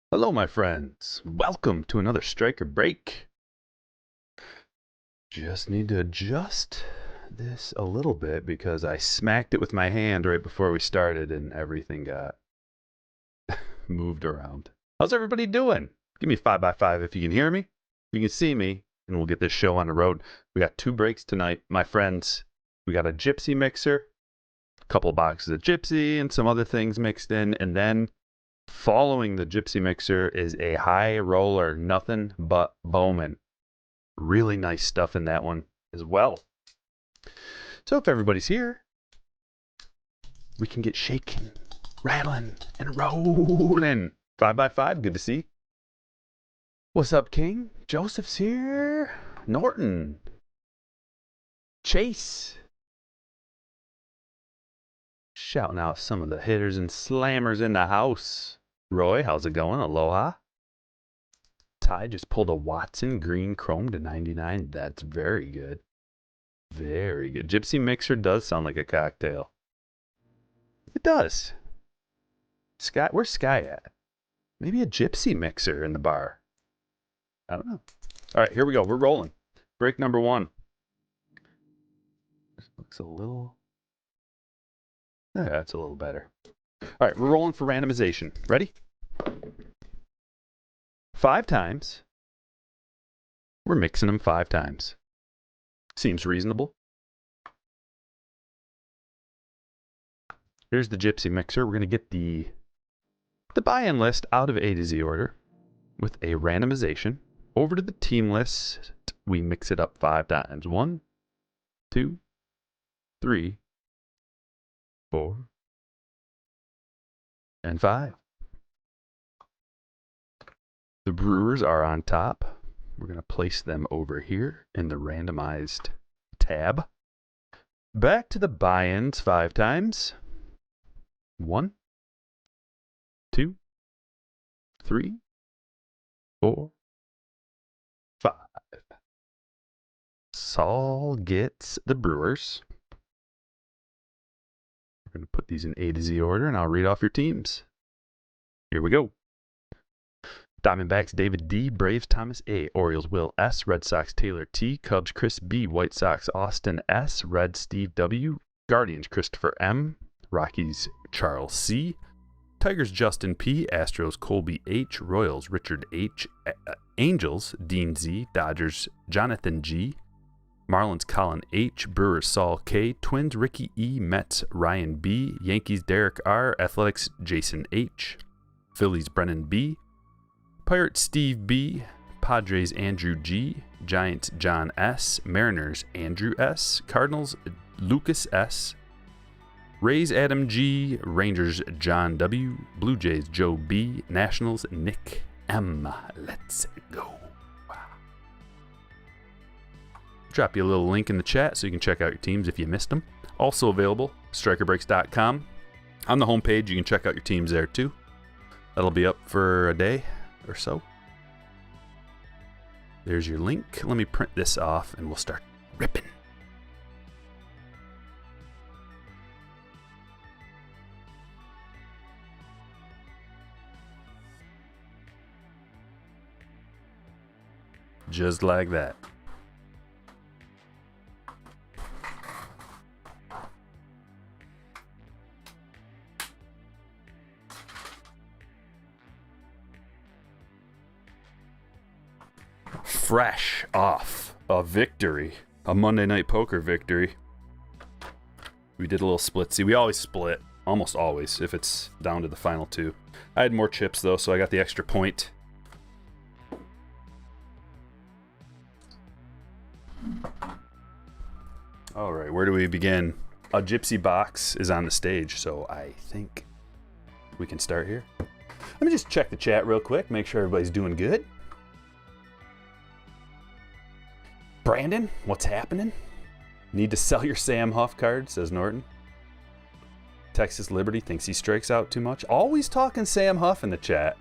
Hello, my friends. Welcome to another Striker Break. Just need to adjust this a little bit because I smacked it with my hand right before we started and everything got moved around. How's everybody doing? Give me 5x5 if you can hear me, if you can see me, and we'll get this show on the road. We got 2 breaks tonight. My friends, we got a Gypsy mixer, a couple boxes of Gypsy and some other things mixed in, and then following the Gypsy mixer is a high roller, nothing but Bowman. Really nice stuff in that one as well. So if everybody's here, we can get shaking, rattling, and rolling. 5x5, good to see. What's up, King? Joseph's here. Norton. Chase. Shouting out some of the hitters and slammers in the house. Roy, how's it going? Aloha. Ty just pulled a Watson green chrome to 99. That's very good. Very good. Gypsy mixer does sound like a cocktail. It does. Sky, where's Sky at? Maybe a Gypsy mixer in the bar. I don't know. All right, here we go. We're rolling. Break number 1. This looks a little... Yeah, that's a little better. All right, we're rolling for randomization. Ready? 5 times. We're mixing them 5 times. Seems reasonable. Here's the Gypsy mixer. We're going to get the buy-in list out of A to Z order with a randomization. Over to the team list, we mix it up 5 times. 1, 2, 3, 4, and 5. The Brewers are on top. We're going to place them over here in the randomized tab. Back to the buy-ins 5 times. 1, 2, 3, 4, 5. Saul gets the Brewers. We're going to put these in A to Z order, and I'll read off your teams. Here we go. Diamondbacks David D, Braves Thomas A, Orioles Will S, Red Sox Taylor T, Cubs Chris B, White Sox Austin S, Reds Steve W, Guardians Christopher M. Rockies Charles C. Tigers Justin P. Astros Colby H. Royals Richard H. Angels Dean Z. Dodgers Jonathan G. Marlins Colin H. Brewers Saul K. Twins Ricky E. Mets Ryan B. Yankees Derek R. Athletics Jason H. Phillies Brennan B. Pirates Steve B. Padres Andrew G. Giants John S. Mariners Andrew S. Cardinals Lucas S. Rays Adam G. Rangers John W. Blue Jays Joe B. Nationals Nick M. Let's go. Drop you a little link in the chat so you can check out your teams if you missed them. Also available, strikerbreaks.com. On the homepage, you can check out your teams there too. That'll be up for a day or so. There's your link. Let me print this off and we'll start ripping. Just like that. Fresh off a victory, a Monday Night Poker victory. We did a little splitsy. We always split, almost always, if it's down to the final two. I had more chips though, so I got the extra point. All right, where do we begin? A Gypsy box is on the stage, so I think we can start here. Let me just check the chat real quick, make sure everybody's doing good. Brandon, what's happening? Need to sell your Sam Huff card, says Norton. Texas Liberty thinks he strikes out too much. Always talking Sam Huff in the chat.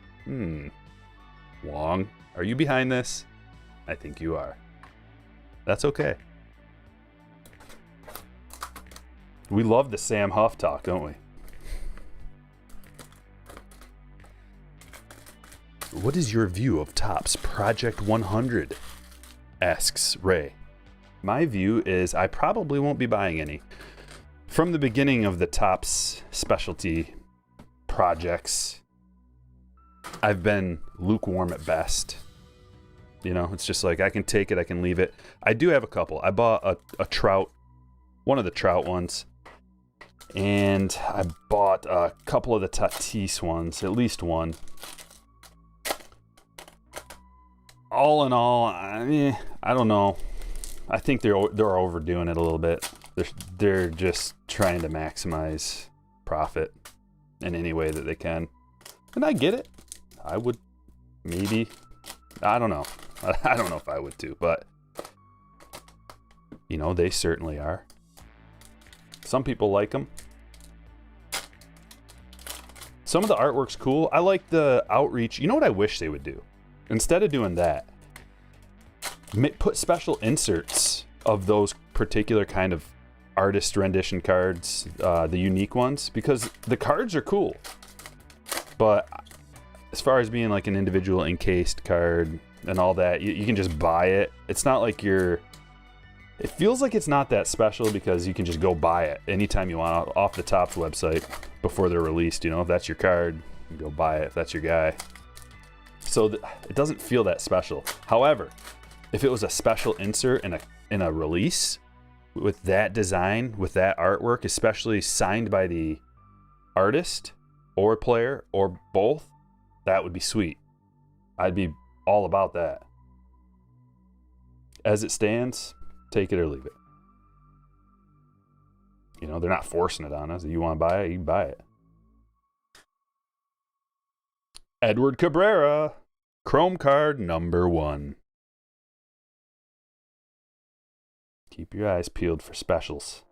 Wong, are you behind this? I think you are. That's okay. We love the Sam Huff talk, don't we? What is your view of Topps Project 100? Asks Ray. My view is I probably won't be buying any. From the beginning of the Topps specialty projects, I've been lukewarm at best. You know, it's just like I can take it, I can leave it. I do have a couple. I bought a Trout, one of the Trout ones, and I bought a couple of the Tatis ones, at least one. All in all, I don't know. I think they're overdoing it a little bit. They're just trying to maximize profit in any way that they can, and I get it. I would maybe. I don't know. I don't know if I would too, but you know they certainly are. Some people like them. Some of the artwork's cool. I like the outreach. You know what I wish they would do? Instead of doing that, put special inserts of those particular kind of artist rendition cards, the unique ones, because the cards are cool. But as far as being like an individual encased card and all that, you can just buy it. It's not like it feels like it's not that special because you can just go buy it anytime you want off the Topps website before they're released. You know, if that's your card, you go buy it if that's your guy. So it doesn't feel that special. However, if it was a special insert in a release with that design, with that artwork, especially signed by the artist or player or both, that would be sweet. I'd be all about that. As it stands, take it or leave it. You know, they're not forcing it on us. If you want to buy it, you can buy it. Edward Cabrera, Chrome card number 1. Keep your eyes peeled for specials.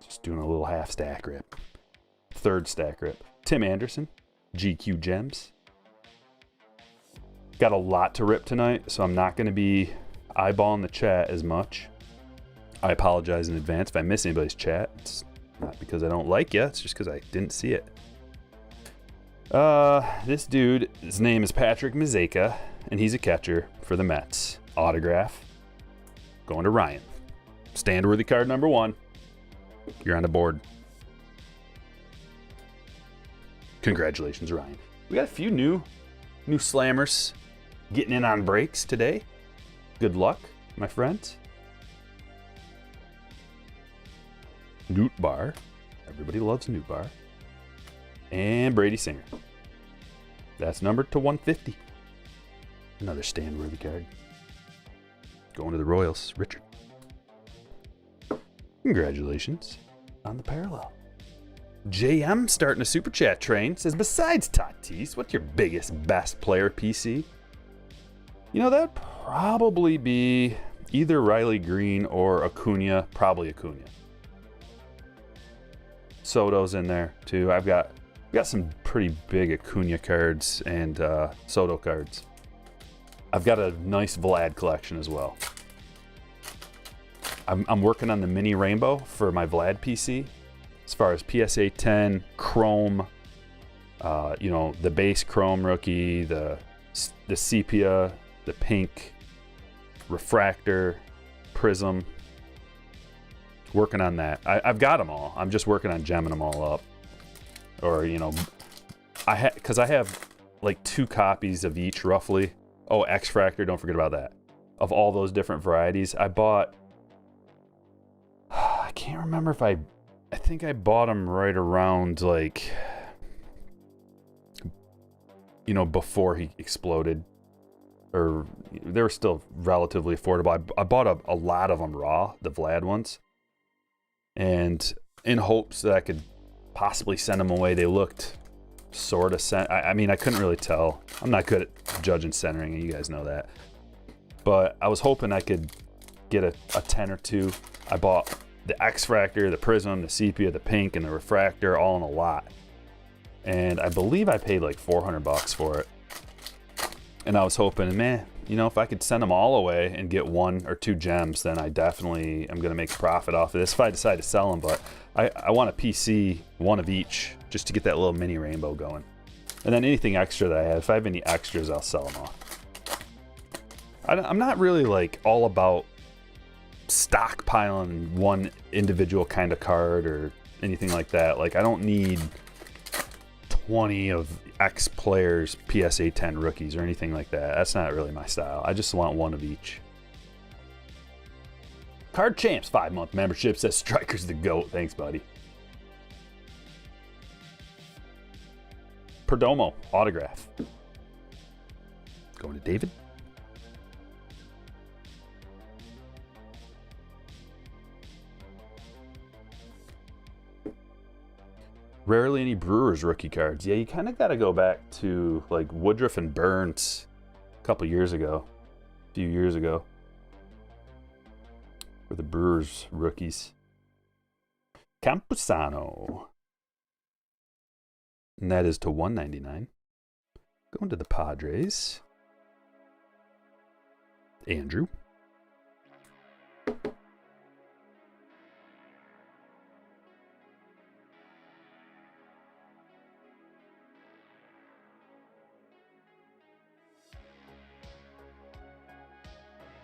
Just doing a little half stack rip. Third stack rip. Tim Anderson, GQ Gems. Got a lot to rip tonight, so I'm not going to be eyeballing the chat as much. I apologize in advance if I miss anybody's chat. It's not because I don't like you, it's just because I didn't see it. This dude, his name is Patrick Mazeka, and he's a catcher for the Mets. Autograph. Going to Ryan. Stand-worthy card number 1. You're on the board. Congratulations, Ryan. We got a few new slammers getting in on breaks today. Good luck, my friends. Newt Bar. Everybody loves Newt Bar. And Brady Singer. That's numbered to 150. Another stand-worthy card. Going to the Royals, Richard. Congratulations on the parallel. JM starting a super chat train. Says, besides Tatis, what's your biggest, best player PC? You know, that'd probably be either Riley Green or Acuna. Probably Acuna. Soto's in there too. I've got some pretty big Acuna cards and Soto cards. I've got a nice Vlad collection as well. I'm working on the mini rainbow for my Vlad PC. As far as PSA 10, Chrome, you know, the base Chrome rookie, the sepia, the pink, refractor, prism. Working on that. I've got them all. I'm just working on gemming them all up. Or, you know, because I have like 2 copies of each roughly. Oh, X-Fractor, don't forget about that. Of all those different varieties. I bought, I can't remember if I think I bought them right around like, you know, before he exploded. Or they were still relatively affordable. I bought a lot of them raw, the Vlad ones. And in hopes that I could possibly send them away. They looked sort of sent. I mean, I couldn't really tell. I'm not good at judging centering, and you guys know that. But I was hoping I could get a 10 or 2. I bought the X-Fractor, the Prism, the Sepia, the Pink, and the Refractor all in a lot. And I believe I paid like $400 for it. And I was hoping, man, you know, if I could send them all away and get 1 or 2 gems, then I definitely am going to make a profit off of this if I decide to sell them. But I want a PC, 1 of each, just to get that little mini rainbow going. And then anything extra that I have, if I have any extras, I'll sell them off. I'm not really like all about stockpiling 1 individual kind of card or anything like that. Like, I don't need 20 of X players PSA 10 rookies or anything like that. That's not really my style. I just want 1 of each. Card Champs 5-month membership says Striker's the GOAT. Thanks, buddy. Perdomo autograph. Going to David. Rarely any Brewers rookie cards. Yeah, you kind of got to go back to like Woodruff and Burns a couple years ago, a few years ago, for the Brewers rookies. Campusano. And that is to 199. Going to the Padres. Andrew.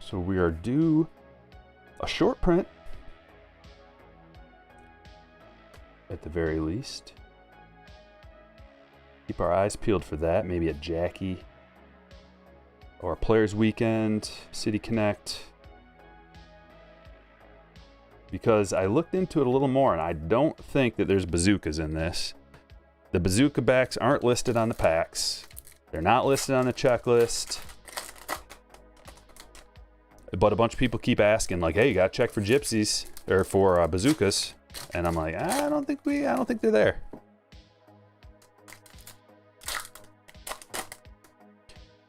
So we are due a short print at the very least. Keep our eyes peeled for that. Maybe a Jackie or a Players Weekend, City Connect. Because I looked into it a little more and I don't think that there's bazookas in this. The bazooka backs aren't listed on the packs. They're not listed on the checklist. But a bunch of people keep asking, like, "Hey, you gotta check for gypsies or for bazookas," and I'm like, I don't think they're there.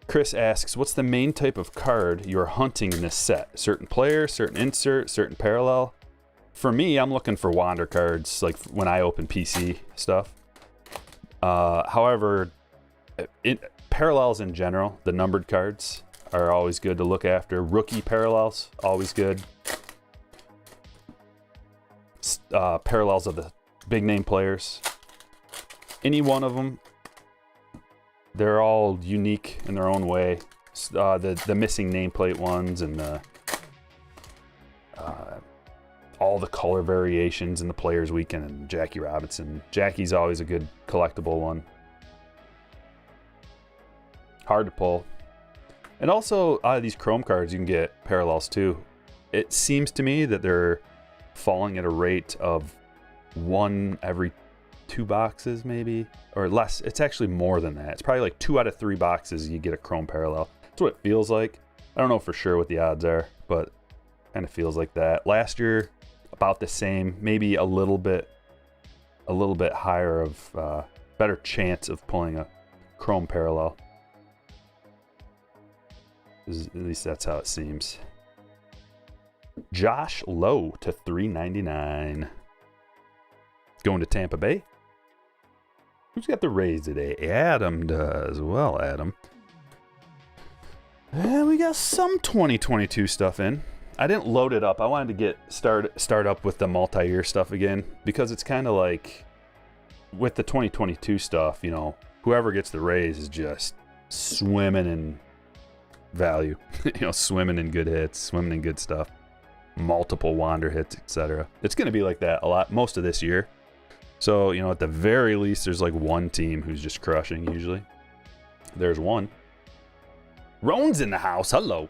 Chris asks, "What's the main type of card you're hunting in this set? Certain player, certain insert, certain parallel?" For me, I'm looking for wander cards, like when I open PC stuff. However, parallels in general, the numbered cards are always good to look after. Rookie parallels, always good. Parallels of the big name players. Any one of them, they're all unique in their own way. The missing nameplate ones and the all the color variations in the Players Weekend and Jackie Robinson. Jackie's always a good collectible one. Hard to pull. And also, out of these Chrome cards, you can get parallels too. It seems to me that they're falling at a rate of 1 every 2 boxes, maybe, or less. It's actually more than that. It's probably like 2 out of 3 boxes you get a Chrome parallel. That's what it feels like. I don't know for sure what the odds are, but kind of feels like that. Last year, about the same, maybe a little bit higher of better chance of pulling a Chrome parallel. At least that's how it seems. Josh Lowe to $3.99. Going to Tampa Bay. Who's got the Rays today? Adam does. Well, Adam. And we got some 2022 stuff in. I didn't load it up. I wanted to get start up with the multi-year stuff again, because it's kind of like with the 2022 stuff, you know, whoever gets the Rays is just swimming in value. You know, swimming in good hits, swimming in good stuff, multiple wander hits, etc. It's going to be like that a lot most of this year. So, you know, at the very least, there's like one team who's just crushing usually. There's one. Roan's in the house. Hello.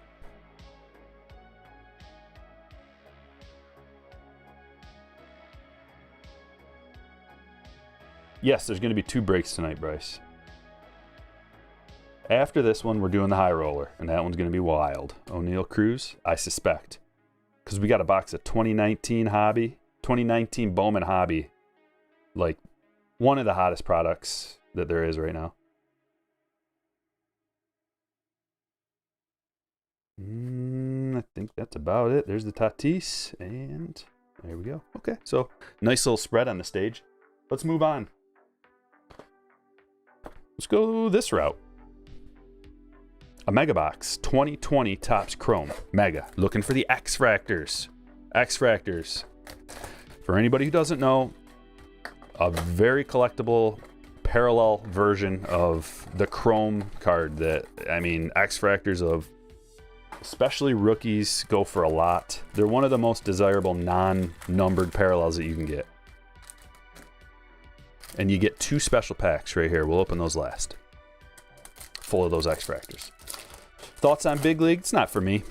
Yes, there's going to be 2 breaks tonight, Bryce. After this one, we're doing the high roller, and that one's going to be wild. O'Neal Cruz, I suspect. Because we got a box of 2019 Bowman Hobby. Like, one of the hottest products that there is right now. I think that's about it. There's the Tatis, and there we go. Okay, so nice little spread on the stage. Let's move on. Let's go this route. A Mega Box, 2020 Topps Chrome. Mega. Looking for the X-Fractors. X-Fractors. For anybody who doesn't know, a very collectible parallel version of the Chrome card that, I mean, X-Fractors of especially rookies go for a lot. They're one of the most desirable non-numbered parallels that you can get. And you get 2 special packs right here. We'll open those last. Full of those X-Fractors. Thoughts on Big League? It's not for me.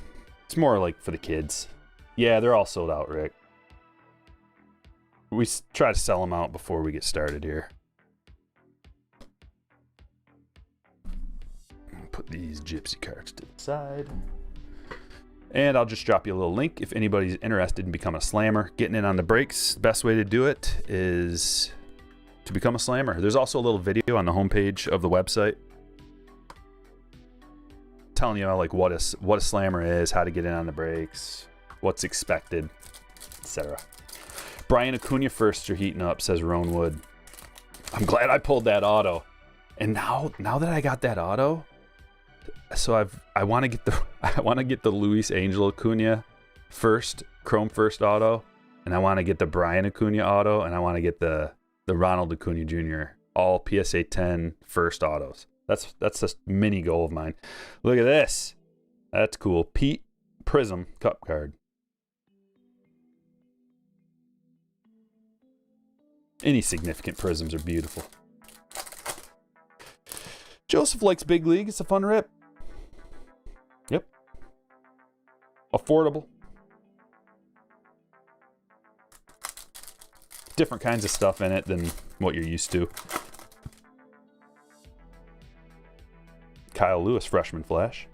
It's more like for the kids. Yeah, they're all sold out, Rick. We try to sell them out before we get started here. Put these Gypsy cards to the side. And I'll just drop you a little link if anybody's interested in becoming a slammer. Getting in on the breaks, the best way to do it is to become a slammer. There's also a little video on the homepage of the website telling you like what a slammer is, how to get in on the breaks, what's expected, etc. Brian Acuna firsts are heating up, says Roan Wood. I'm glad I pulled that auto. And now that I got that auto, so I want to get the Luis Angel Acuna first, Chrome first auto, and I want to get the Brian Acuna auto, and I want to get the Ronald Acuna Jr. all PSA 10 first autos. That's a mini goal of mine. Look at this. That's cool. Pete Prism Cup card. Any significant prisms are beautiful. Joseph likes Big League. It's a fun rip. Yep. Affordable. Different kinds of stuff in it than what you're used to. Kyle Lewis, freshman flash.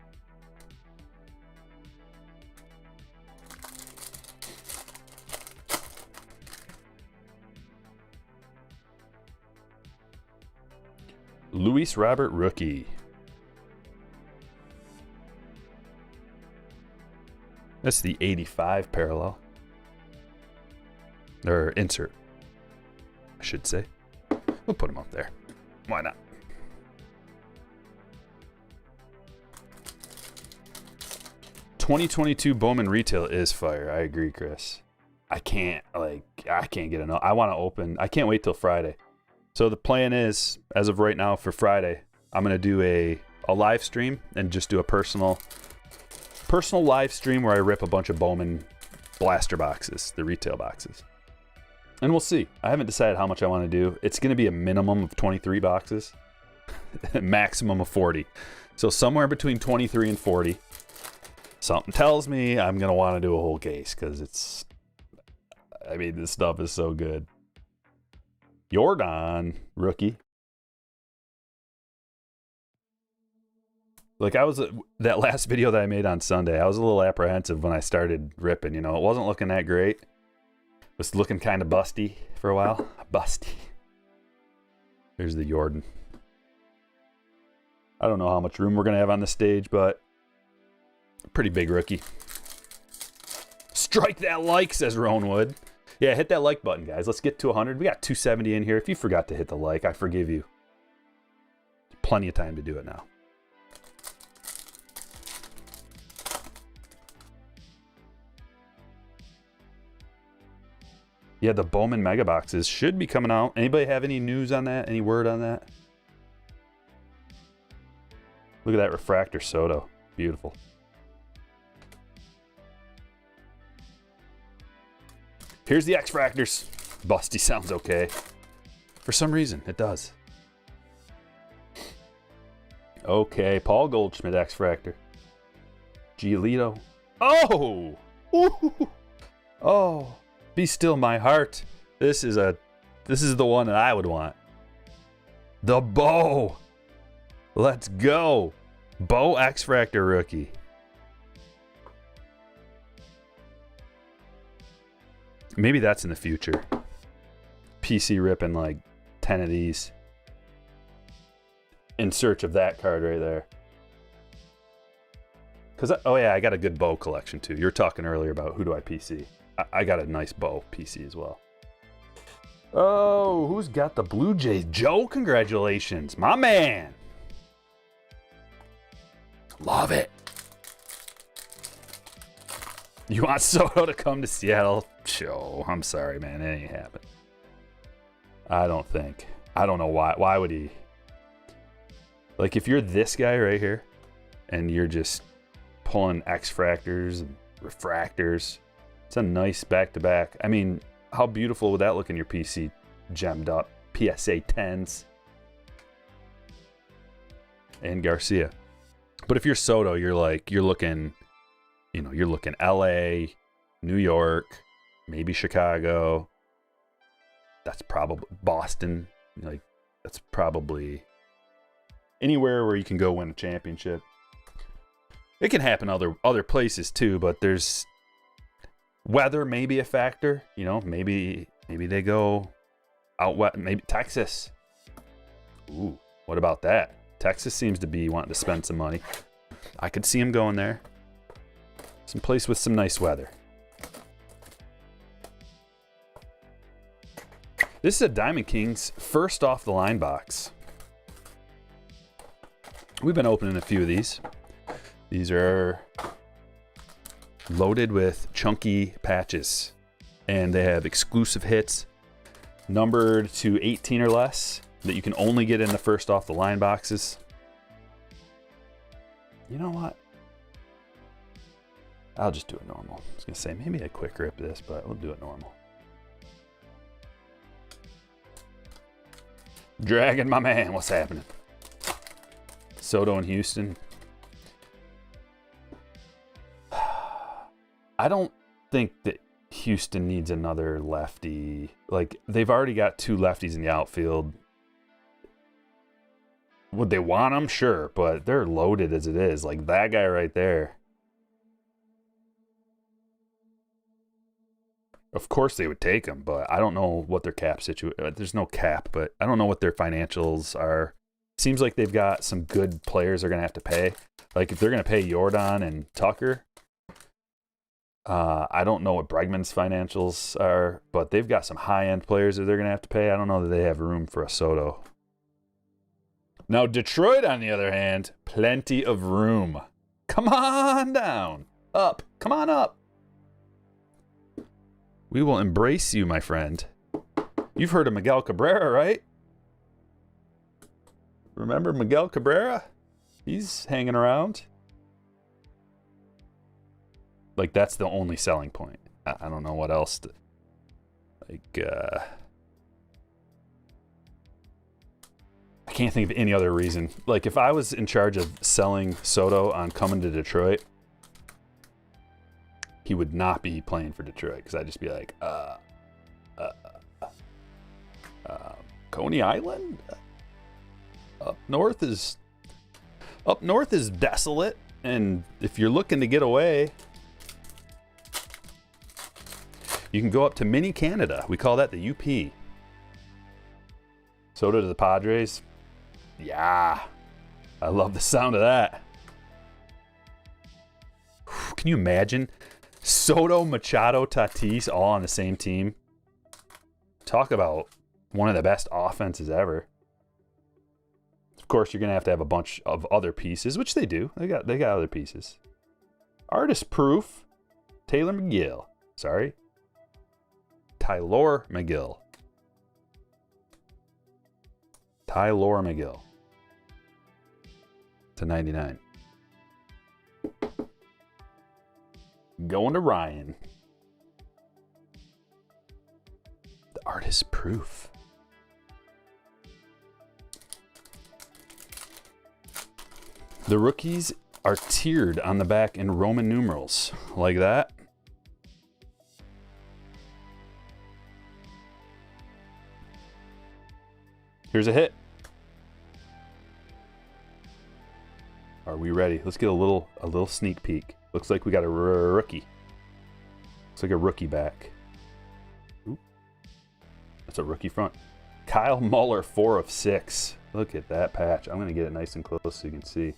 Luis Robert rookie. That's the 85 parallel. Or insert, I should say. We'll put him up there. Why not? '22 Bowman retail is fire. I agree, Chris. I can't get enough. I want to open. I can't wait till Friday. So the plan is, as of right now for Friday, I'm going to do a live stream and just do a personal live stream where I rip a bunch of Bowman blaster boxes, the retail boxes. And we'll see. I haven't decided how much I want to do. It's going to be a minimum of 23 boxes, maximum of 40. So somewhere between 23 and 40. Something tells me I'm going to want to do a whole case because it's, I mean, this stuff is so good. Jordan, rookie. Like that last video that I made on Sunday, I was a little apprehensive when I started ripping, you know. It wasn't looking that great. It was looking kind of busty for a while. Busty. There's the Jordan. I don't know how much room we're going to have on the stage, but pretty big rookie. Strike that like, says Roanwood. Yeah, hit that like button, guys. Let's get to 100. We got 270 in here. If you forgot to hit the like, I forgive you. Plenty of time to do it now. Yeah, the Bowman mega boxes should be coming out. Anybody have any news on that? Any word on that? Look at that refractor Soto. Beautiful. Here's the X-Fractors. Busty sounds okay. For some reason, it does. Okay, Paul Goldschmidt X-Fractor. Giolito. Oh! Ooh. Oh! Be still my heart. This is the one that I would want. The Bo. Let's go. Bo X-Fractor rookie. Maybe that's in the future. PC ripping like 10 of these. In search of that card right there. Oh yeah, I got a good Bo collection too. You were talking earlier about who do I PC. I got a nice Bo PC as well. Oh, who's got the Blue Jays? Joe, congratulations. My man. Love it. You want Soto to come to Seattle? Joe, I'm sorry, man. It ain't happening. I don't think. I don't know why. Why would he? Like, if you're this guy right here, and you're just pulling X-Fractors and refractors, it's a nice back-to-back. I mean, how beautiful would that look in your PC? Gemmed up. PSA 10s. And Garcia. But if you're Soto, you're looking, you know, you're looking LA, New York, maybe Chicago. That's probably Boston. Like, that's probably anywhere where you can go win a championship. It can happen other places too, but there's weather may be a factor. You know, maybe they go out west, maybe Texas. Ooh, what about that? Texas seems to be wanting to spend some money. I could see him going there. Some place with some nice weather. This is a Diamond Kings first off the line box. We've been opening a few of these. These are loaded with chunky patches. And they have exclusive hits numbered to 18 or less that you can only get in the first off the line boxes. You know what? I'll just do it normal. I was going to say maybe a quick rip this, but we'll do it normal. Dragon, my man, what's happening? Soto in Houston. I don't think that Houston needs another lefty. Like, they've already got two lefties in the outfield. Would they want them? Sure, but they're loaded as it is. Like, that guy right there. Of course they would take him, but I don't know what their cap situation. There's no cap, but I don't know what their financials are. Seems like they've got some good players they're going to have to pay. Like, if they're going to pay Jordan and Tucker, I don't know what Bregman's financials are, but they've got some high-end players that they're going to have to pay. I don't know that they have room for a Soto. Now, Detroit, on the other hand, plenty of room. Come on down. Up. Come on up. We will embrace you, my friend. You've heard of Miguel Cabrera, right? Remember Miguel Cabrera? He's hanging around. Like, that's the only selling point. I don't know what else to, like, I can't think of any other reason. Like, if I was in charge of selling Soto on coming to Detroit, he would not be playing for Detroit, because I'd just be like, Coney Island? Up north is desolate, and if you're looking to get away, you can go up to mini Canada. We call that the UP. Soto to the Padres. Yeah, I love the sound of that. Can you imagine Soto, Machado, Tatis all on the same team? Talk about one of the best offenses ever. Of course, you're gonna have to have a bunch of other pieces, which they do. They got other pieces. Artist proof. Taylor McGill. Sorry. Tylor McGill. Tylor McGill. To 99. Going to Ryan. The artist proof. The rookies are tiered on the back in Roman numerals. Like that. Here's a hit. Are we ready? Let's get a little sneak peek. Looks like we got a rookie. Looks like a rookie back. Ooh. That's a rookie front. Kyle Muller, 4 of 6. Look at that patch. I'm going to get it nice and close so you can see.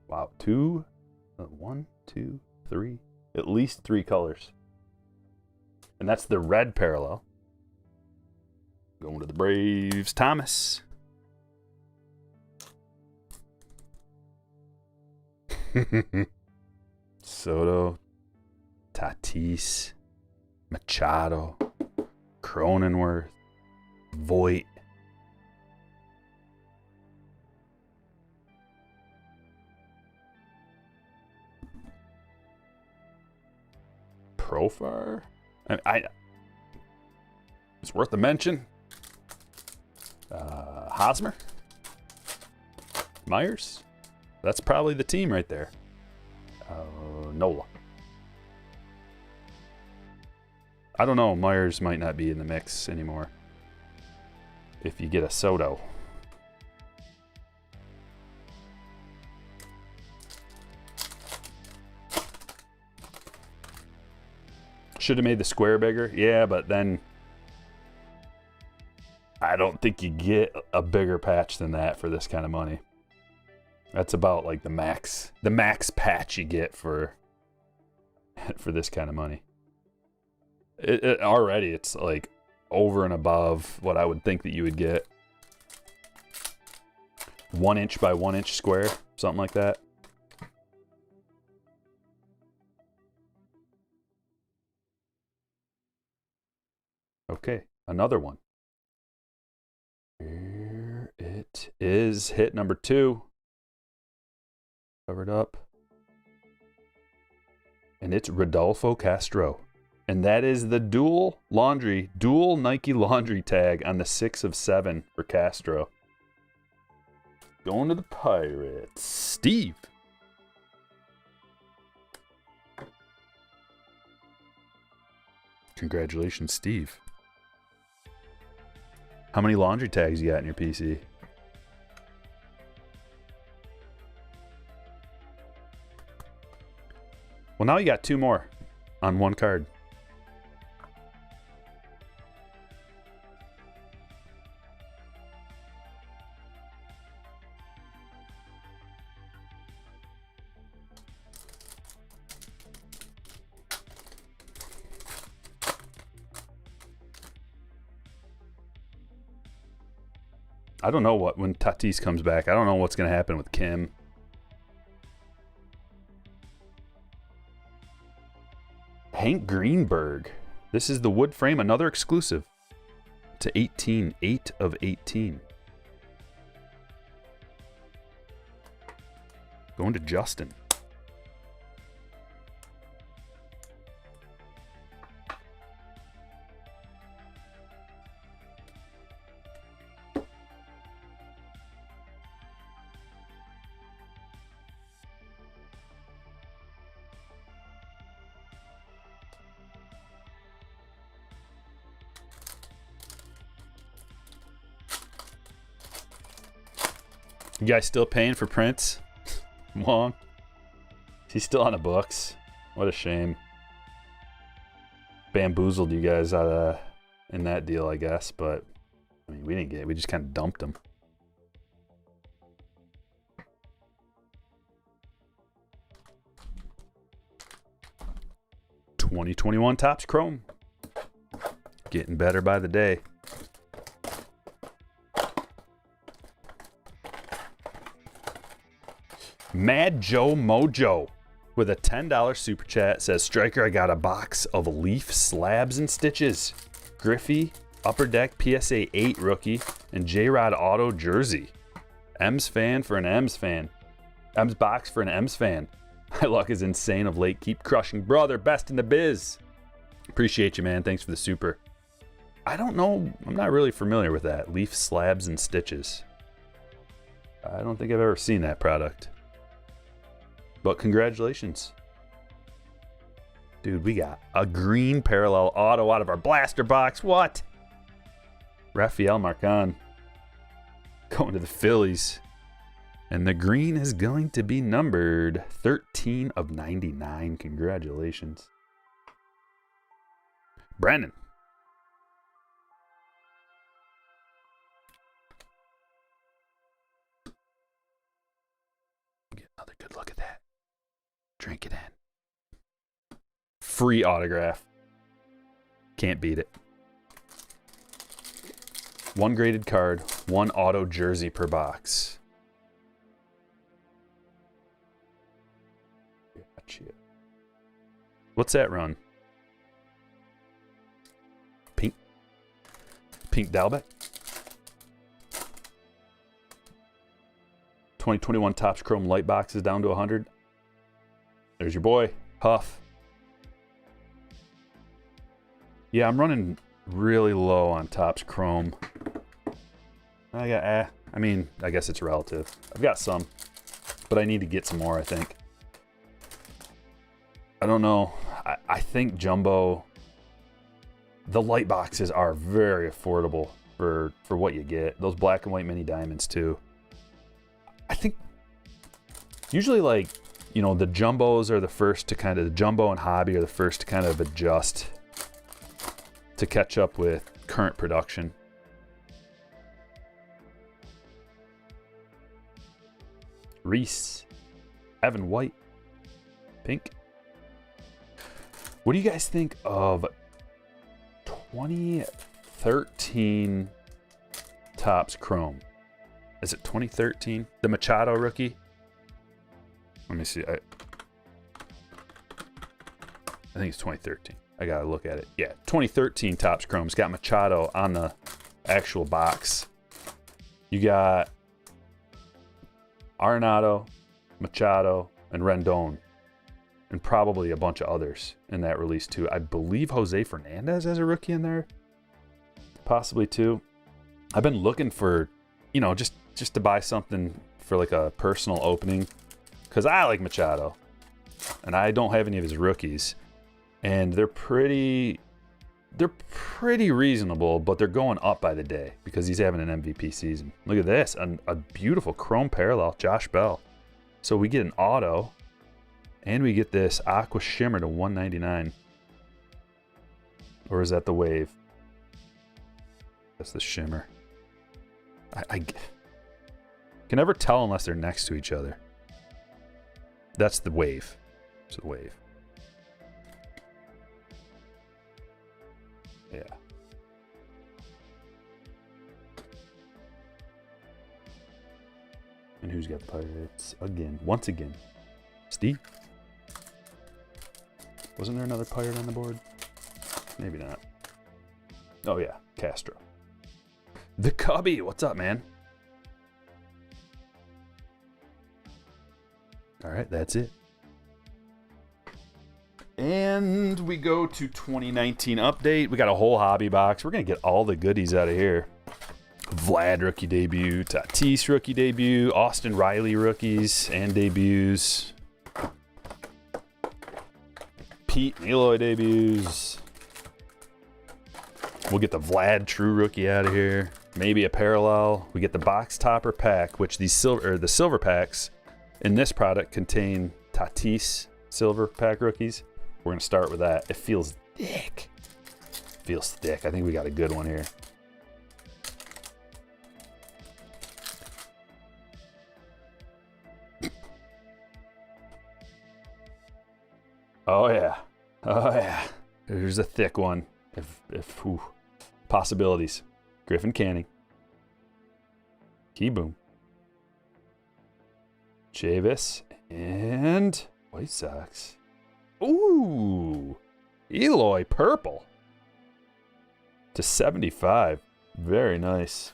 Wow. 1, 2, 3. At least 3 colors. And that's the red parallel. Going to the Braves. Thomas. Soto. Tatis. Machado. Cronenworth. Voit. Profar. It's worth a mention. Hosmer. Myers. That's probably the team right there. Nola. I don't know. Myers might not be in the mix anymore. If you get a Soto. Should have made the square bigger. Yeah, but then I don't think you get a bigger patch than that for this kind of money. That's about like the max patch you get for this kind of money. It already, it's like over and above what I would think that you would get. 1 inch by 1 inch square, something like that. Okay, another one. Here it is, hit number 2. Covered up. And it's Rodolfo Castro. And that is the dual Nike laundry tag on the 6 of 7 for Castro. Going to the Pirates. Steve. Congratulations, Steve. How many laundry tags you got in your PC? Well, now you got 2 more on 1 card. I don't know when Tatis comes back. I don't know what's going to happen with Kim. Hank Greenberg. This is the wood frame, another exclusive. To 18, 8 of 18. Going to Justin. You guys still paying for Prince? Wong? He's still on the books. What a shame. Bamboozled you guys out of in that deal, I guess, but I mean, we didn't get it. We just kind of dumped him. $2021 Topps Chrome. Getting better by the day. Mad Joe Mojo with a $10 super chat says, Striker, I got a box of Leaf Slabs and Stitches, Griffey, Upper Deck PSA 8 rookie, and J-Rod Auto jersey. M's fan for an M's fan. M's box for an M's fan. My luck is insane of late. Keep crushing, brother. Best in the biz. Appreciate you, man. Thanks for the super. I don't know. I'm not really familiar with that. Leaf Slabs and Stitches. I don't think I've ever seen that product. But congratulations. Dude, we got a green parallel auto out of our blaster box. What? Rafael Marcon going to the Phillies. And the green is going to be numbered 13 of 99. Congratulations. Brandon. Get another good look at that. Drink it in. Free autograph. Can't beat it. One graded card, one auto jersey per box. Gotcha. What's that run? Pink? Pink Dalbeck? 2021 Topps Chrome light boxes down to 100. There's your boy, Huff. Yeah, I'm running really low on Topps Chrome. I guess it's relative. I've got some, but I need to get some more, I think. I don't know. I think Jumbo, the light boxes are very affordable for what you get. Those black and white mini diamonds too. I think usually, like, you know, the Jumbos are the first to kind of, the Jumbo and Hobby are the first to kind of adjust to catch up with current production. Reese, Evan White, pink. What do you guys think of 2013 Topps Chrome? Is it 2013? The Machado rookie? Let me see. I think it's 2013. I gotta look at it. Yeah, 2013 Topps Chrome's got Machado on the actual box. You got Arenado, Machado, and Rendon, and probably a bunch of others in that release too. I believe Jose Fernandez has a rookie in there, possibly too. I've been looking for, you know, just to buy something for like a personal opening, because I like Machado, and I don't have any of his rookies, and they're pretty reasonable, but they're going up by the day because he's having an MVP season. Look at this, a beautiful chrome parallel, Josh Bell. So we get an auto, and we get this aqua shimmer to 199. Or is that the wave? That's the shimmer. I can never tell unless they're next to each other. That's the wave. It's the wave. Yeah. And who's got the Pirates again? Once again. Steve? Wasn't there another Pirate on the board? Maybe not. Oh yeah, Castro. The Cubby, what's up, man? All right, that's it. And we go to 2019 update. We got a whole hobby box. We're going to get all the goodies out of here. Vlad rookie debut, Tatis rookie debut, Austin Riley rookies and debuts, Pete Eloy debuts. We'll get the Vlad true rookie out of here. Maybe a parallel. We get the box topper pack, which the silver packs in this product contain Tatis silver pack rookies. We're gonna start with that. It feels thick. Feels thick. I think we got a good one here. Oh yeah. Oh yeah. Here's a thick one. If possibilities. Griffin Canning. Keyboom. Chavis. And White Sox. Ooh. Eloy purple. To 75. Very nice.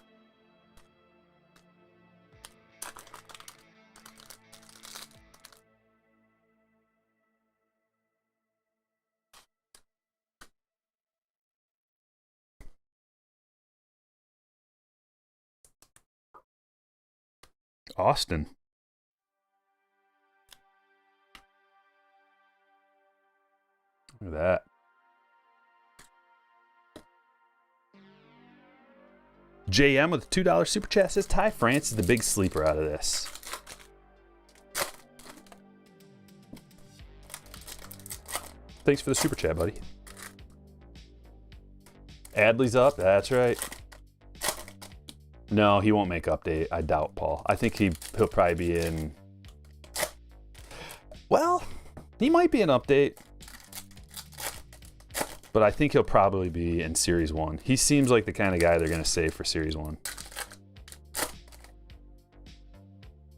Austin. Look at that. JM with a $2 super chat says Ty France is the big sleeper out of this. Thanks for the super chat, buddy. Adley's up. That's right. No, he won't make update. I doubt, Paul. I think he'll probably be in. Well, he might be in update. But I think he'll probably be in Series 1. He seems like the kind of guy they're going to save for Series 1.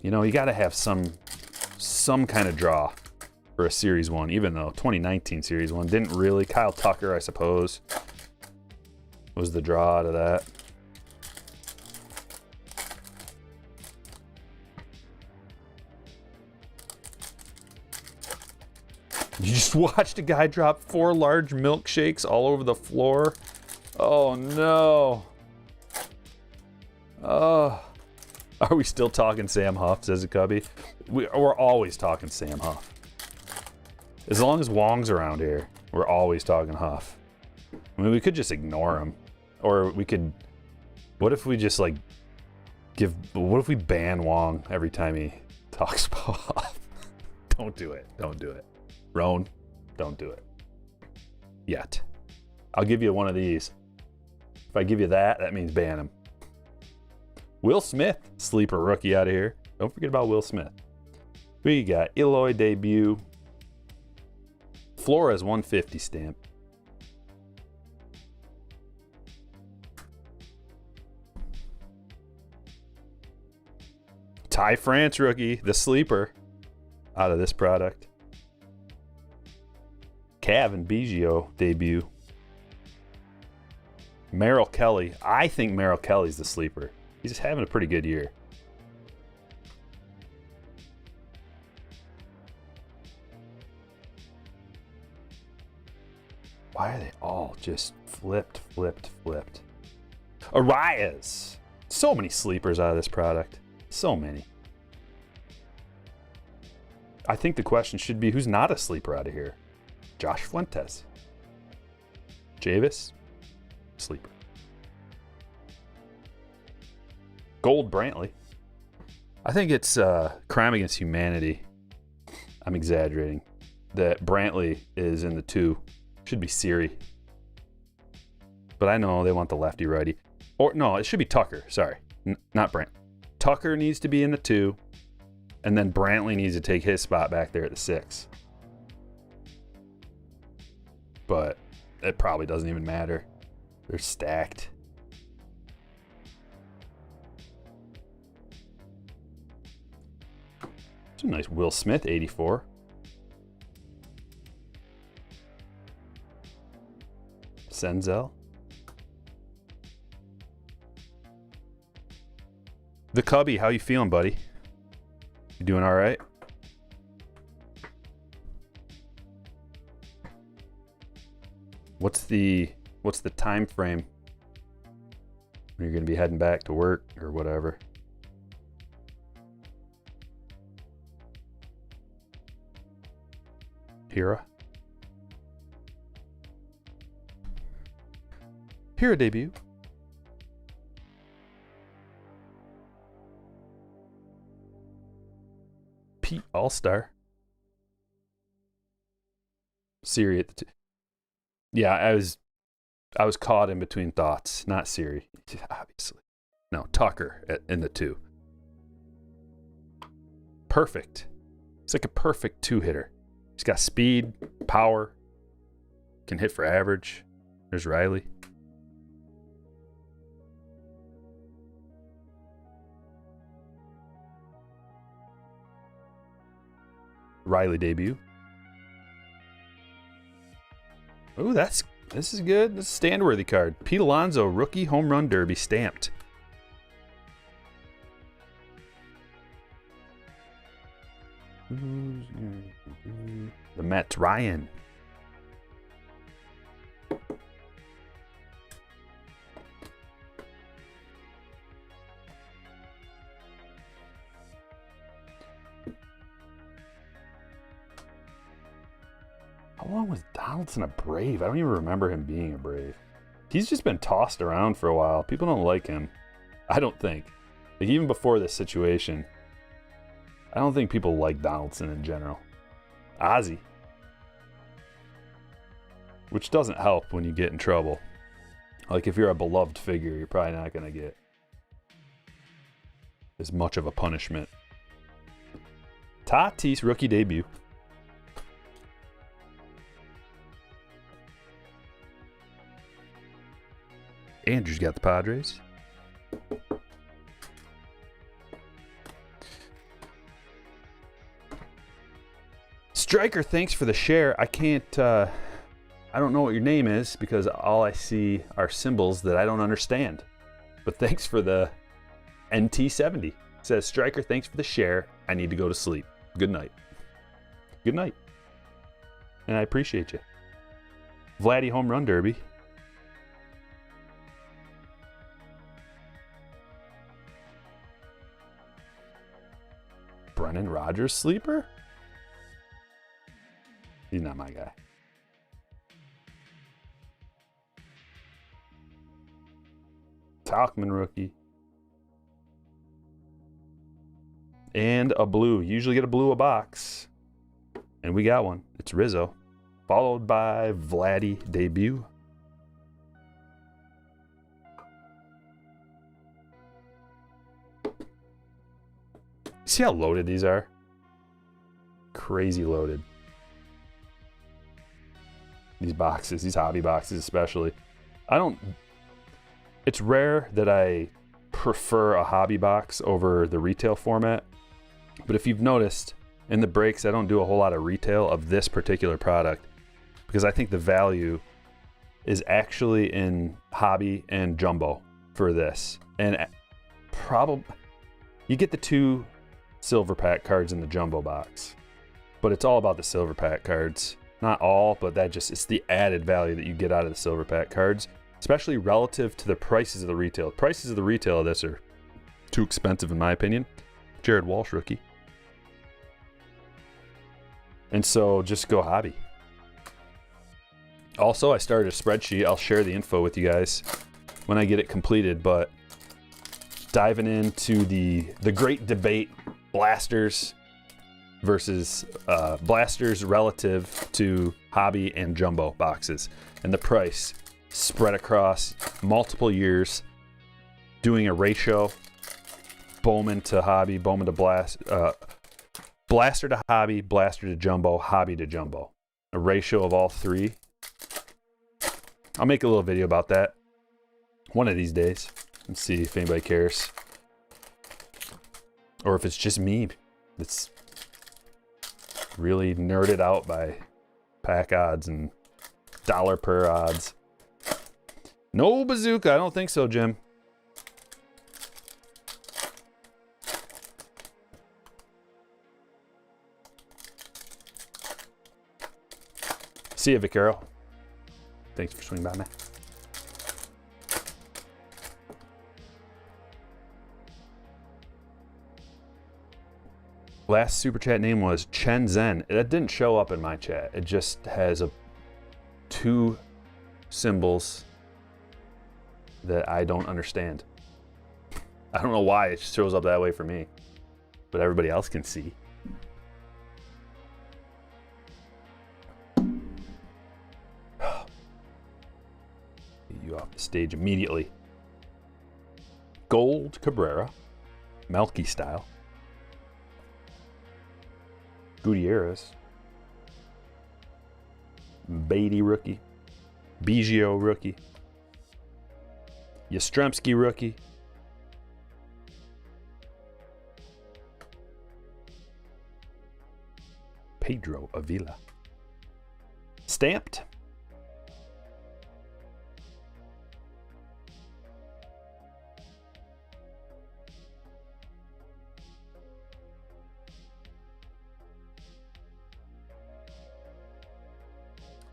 You know, you got to have some kind of draw for a Series 1, even though 2019 Series 1 didn't really. Kyle Tucker, I suppose, was the draw out of that. You just watched a guy drop 4 large milkshakes all over the floor. Oh no. Oh. Are we still talking Sam Huff, says a cubby? We're always talking Sam Huff. As long as Wong's around here, we're always talking Huff. I mean, we could just ignore him. Or we could, what if we just like what if we ban Wong every time he talks about Huff? Don't do it, don't do it. Roan, don't do it. Yet. I'll give you one of these. If I give you that, that means ban him. Will Smith, sleeper rookie out of here. Don't forget about Will Smith. We got Eloy debut. Flores 150 stamp. Ty France rookie, the sleeper out of this product. Cav and Biggio debut. Merrill Kelly. I think Merrill Kelly's the sleeper. He's just having a pretty good year. Why are they all just flipped? Arias. So many sleepers out of this product. So many. I think the question should be, who's not a sleeper out of here? Josh Fuentes. Javis. Sleeper. Gold Brantley. I think it's Crime Against Humanity. I'm exaggerating. That Brantley is in the 2. Should be Siri. But I know they want the lefty righty. Or no, it should be Tucker. Sorry. Not Brant. Tucker needs to be in the 2. And then Brantley needs to take his spot back there at the 6. But it probably doesn't even matter. They're stacked. It's a nice Will Smith 84. Senzel. The Cubby, how you feeling, buddy? You doing all right? What's the time frame when you're going to be heading back to work or whatever? Hira debut. All-Star. Siri at the yeah, I was caught in between thoughts. Not Siri, obviously. No, Tucker in the 2. Perfect. It's like a perfect 2-hitter. He's got speed, power, can hit for average. There's Riley. Riley debut. Oh, this is good. This is a stand-worthy card. Pete Alonso, rookie home run derby stamped. The Mets, Ryan. How long was Donaldson a Brave? I don't even remember him being a Brave. He's just been tossed around for a while. People don't like him. I don't think. Like, even before this situation, I don't think people like Donaldson in general. Ozzy. Which doesn't help when you get in trouble. Like, if you're a beloved figure, you're probably not going to get as much of a punishment. Tatis, rookie debut. Andrew's got the Padres. Striker, thanks for the share. I can't, I don't know what your name is because all I see are symbols that I don't understand. But thanks for the NT70. It says, Striker, thanks for the share. I need to go to sleep. Good night. Good night. And I appreciate you. Vladdy home run derby. Brennan Rodgers sleeper? He's not my guy. Talkman rookie. And a blue. Usually get a blue a box. And we got one. It's Rizzo. Followed by Vladdy debut. See how loaded these are? Crazy loaded. These boxes, these hobby boxes especially. It's rare that I prefer a hobby box over the retail format. But if you've noticed, in the breaks, I don't do a whole lot of retail of this particular product because I think the value is actually in hobby and jumbo for this. And probably, you get the 2 silver pack cards in the jumbo box, but it's all about the silver pack cards. Not all, but it's the added value that you get out of the silver pack cards, especially relative to the prices of the retail. Prices of the retail of this are too expensive in my opinion. Jared Walsh rookie. And so just go hobby. Also, I started a spreadsheet. I'll share the info with you guys when I get it completed, but diving into the great debate, blasters versus blasters relative to hobby and jumbo boxes, and the price spread across multiple years, doing a ratio, Bowman to hobby, Bowman to blaster to hobby, blaster to jumbo, hobby to jumbo, a ratio of all 3. I'll make a little video about that one of these days and see if anybody cares. Or if it's just me that's really nerded out by pack odds and dollar per odds. No bazooka. I don't think so, Jim. See ya, Vaquero. Thanks for swinging by, man. Last super chat name was Chen Zen. That didn't show up in my chat. It just has 2 symbols that I don't understand. I don't know why it shows up that way for me, but everybody else can see. you off the stage immediately. Gold Cabrera, Melky style. Gutierrez. Beatty rookie. Biggio rookie. Yastrzemski rookie. Pedro Avila. Stamped.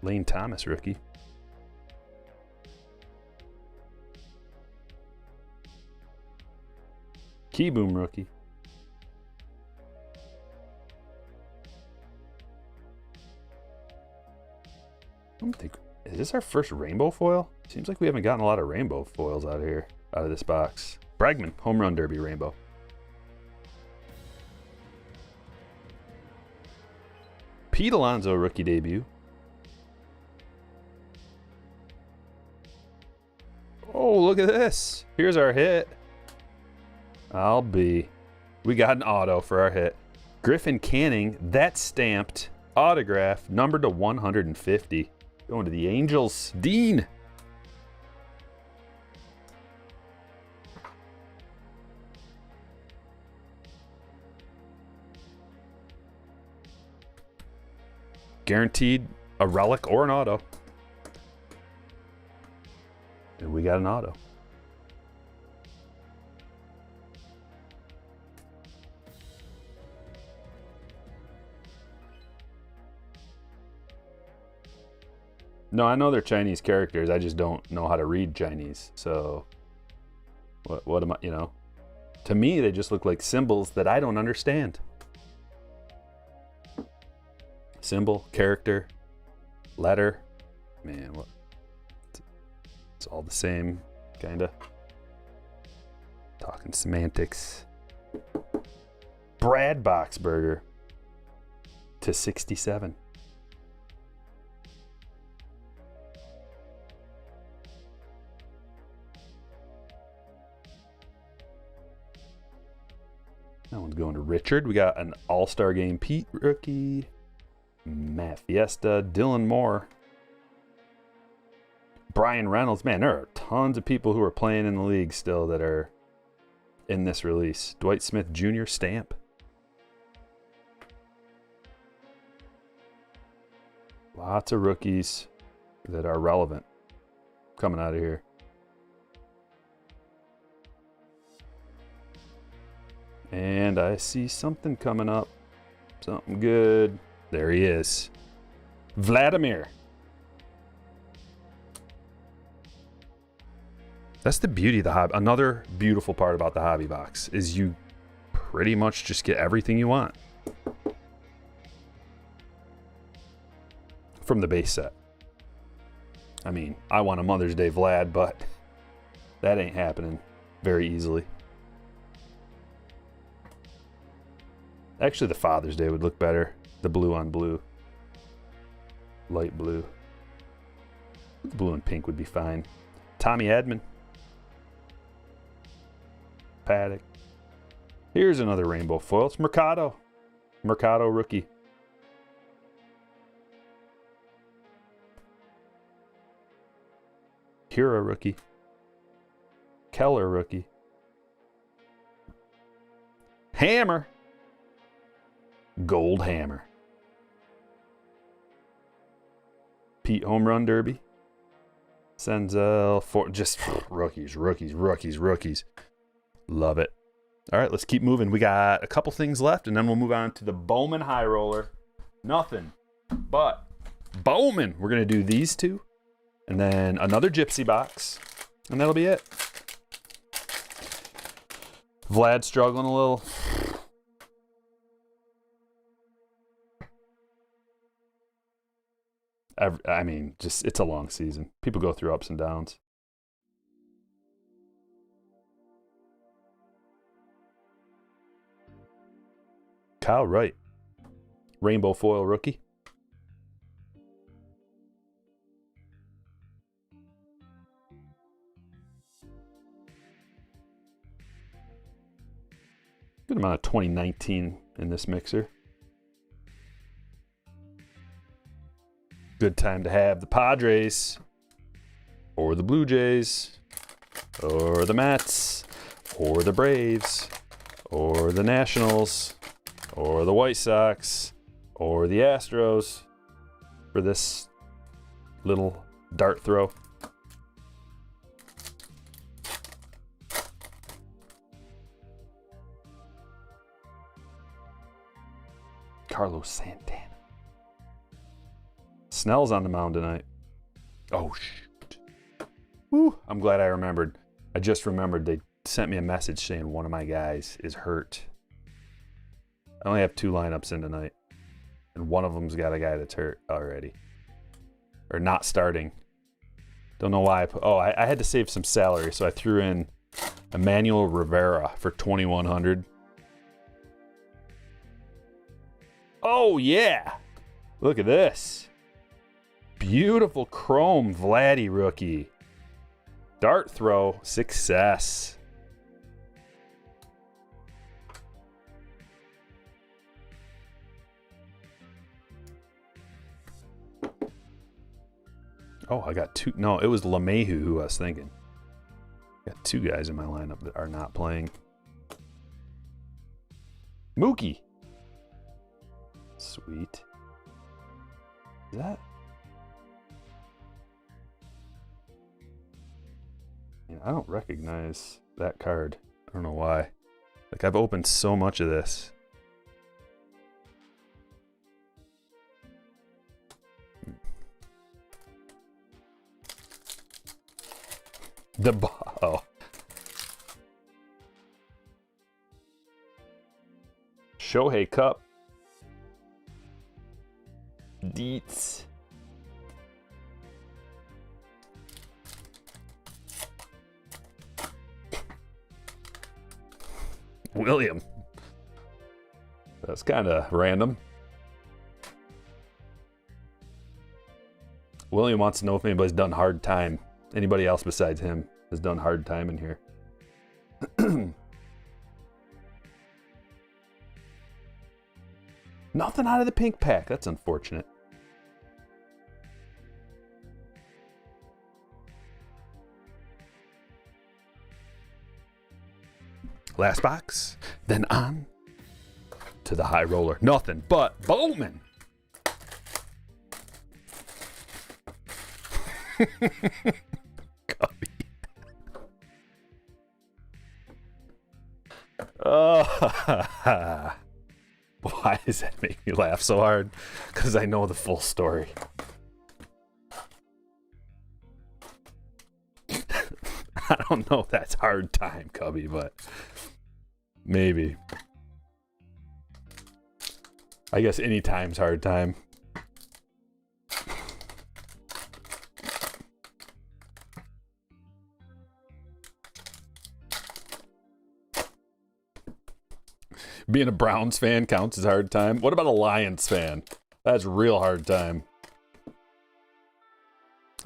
Lane Thomas rookie. Keyboom rookie. I don't think, is this our first rainbow foil? Seems like we haven't gotten a lot of rainbow foils out of this box. Bregman, Home Run Derby rainbow. Pete Alonso rookie debut. Oh, look at this. Here's our hit. We got an auto for our hit. Griffin Canning, that's stamped. Autograph, numbered to 150. Going to the Angels. Dean. Guaranteed a relic or an auto. And we got an auto. No, I know they're Chinese characters. I just don't know how to read Chinese. So, what am I, you know? To me, they just look like symbols that I don't understand. Symbol, character, letter. Man, what? It's all the same, kinda. Talking semantics. Brad Boxberger to 67. That one's going to Richard. We got an All-Star Game Pete rookie. Matt Fiesta. Dylan Moore. Brian Reynolds. Man, there are tons of people who are playing in the league still that are in this release. Dwight Smith Jr. stamp. Lots of rookies that are relevant coming out of here. And I see something coming up. Something good. There he is. Vladimir. That's the beauty of the hobby. Another beautiful part about the hobby box is you pretty much just get everything you want from the base set. I mean, I want a Mother's Day Vlad, but that ain't happening very easily. Actually, the Father's Day would look better. The blue on blue. Light blue. Blue and pink would be fine. Tommy Edman. Paddock. Here's another rainbow foil. It's Mercado. Mercado rookie. Kira rookie. Keller rookie. Hammer. Gold Hammer. Pete Home Run Derby. Senzel. Just rookies, rookies, rookies, rookies. Love it. All right, let's keep moving. We got a couple things left, and then we'll move on to the Bowman High Roller. Nothing but Bowman. We're going to do these two, and then another Gypsy box, and that'll be it. Vlad struggling a little. I mean, just it's a long season. People go through ups and downs. Kyle Wright, rainbow foil rookie. . . . . . . . . . . . . . . . . . . . . . . . . . . . . . . . . . . . . . . . . . . . . . . . . . . . . . . . . . . . amount of 2019 in this mixer. Good time to have the Padres, or the Blue Jays, or the Mets, or the Braves, or the Nationals, or the White Sox, or the Astros for this little dart throw. Carlos Santana. Snell's on the mound tonight. Oh, shoot. Woo, I'm glad I remembered. I just remembered they sent me a message saying one of my guys is hurt. I only have 2 lineups in tonight, and one of them's got a guy that's hurt already. Or not starting. Don't know why. I had to save some salary, so I threw in Emmanuel Rivera for $2,100. Oh, yeah. Look at this. Beautiful chrome Vladdy rookie. Dart throw success. Oh, I got 2. No, it was LeMahieu who I was thinking. Got 2 guys in my lineup that are not playing. Mookie. Sweet. Is that? I don't recognize that card. I don't know why. Like, I've opened so much of this. Oh. Shohei Cup. Deets. William. That's kind of random. William wants to know if anybody's done hard time. Anybody else besides him has done hard time in here. Nothing out of the pink pack. That's unfortunate. Last box. Then on to the high roller. Nothing but Bowman. Oh, why does that make me laugh so hard? Because I know the full story. I don't know if that's hard time, Cubby, but maybe. I guess any time's hard time. Being a Browns fan counts as hard time. What about a Lions fan? That's real hard time.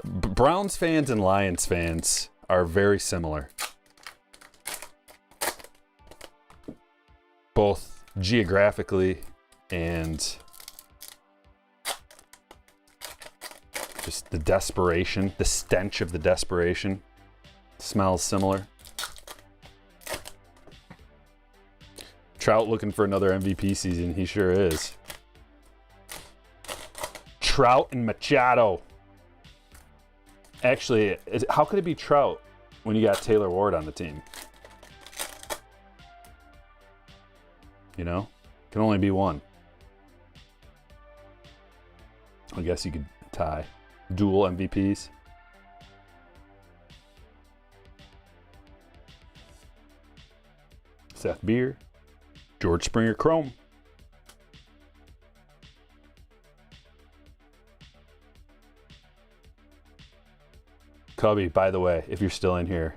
Browns fans and Lions fans are very similar. Both geographically and just the desperation, the stench of the desperation smells similar. Trout looking for another MVP season. He sure is. Trout and Machado. Actually, how could it be Trout when you got Taylor Ward on the team? You know? Can only be one. I guess you could tie. Dual MVPs. Seth Beer. George Springer Chrome. Cubby, by the way, if you're still in here,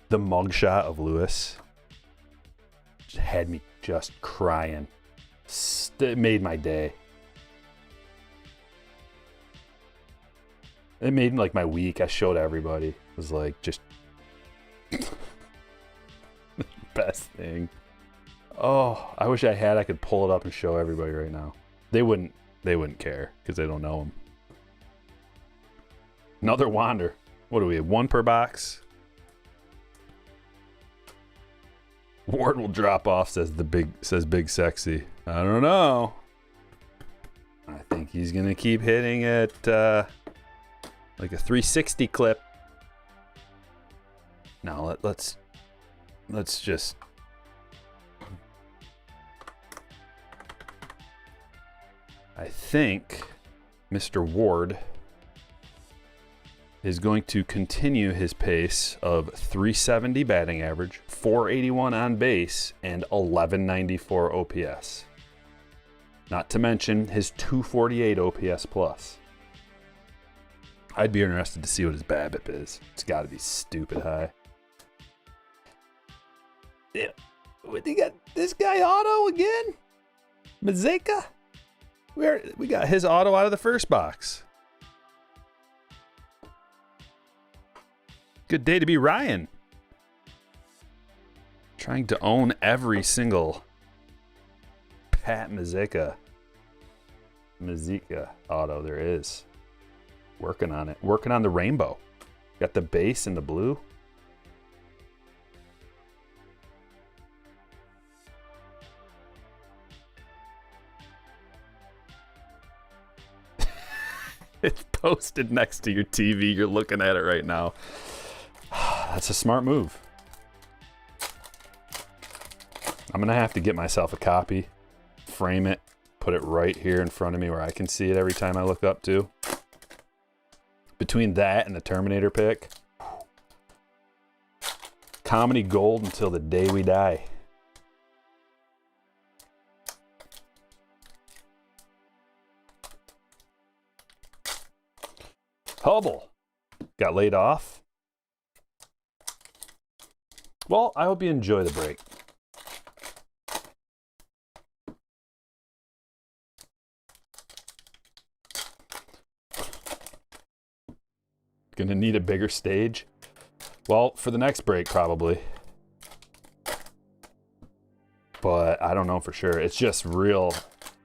the mugshot of Lewis had me just crying. It made my day. It made like my week. I showed everybody. It was like just the best thing. Oh, I wish I had. I could pull it up and show everybody right now. They wouldn't care because they don't know him. Another Wander. What do we have? One per box. Ward will drop off, says Big Sexy. I don't know. I think he's gonna keep hitting it like a 360 clip. Now let's just. I think Mr. Ward is going to continue his pace of 370 batting average, 481 on base, and 1194 OPS. Not to mention his 248 OPS plus. I'd be interested to see what his BABIP is. It's got to be stupid high. Yeah. We got this guy auto again? Mazeka? We got his auto out of the first box. Good day to be Ryan. Trying to own every single Pat Mazeka auto there is. Working on it. Working on the rainbow. Got the base and the blue. It's posted next to your TV. You're looking at it right now. That's a smart move. I'm going to have to get myself a copy, frame it, put it right here in front of me where I can see it every time I look up too. Between that and the Terminator pick, comedy gold until the day we die. Hubble got laid off. Well, I hope you enjoy the break. Gonna need a bigger stage. Well, for the next break, probably. But I don't know for sure. It's just real.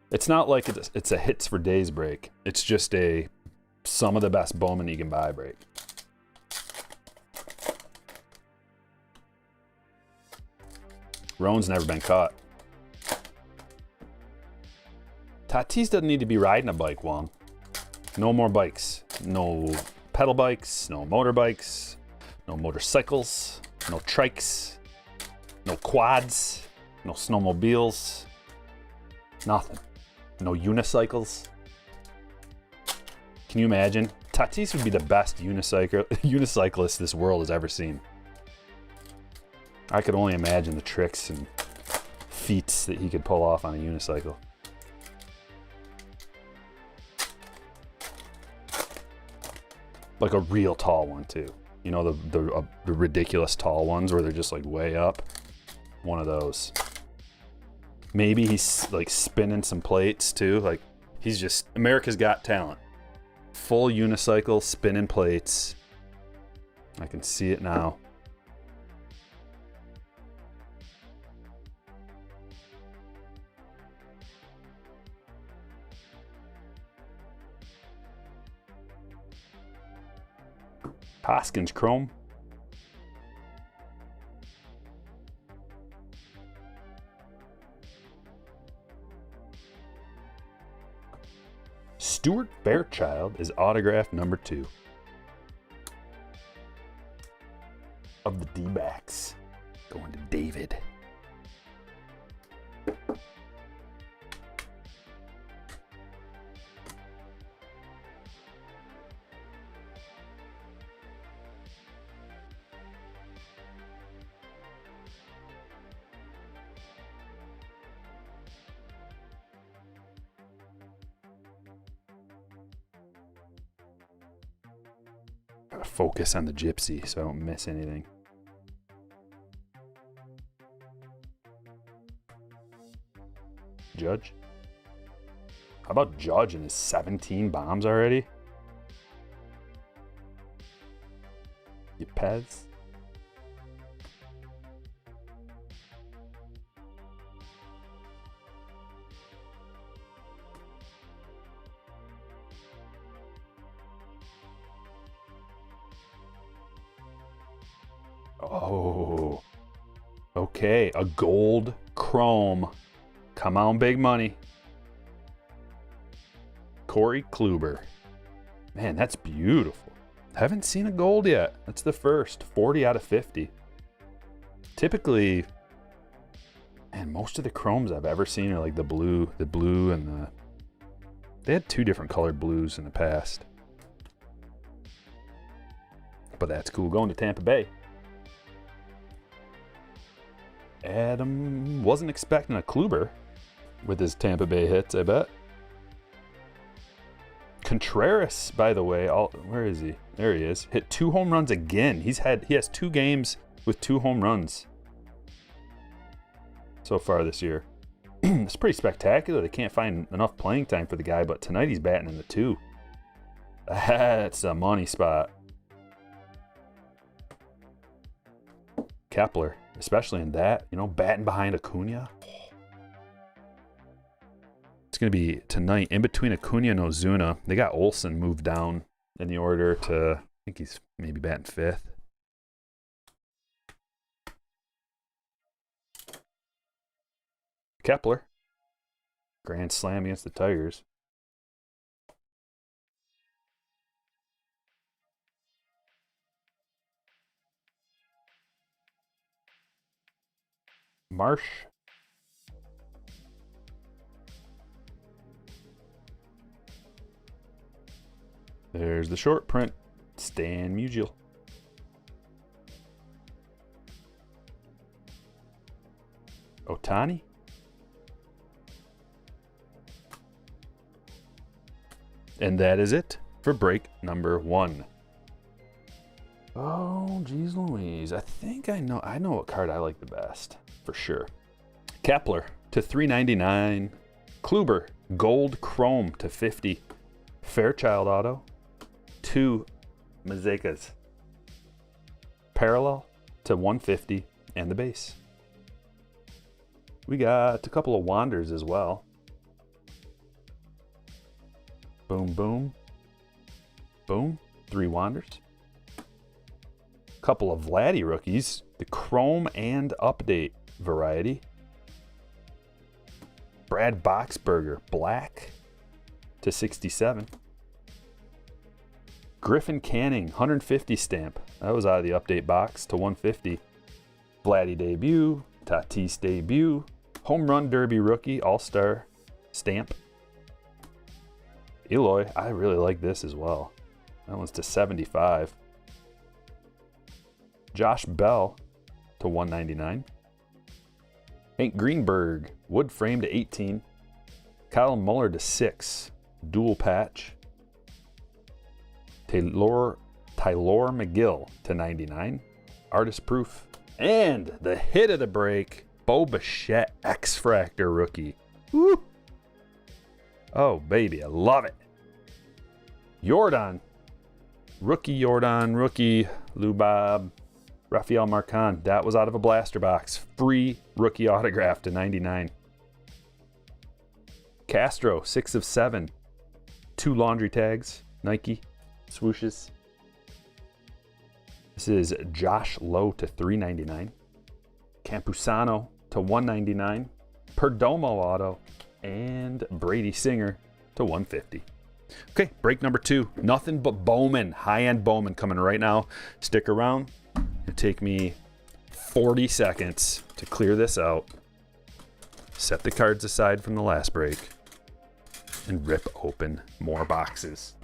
It's not like it's a hits for days break. It's just a some of the best Bowman you can buy break. Roan's never been caught. Tatis doesn't need to be riding a bike, Wong. No more bikes. No pedal bikes, no motorbikes, no motorcycles, no trikes, no quads, no snowmobiles, nothing. No unicycles. Can you imagine? Tatis would be the best unicyclist this world has ever seen. I could only imagine the tricks and feats that he could pull off on a unicycle. Like a real tall one too. You know, the ridiculous tall ones where they're just like way up. One of those. Maybe he's like spinning some plates too. Like he's just America's Got Talent. Full unicycle, spinning plates. I can see it now. Hoskins Chrome. Stuart Fairchild is autograph number 2 of the D-backs. Going to David. Gotta focus on the Gypsy so I don't miss anything. Judge? How about Judge and his 17 bombs already? Yepez? Oh, okay. A gold chrome. Come on, big money. Corey Kluber. Man, that's beautiful. Haven't seen a gold yet. That's the first. 40 out of 50. Typically, man, most of the chromes I've ever seen are like the blue and the... They had two different colored blues in the past. But that's cool. Going to Tampa Bay. Adam wasn't expecting a Kluber with his Tampa Bay hits, I bet. Contreras, by the way, where is he? There he is. Hit 2 home runs again. He has 2 games with 2 home runs so far this year. It's pretty spectacular. They can't find enough playing time for the guy, but tonight he's batting in the 2. That's a money spot. Kepler, especially in that, you know, batting behind Acuna. It's going to be tonight in between Acuna and Ozuna. They got Olsen moved down in the order to, I think he's maybe batting 5th. Kepler, grand slam against the Tigers. Marsh. There's the short print. Stan Musial. Otani. And that is it for break number 1. Oh, geez Louise. I think I know what card I like the best, for sure. Kepler to 399. Kluber, gold chrome to 50. Fairchild auto, 2 Mazecas. Parallel to 150 and the base. We got a couple of Wanders as well. Boom, boom, boom. 3 Wanders. Couple of Vladdy rookies, the chrome and update variety. Brad Boxberger, black to 67. Griffin Canning, 150 stamp. That was out of the update box to 150. Vladdy debut, Tatis debut, home run derby rookie, all-star stamp. Eloy, I really like this as well. That one's to 75. Josh Bell to 199. Hank Greenberg, wood frame to 18. Kyle Muller to 6. Dual patch. Taylor McGill to 99. Artist proof. And the hit of the break, Bo Bichette X-Fractor rookie. Woo! Oh, baby, I love it. Jordan. Rookie Jordan, rookie Lubob. Rafael Marcan. That was out of a blaster box. Free rookie autograph to 99. Castro, 6 of 7. 2 laundry tags. Nike. Swooshes. This is Josh Lowe to 399. Campusano to 199. Perdomo auto. And Brady Singer to 150. Okay, break number 2. Nothing but Bowman. High-end Bowman coming right now. Stick around. It'll take me 40 seconds to clear this out. Set the cards aside from the last break. And rip open more boxes.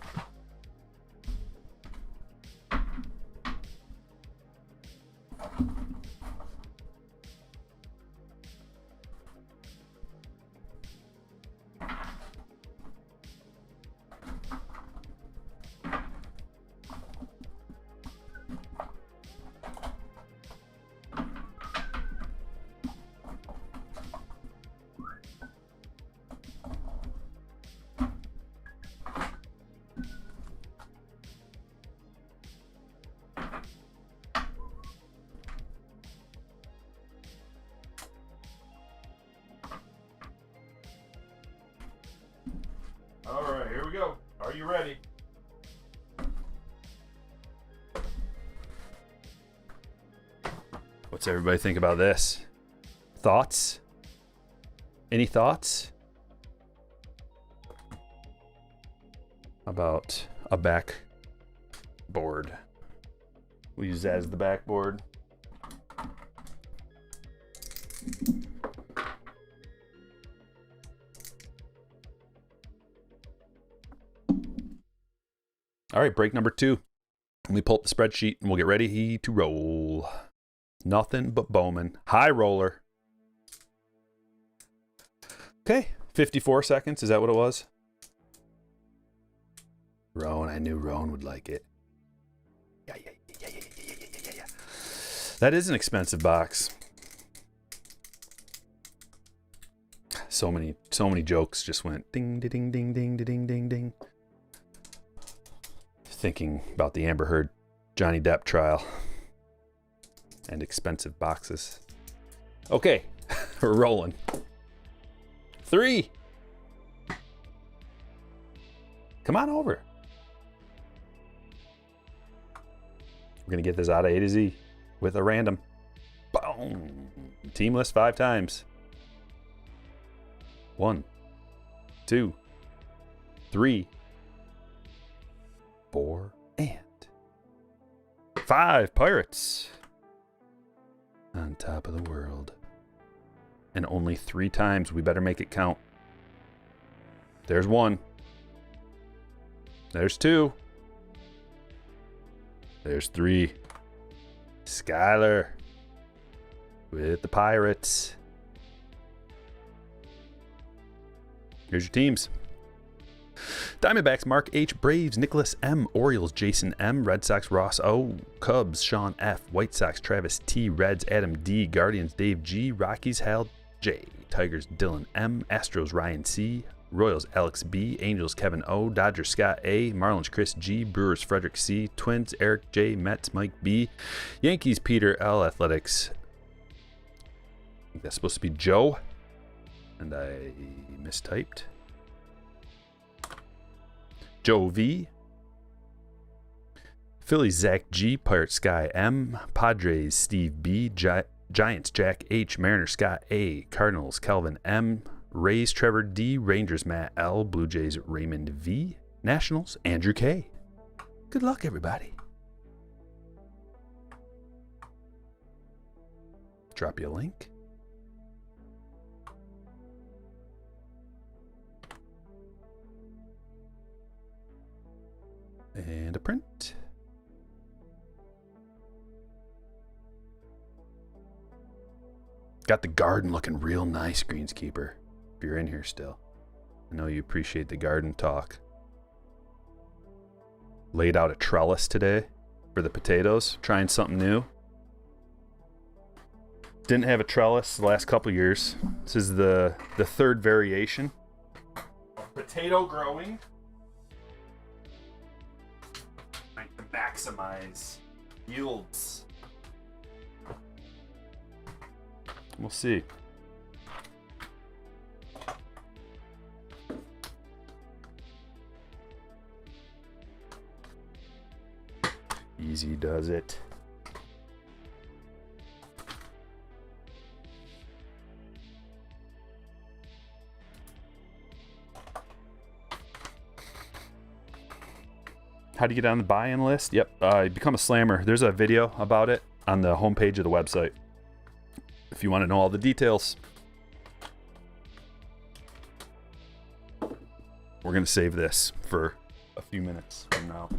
All right, here we go. Are you ready? What's everybody think about this? Thoughts? Any thoughts? About a backboard. We'll use that as the backboard. All right, break number 2. Let me pull up the spreadsheet and we'll get ready to roll. Nothing but Bowman. High roller. Okay, 54 seconds. Is that what it was? Roan, I knew Roan would like it. Yeah. That is an expensive box. So many jokes just went ding, ding, ding, ding, ding, ding, ding. Thinking about the Amber Heard Johnny Depp trial and expensive boxes. Okay, we're rolling. 3. Come on over. We're gonna get this out of A to Z with a random. Boom. Team list 5 times. 1, 2, 3, 4, and 5 Pirates. On top of the world. And only 3 times. We better make it count. There's 1. There's 2. There's 3. Skyler with the Pirates. Here's your teams. Diamondbacks, Mark H. Braves, Nicholas M. Orioles, Jason M. Red Sox, Ross O. Cubs, Sean F. White Sox, Travis T. Reds, Adam D. Guardians, Dave G. Rockies, Hal J. Tigers, Dylan M. Astros, Ryan C. Royals, Alex B. Angels, Kevin O. Dodgers, Scott A. Marlins, Chris G. Brewers, Frederick C. Twins, Eric J. Mets, Mike B. Yankees, Peter L. Athletics. I think that's supposed to be Joe. And I mistyped. Joe V. Phillies, Zach G. Pirates, Sky M. Padres, Steve B. Giants, Jack H. Mariners, Scott A. Cardinals, Calvin M. Rays, Trevor D. Rangers, Matt L. Blue Jays, Raymond V. Nationals, Andrew K. Good luck, everybody. Drop you a link. And a print. Got the garden looking real nice, Greenskeeper. If you're in here still. I know you appreciate the garden talk. Laid out a trellis today for the potatoes. Trying something new. Didn't have a trellis the last couple years. This is the 3rd variation of potato growing. To maximize yields. We'll see. Easy does it. How do you get on the buy-in list? Yep, become a slammer. There's a video about it on the homepage of the website if you want to know all the details. We're going to save this for a few minutes from now.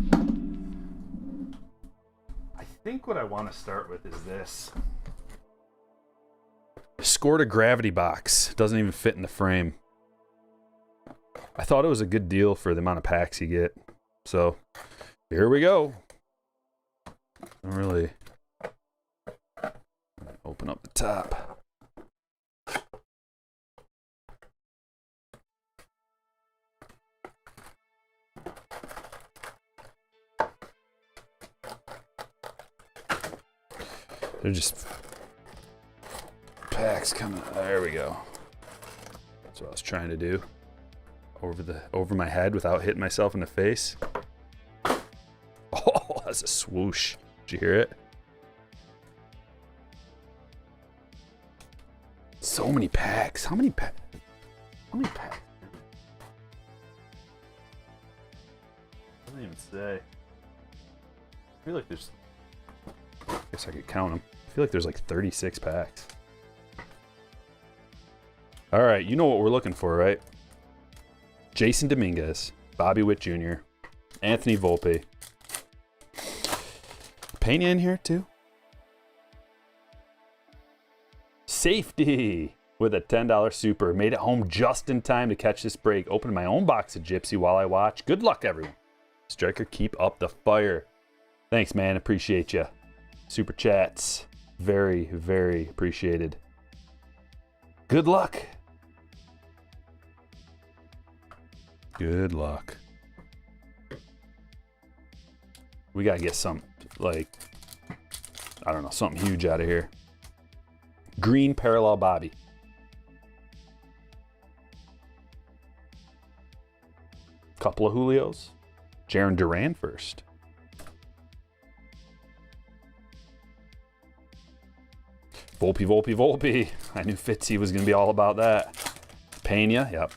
I think what I want to start with is this. Scored a gravity box. Doesn't even fit in the frame. I thought it was a good deal for the amount of packs you get. So, here we go. Really open up the top. They're just packs coming. There we go. That's what I was trying to do. Over my head without hitting myself in the face. Oh, that's a swoosh. Did you hear it? So many packs. How many packs? How many packs? Doesn't even say. I feel like there's. I guess I could count them. I feel like there's like 36 packs. All right, you know what we're looking for, right? Jason Dominguez, Bobby Witt Jr., Anthony Volpe. Pena in here too. Safety with a $10 super. Made it home just in time to catch this break. Opened my own box of Gypsy while I watch. Good luck, everyone. Striker, keep up the fire. Thanks, man. Appreciate you. Super chats. Very, very appreciated. Good luck. Good luck. We gotta get some, like, I don't know, something huge out of here. Green parallel Bobby. Couple of Julios. Jaron Duran first. Volpe, Volpe, Volpe. I knew Fitzy was going to be all about that. Pena, yep.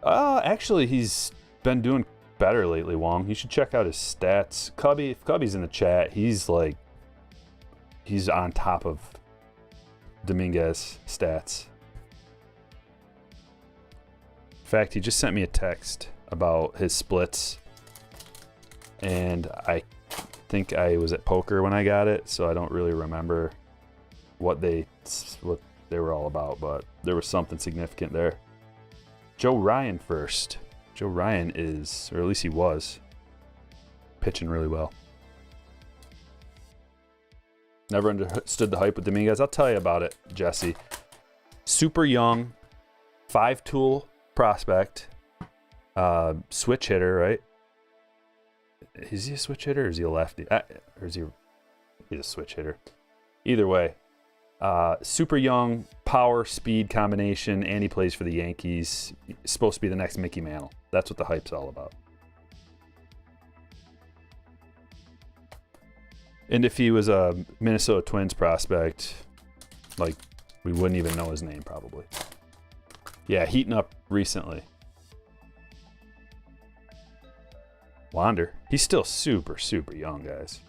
Actually, he's been doing better lately, Wong. You should check out his stats. Cubby, if Cubby's in the chat, he's on top of Dominguez stats. In fact, he just sent me a text about his splits, and I think I was at poker when I got it, so I don't really remember what they were all about, but there was something significant there. Joe Ryan first. Joe Ryan is, or at least he was, pitching really well. Never understood the hype with Dominguez. I'll tell you about it, Jesse. Super young, 5-tool prospect, switch hitter, right? Is he a switch hitter or is he a lefty? Or is he's a switch hitter? Either way, super young, power, speed combination, and he plays for the Yankees. He's supposed to be the next Mickey Mantle. That's what the hype's all about. And if he was a Minnesota Twins prospect, like, we wouldn't even know his name probably. Yeah, heating up recently. Wander. He's still super, super young, guys.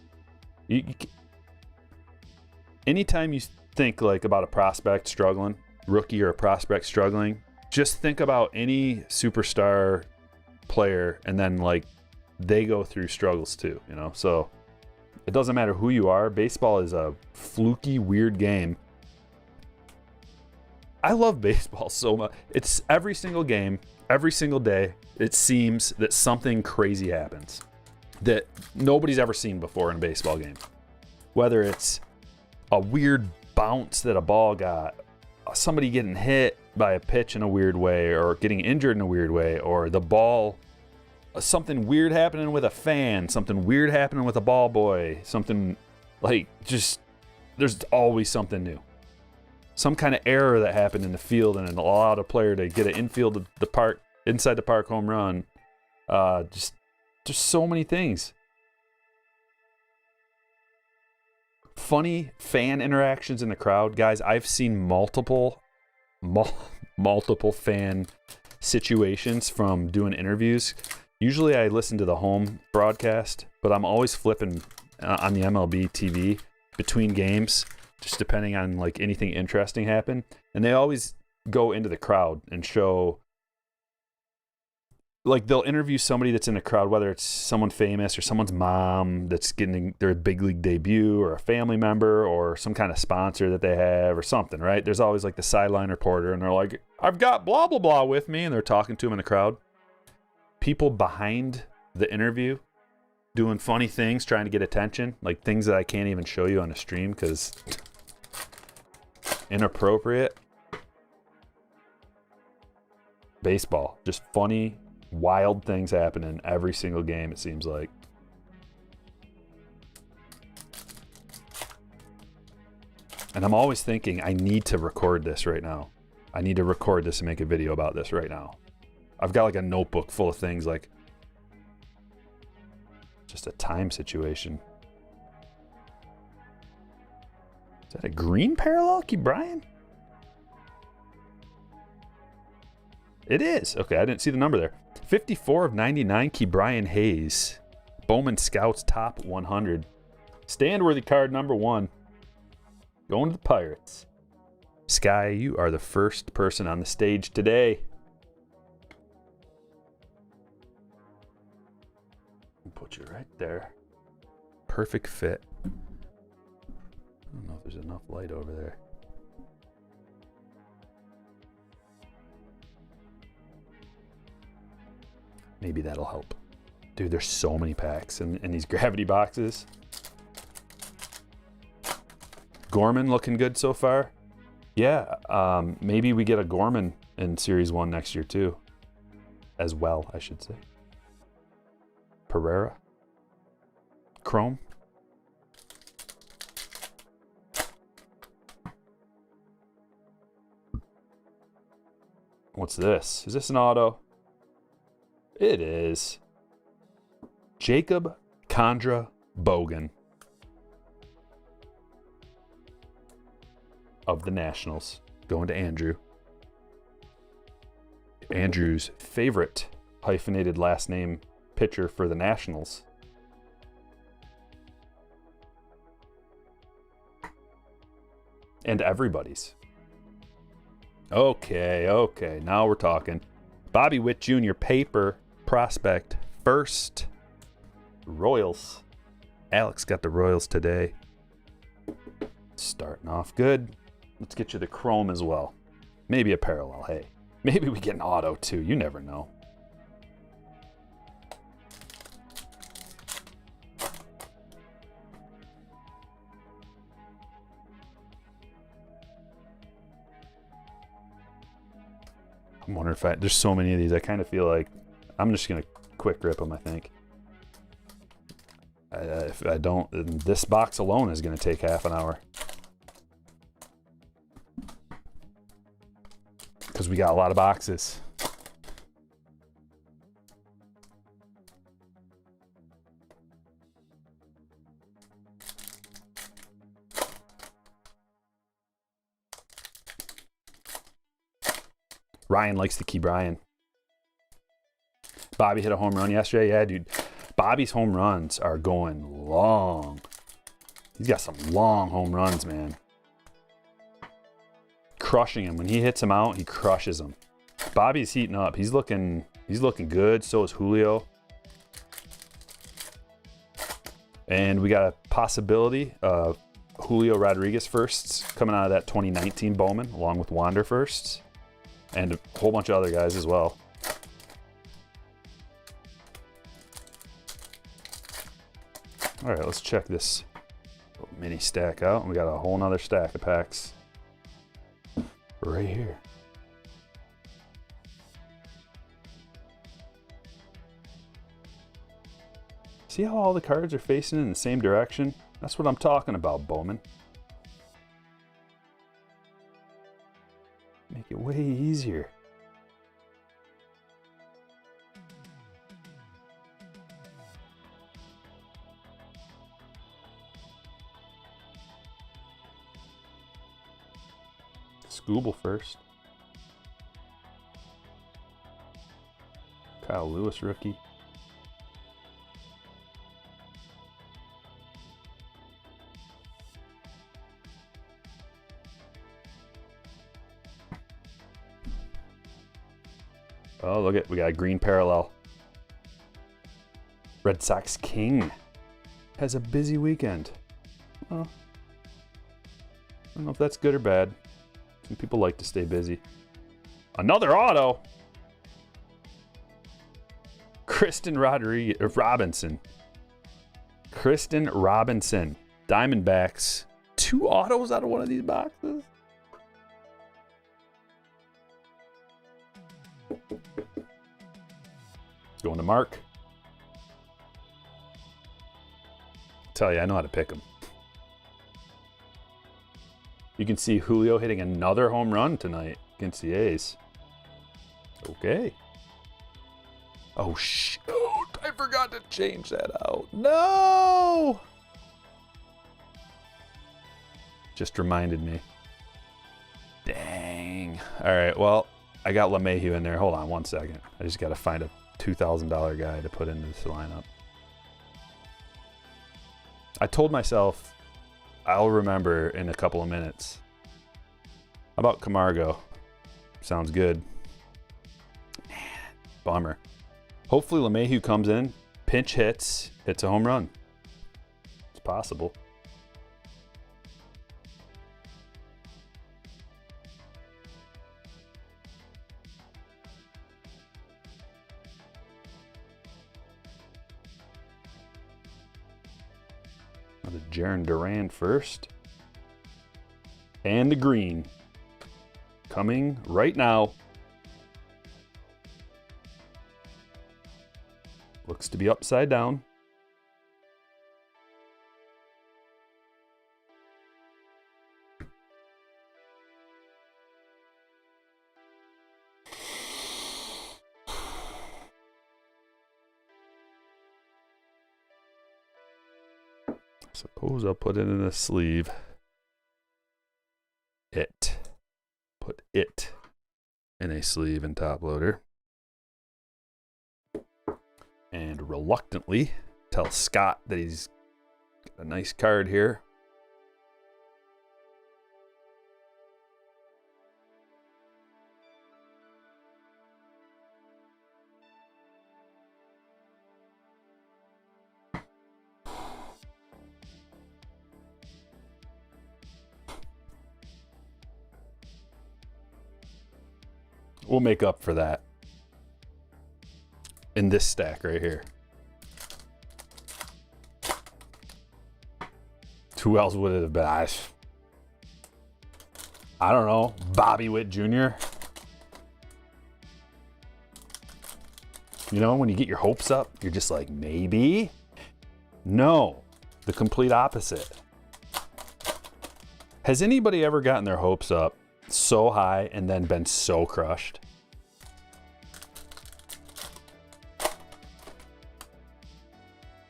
Anytime you think like about a prospect struggling, rookie or a prospect struggling, just think about any superstar player and then like they go through struggles too, you know? So it doesn't matter who you are. Baseball is a fluky, weird game. I love baseball so much. It's every single game, every single day, it seems that something crazy happens that nobody's ever seen before in a baseball game. Whether it's a weird bounce that a ball got, somebody getting hit by a pitch in a weird way, or getting injured in a weird way, or the ball, something weird happening with a fan, something weird happening with a ball boy, something like just, there's always something new. Some kind of error that happened in the field and it allowed a player to get an infield of the park, inside the park home run. Just so many things. Funny fan interactions in the crowd. Guys, I've seen multiple fan situations from doing interviews. Usually I listen to the home broadcast, but I'm always flipping on the MLB TV between games, just depending on like anything interesting happen. And they always go into the crowd and show, like they'll interview somebody that's in the crowd, whether it's someone famous or someone's mom that's getting their big league debut, or a family member, or some kind of sponsor that they have or something, right? There's always like the sideline reporter and they're like, I've got blah, blah, blah with me. And they're talking to him in the crowd. People behind the interview doing funny things, trying to get attention, like things that I can't even show you on a stream because inappropriate. Baseball, just funny, wild things happen in every single game, it seems like. And I'm always thinking, I need to record this right now. I need to record this and make a video about this right now. I've got like a notebook full of things, like just a time situation. Is that a green parallel, Ke'Bryan? It is. Okay, I didn't see the number there. 54 of 99, Ke'Bryan Hayes. Bowman Scouts top 100. Stand-worthy card number 1. Going to the Pirates. Sky, you are the first person on the stage today. I'll put you right there. Perfect fit. I don't know if there's enough light over there. Maybe that'll help. Dude, there's so many packs in these gravity boxes. Gorman looking good so far. Yeah, maybe we get a Gorman in Series 1 next year too. As well, I should say. Pereira. Chrome. What's this? Is this an auto? It is. Jacob Condra Bogan of the Nationals. Going to Andrew. Andrew's favorite hyphenated last name pitcher for the Nationals. And everybody's. Okay, now we're talking. Bobby Witt Jr. paper prospect first. Royals. Alex got the Royals today. Starting off good. Let's get you the Chrome as well. Maybe a parallel, hey. Maybe we get an auto too, you never know. I'm wondering if there's so many of these, I kind of feel like I'm just going to quick rip them, I think. If I don't, this box alone is going to take half an hour. Because we got a lot of boxes. Ryan likes the Ke'Bryan. Bobby hit a home run yesterday. Yeah, dude. Bobby's home runs are going long. He's got some long home runs, man. Crushing him. When he hits them out, he crushes them. Bobby's heating up. He's looking good. So is Julio. And we got a possibility of Julio Rodriguez firsts coming out of that 2019 Bowman, along with Wander firsts. And a whole bunch of other guys as well. All right, let's check this mini stack out. We got a whole nother stack of packs right here. See how all the cards are facing in the same direction? That's what I'm talking about, Bowman. Make it way easier. Scooble first. Kyle Lewis rookie. Oh, look at, we got a green parallel. Red Sox King has a busy weekend. Well, I don't know if that's good or bad. Some people like to stay busy. Another auto. Kristen Robinson. Kristen Robinson. Diamondbacks. 2 autos out of one of these boxes. Going to Mark. Tell you, I know how to pick them. You can see Julio hitting another home run tonight against the A's. Okay. Oh, shoot. I forgot to change that out. No! Just reminded me. Dang. All right, well, I got LeMahieu in there. Hold on one second. I just got to find a $2,000 guy to put into this lineup. I told myself I'll remember in a couple of minutes. How about Camargo? Sounds good. Man, bummer. Hopefully LeMahieu comes in, pinch hits a home run. It's possible. The Jaron Duran first. And the green. Coming right now. Looks to be upside down. Suppose I'll put it in a sleeve. Put it in a sleeve and top loader. And reluctantly tell Scott that he's got a nice card here. We'll make up for that in this stack right here. Who else would it have been? I don't know. Bobby Witt Jr. You know, when you get your hopes up, you're just like, maybe? No, the complete opposite. Has anybody ever gotten their hopes up so high and then been so crushed?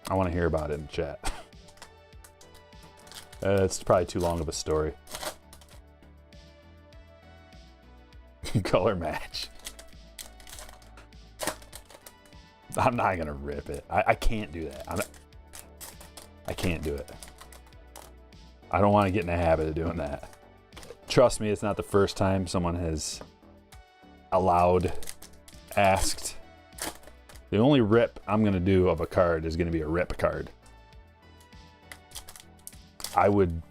I want to hear about it in the chat. It's probably too long of a story. Color match. I'm not gonna rip it. I can't do that. I can't do it. I don't want to get in the habit of doing that. Trust me, it's not the first time someone has asked. The only rip I'm gonna do of a card is gonna be a rip card. I would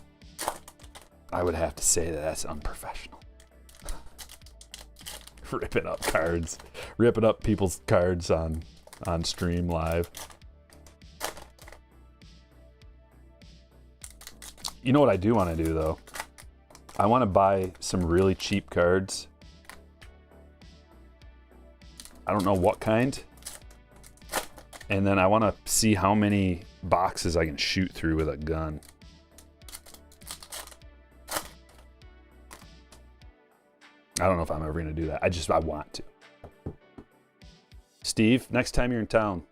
have to say that that's unprofessional. Ripping up cards, ripping up people's cards on stream live. You know what I do want to do though? I want to buy some really cheap cards. I don't know what kind. And then I want to see how many boxes I can shoot through with a gun. I don't know if I'm ever going to do that. I want to. Steve, next time you're in town,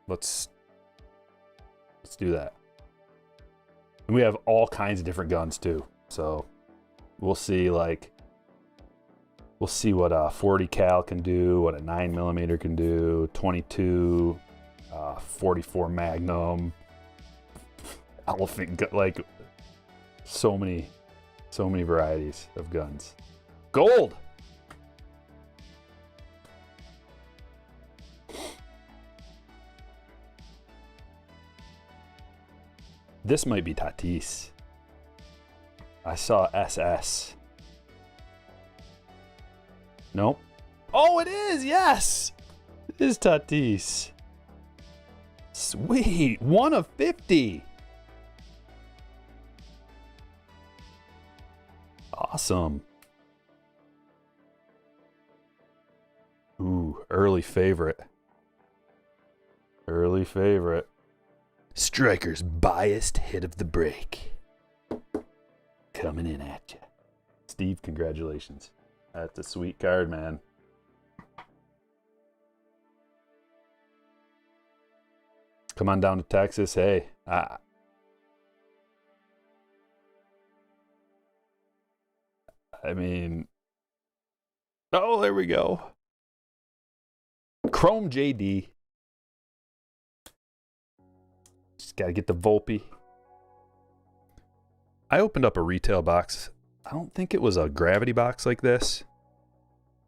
let's do that. And we have all kinds of different guns too. So we'll see what a 40 cal can do, what a 9mm can do, 22, 44 Magnum, elephant gun, like so many varieties of guns. Gold. This might be Tatis. I saw SS. Nope. Oh, it is. Yes. It is Tatis. Sweet. 1 of 50. Awesome. Ooh, early favorite. Early favorite. Striker's biased hit of the break. Coming in at you. Steve, congratulations. That's a sweet card, man. Come on down to Texas. Hey, I mean, oh, there we go. Chrome JD. Just got to get the Volpe. I opened up a retail box. I don't think it was a gravity box like this.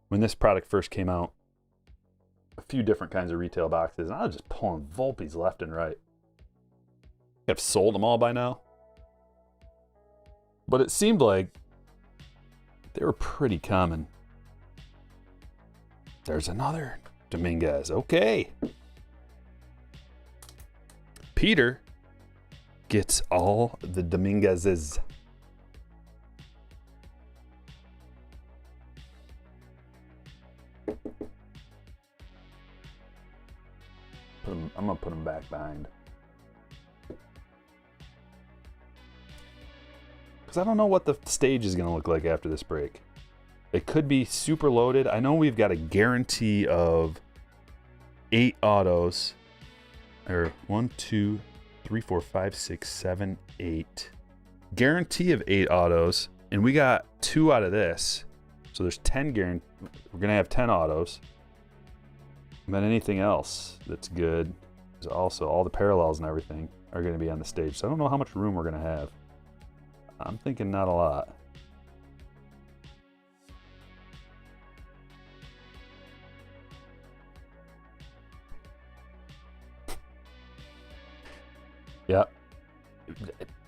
When this product first came out, a few different kinds of retail boxes, and I was just pulling Volpes left and right. I've sold them all by now. But it seemed like they were pretty common. There's another Dominguez. Okay. Peter gets all the Dominguezes. I'm going to put them back behind. Because I don't know what the stage is going to look like after this break. It could be super loaded. I know we've got a guarantee of 8 autos. Or 1, 2, 3, 4, 5, 6, 7, 8. Guarantee of 8 autos. And we got 2 out of this. So there's 10 guarantee. We're going to have 10 autos. And then anything else that's good is also all the parallels and everything are going to be on the stage. So I don't know how much room we're going to have. I'm thinking not a lot. Yep.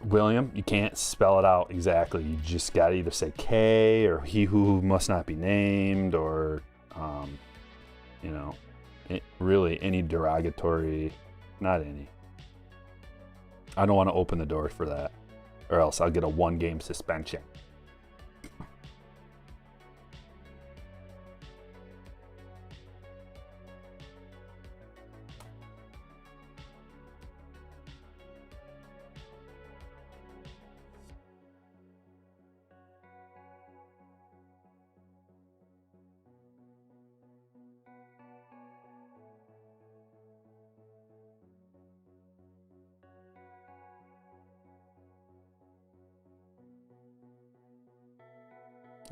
William, you can't spell it out exactly. You just got to either say K or he who must not be named or, you know, really any derogatory, not any. I don't want to open the door for that or else I'll get a 1-game suspension.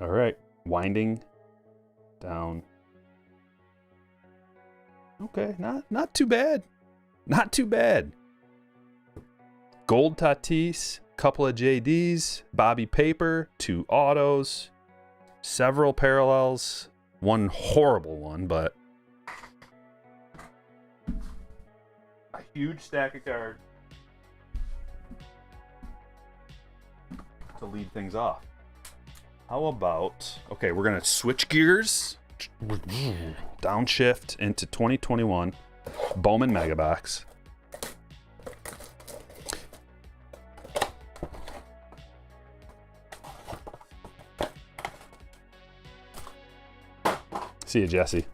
All right, winding down. Okay, not too bad. Not too bad. Gold Tatis, couple of JDs, Bobby Paper, 2 autos, several parallels, 1 horrible one, but a huge stack of cards to lead things off. How about, okay, we're going to switch gears, downshift into 2021 Bowman Mega Box. See you, Jesse.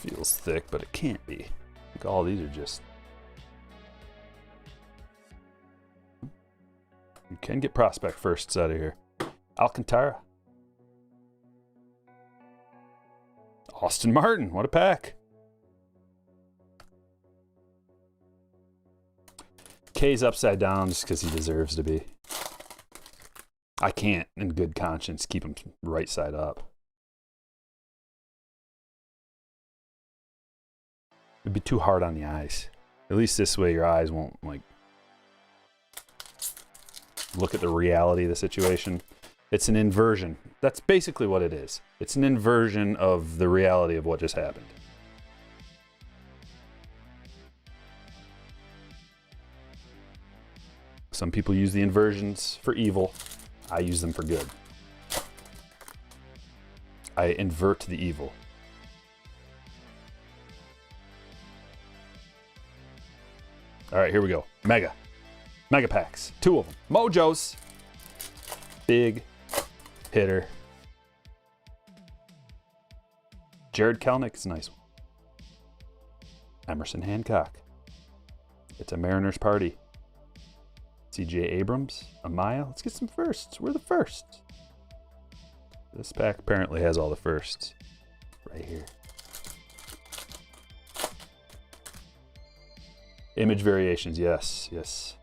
Feels thick, but it can't be. I think all these are just... You can get prospect firsts out of here. Alcantara. Austin Martin, what a pack. K's upside down just because he deserves to be. I can't, in good conscience, keep him right side up. It'd be too hard on the eyes. At least this way your eyes won't, like, look at the reality of the situation. It's an inversion. That's basically what it is. It's an inversion of the reality of what just happened. Some people use the inversions for evil. I use them for good. I invert the evil. All right, here we go. Mega packs. 2 of them. Mojos. Big hitter. Jared Kelnick's a nice one. Emerson Hancock. It's a Mariners party. C.J. Abrams. Amaya. Let's get some firsts. We're the firsts. This pack apparently has all the firsts. Right here. Image variations, yes, yes.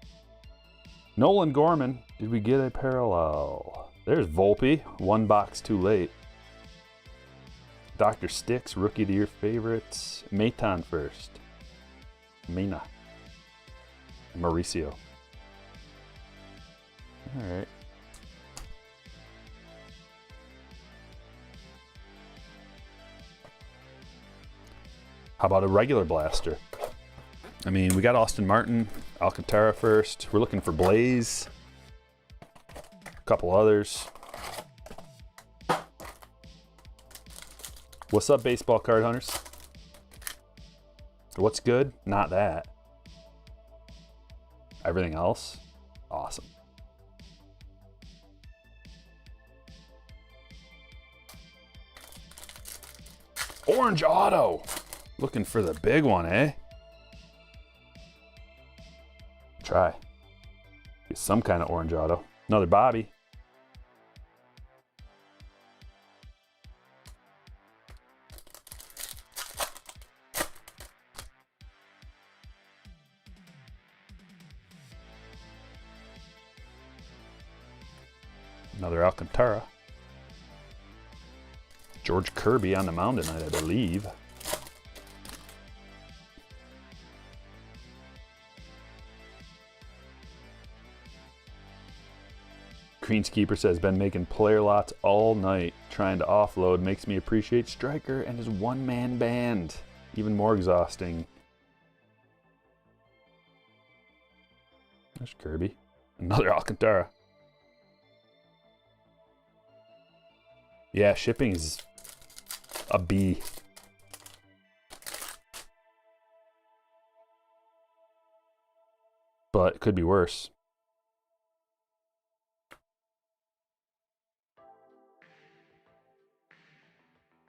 Nolan Gorman, did we get a parallel? There's Volpe, one box too late. Dr. Sticks, Rookie of the Year favorites. Maton first. Mina. Mauricio. All right. How about a regular blaster? I mean, we got Austin Martin, Alcantara first. We're looking for Blaze. A couple others. What's up, baseball card hunters? What's good? Not that. Everything else? Awesome. Orange auto. Looking for the big one, eh? Try. Get some kind of orange auto. Another Bobby. Another Alcantara. George Kirby on the mound tonight, I believe. Greenskeeper says, been making player lots all night, trying to offload. Makes me appreciate Striker and his one-man band. Even more exhausting. There's Kirby. Another Alcantara. Yeah, shipping is a B. But it could be worse.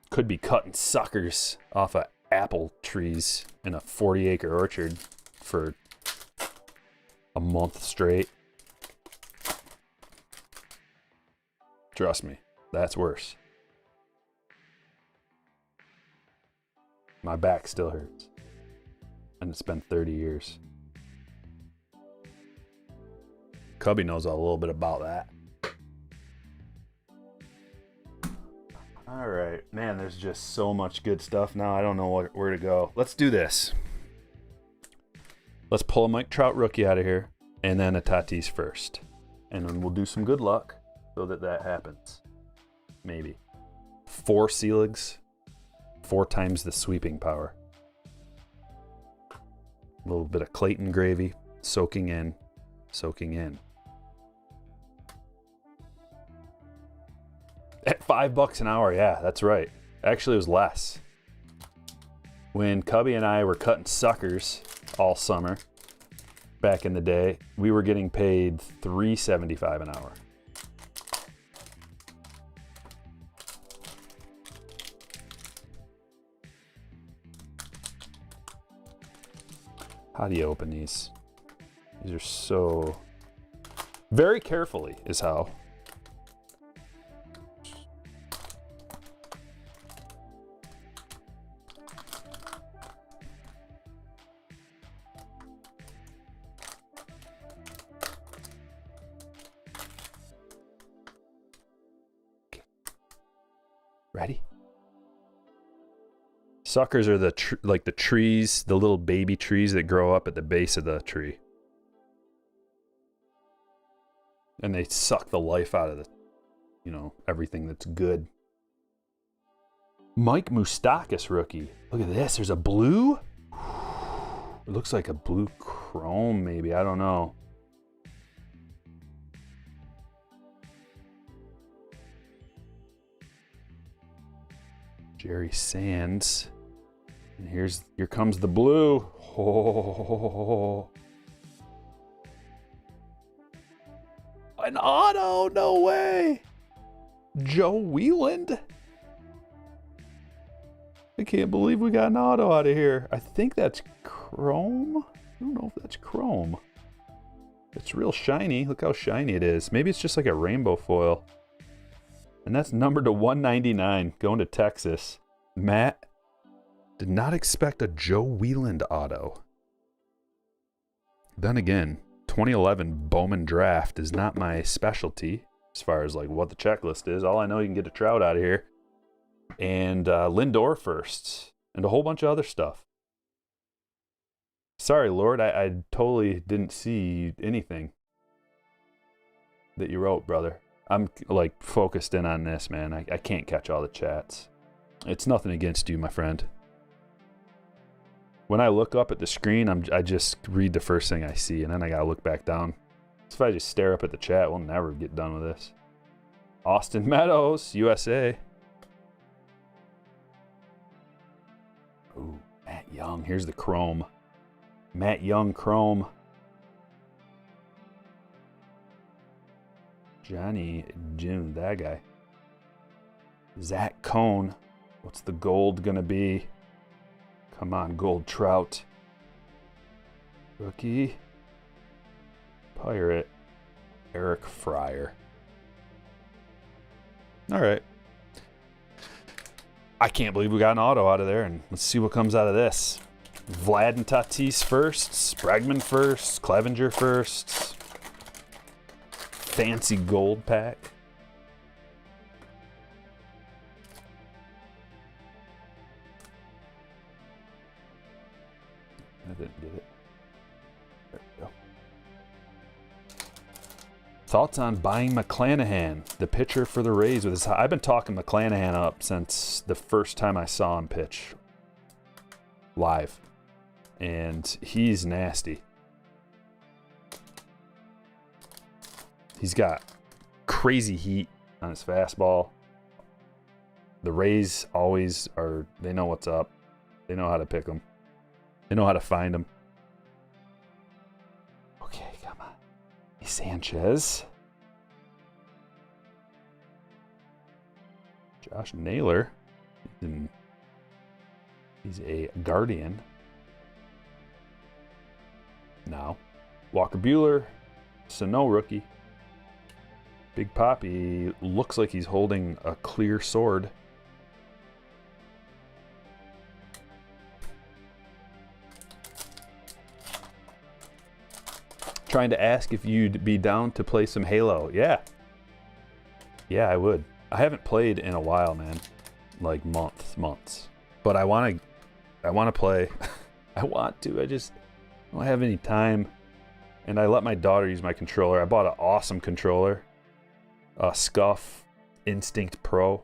Could be cutting suckers off of apple trees in a 40-acre orchard for a month straight. Trust me, that's worse. My back still hurts. And it's been 30 years. Cubby knows a little bit about that. All right, man, there's just so much good stuff now. I don't know where to go. Let's do this. Let's pull a Mike Trout rookie out of here and then a Tatis first. And then we'll do some good luck so that happens. Maybe. 4 Seligs, 4 times the sweeping power. A little bit of Clayton gravy, soaking in, soaking in. At $5 an hour, yeah, that's right. Actually, it was less. When Cubby and I were cutting suckers all summer, back in the day, we were getting paid $3.75 an hour. How do you open these? These are so... Very carefully is how. Ready? Suckers are like the trees, the little baby trees that grow up at the base of the tree. And they suck the life out of everything that's good. Mike Moustakas rookie. Look at this. There's a blue. It looks like a blue chrome, maybe. I don't know. Jerry Sands. And here comes the blue. Oh. An auto, no way. Joe Wieland. I can't believe we got an auto out of here. I think that's chrome. I don't know if that's chrome. It's real shiny. Look how shiny it is. Maybe it's just like a rainbow foil. And that's numbered to 199, going to Texas. Matt, did not expect a Joe Wieland auto. Then again, 2011 Bowman draft is not my specialty as far as like what the checklist is. All I know, you can get a Trout out of here. And Lindor firsts. And a whole bunch of other stuff. Sorry, Lord, I totally didn't see anything that you wrote, brother. I'm like focused in on this, man. I can't catch all the chats. It's nothing against you, my friend. When I look up at the screen, I just read the first thing I see, and then I gotta look back down. So if I just stare up at the chat, we'll never get done with this. Austin Meadows, USA. Ooh, Matt Young. Here's the chrome. Matt Young chrome. Johnny June, that guy. Zach Cohn. What's the gold gonna be? Come on, gold Trout. Rookie. Pirate. Eric Fryer. All right. I can't believe we got an auto out of there, and let's see what comes out of this. Vlad and Tatis firsts, Bregman firsts, Clevenger firsts. Fancy gold pack. I didn't get it. There we go. Thoughts on buying McClanahan, the pitcher for the Rays with his... I've been talking McClanahan up since the first time I saw him pitch live. And he's nasty. He's got crazy heat on his fastball. The Rays always are... They know what's up. They know how to pick him. They know how to find him. Okay, come on. Sanchez. Josh Naylor. He's a Guardian. Now. Walker Buehler. Sano rookie. Big Poppy looks like he's holding a clear sword. Trying to ask if you'd be down to play some Halo. Yeah. Yeah, I would. I haven't played in a while, man. Like months. But I want to play. I want to. I just don't have any time. And I let my daughter use my controller. I bought an awesome controller. A Scuff Instinct Pro.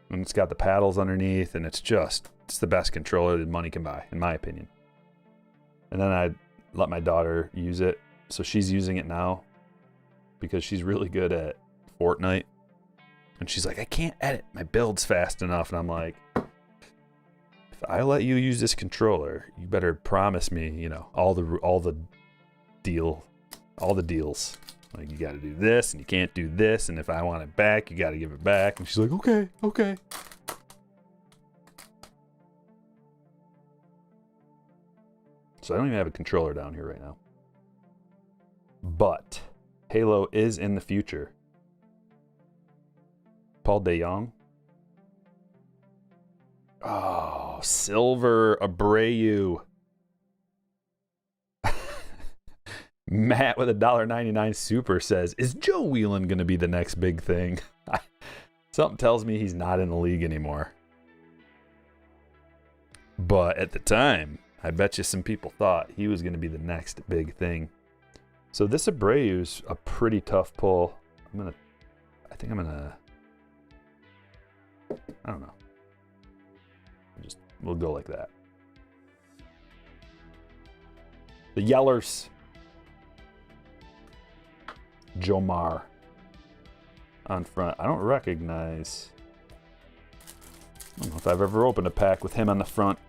And it's got the paddles underneath, and it's the best controller that money can buy, in my opinion. And then I let my daughter use it. So she's using it now because she's really good at Fortnite. And she's like, I can't edit my builds fast enough. And I'm like, if I let you use this controller, you better promise me, you know, all the deals. Like, you got to do this and you can't do this. And if I want it back, you got to give it back. And she's like, okay. So I don't even have a controller down here right now. But Halo is in the future. Paul DeJong. Oh, Silver Abreu. Matt with $1.99 super says, is Joe Whelan going to be the next big thing? Something tells me he's not in the league anymore. But at the time, I bet you some people thought he was going to be the next big thing. So this Abreu's a pretty tough pull. I don't know. We'll go like that. The Yellers. Jomar on front. I don't recognize. I don't know if I've ever opened a pack with him on the front.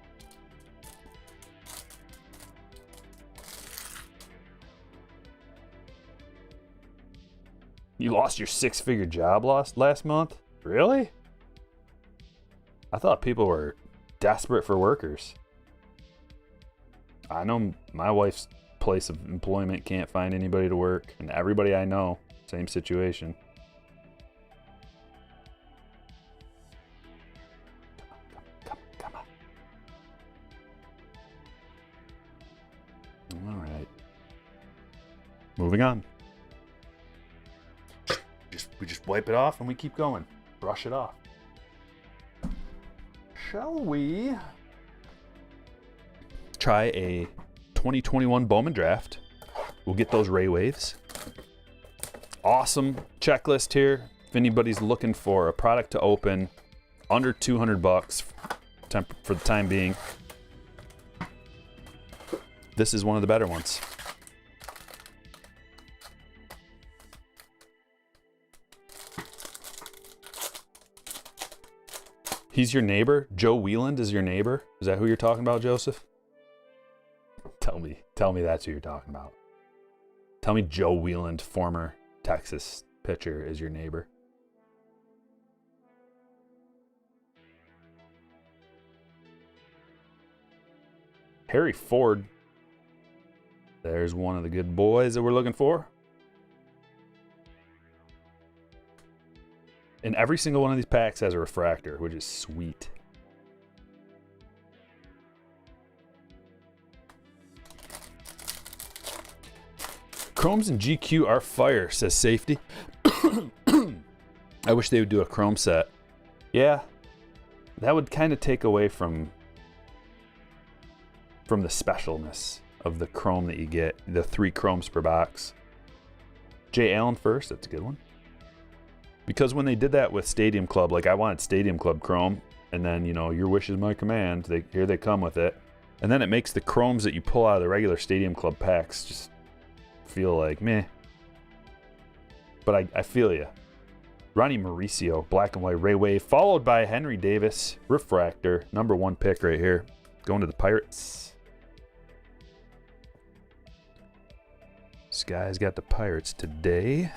You lost your six-figure job last month? Really? I thought people were desperate for workers. I know my wife's place of employment can't find anybody to work, and everybody I know, same situation. Come on. All right. Moving on. We just wipe it off and we keep going. Brush it off. Shall we try a 2021 Bowman draft? We'll get those Ray Waves. Awesome checklist here. If anybody's looking for a product to open under $200 for the time being, this is one of the better ones. He's your neighbor? Joe Wieland is your neighbor? Is that who you're talking about, Joseph? Tell me that's who you're talking about. Tell me Joe Wieland, former Texas pitcher, is your neighbor. Harry Ford. There's one of the good boys that we're looking for. And every single one of these packs has a refractor, which is sweet. Chromes and GQ are fire, says Safety. I wish they would do a chrome set. Yeah, that would kind of take away from the specialness of the chrome that you get. The 3 chromes per box. Jay Allen first, that's a good one. Because when they did that with Stadium Club, like I wanted Stadium Club chrome, and then, you know, your wish is my command. Here they come with it. And then it makes the chromes that you pull out of the regular Stadium Club packs just feel like meh. But I feel you. Ronnie Mauricio, black and white Ray Wave, followed by Henry Davis, refractor, #1 pick right here. Going to the Pirates. This guy's got the Pirates today.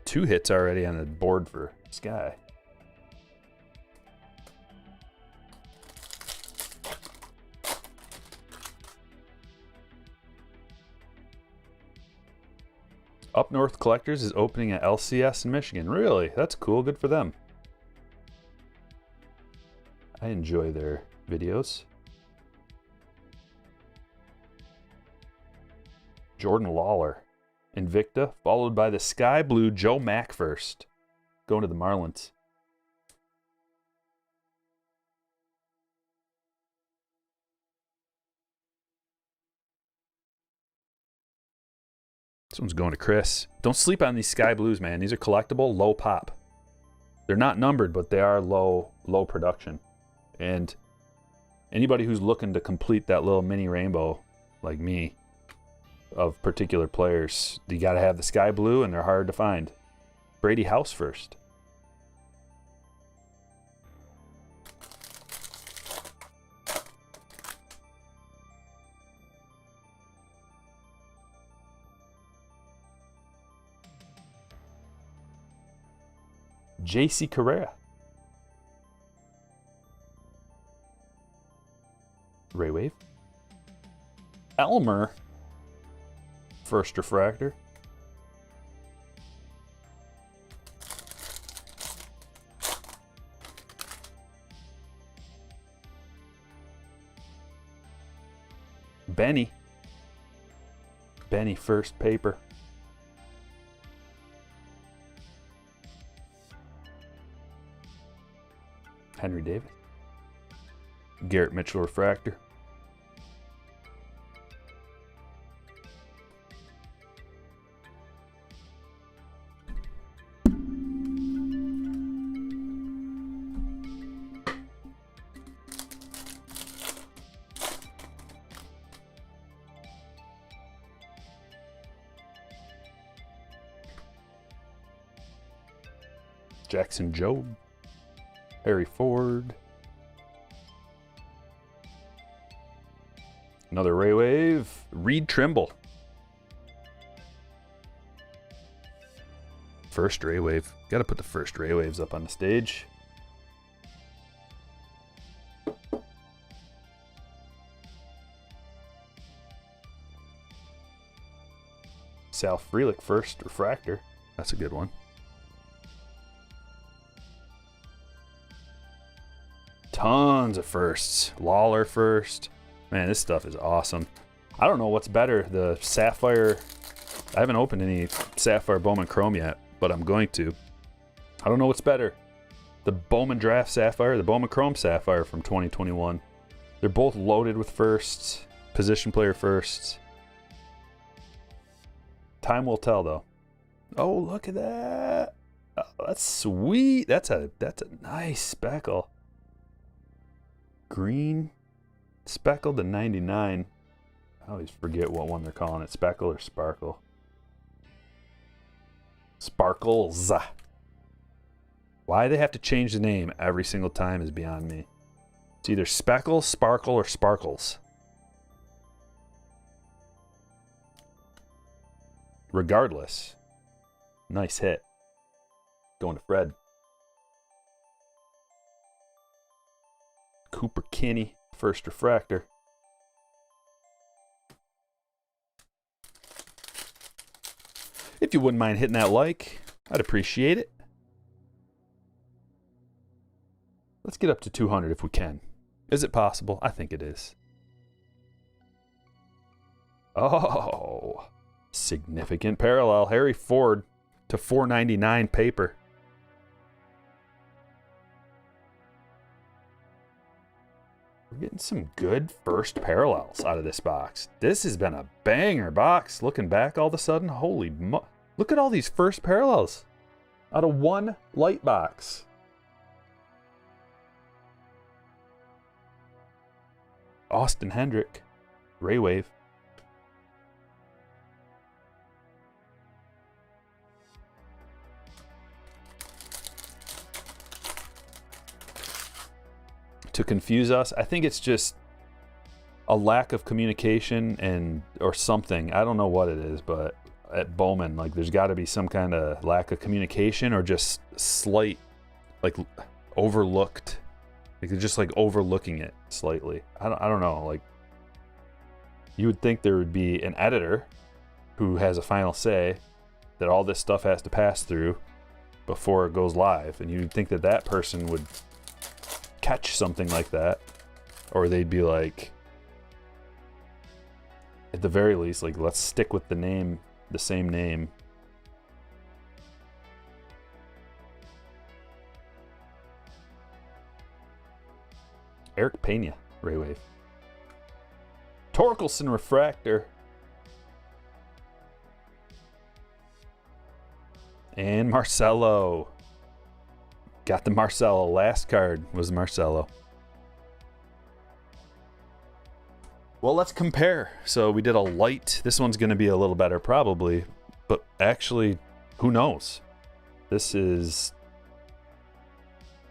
2 hits already on the board for Sky. Up North Collectors is opening at LCS in Michigan. Really? That's cool. Good for them. I enjoy their videos. Jordan Lawler. Invicta, followed by the Sky Blue Joe Mack first. Going to the Marlins. This one's going to Chris. Don't sleep on these Sky Blues, man. These are collectible, low pop. They're not numbered, but they are low production. And anybody who's looking to complete that little mini rainbow, like me, of particular players, you got to have the Sky Blue, and they're hard to find. Brady House first. JC Carrera. Ray Wave. Elmer. First refractor. Benny. Benny first paper. Henry Davis. Garrett Mitchell refractor. Jackson Jobe. Harry Ford. Another Ray Wave. Reed Trimble. First Ray Wave. Got to put the first Ray Waves up on the stage. Sal Frelick first refractor. That's a good one. Tons of firsts. Lawler first. Man, this stuff is awesome. I don't know what's better, the Sapphire. I haven't opened any Sapphire Bowman Chrome yet, but I'm going to. I don't know what's better, the Bowman Draft Sapphire, the Bowman Chrome Sapphire from 2021. They're both loaded with firsts, position player firsts. Time will tell, though. Oh, look at that. Oh, that's sweet. That's a nice speckle. Green speckle to 99. I always forget what one they're calling it, speckle or sparkle. Sparkles. Why they have to change the name every single time is beyond me. It's either speckle, sparkle, or sparkles. Regardless, nice hit. Going to Fred. Cooper Kinney, first refractor. If you wouldn't mind hitting that like, I'd appreciate it. Let's get up to 200 if we can. Is it possible? I think it is. Oh, significant parallel. Harry Ford to 499 paper. We're getting some good first parallels out of this box. This has been a banger box. Looking back all of a sudden, holy look at all these first parallels out of one light box. Austin Hendrick, Ray Wave. To confuse us, I think it's just a lack of communication and or something. I don't know what it is, but at Bowman, like there's got to be some kind of lack of communication or just slight, like overlooked. Like they're just like overlooking it slightly. I don't know. Like you would think there would be an editor who has a final say that all this stuff has to pass through before it goes live, and you'd think that that person would catch something like that, or they'd be like, at the very least, like let's stick with the name, the same name. Eric Pena, Ray Wave. Torkelson refractor. And Marcelo. Got the Marcelo. Last card was Marcelo. Well, let's compare. So we did a light. This one's going to be a little better probably, but actually, who knows? This is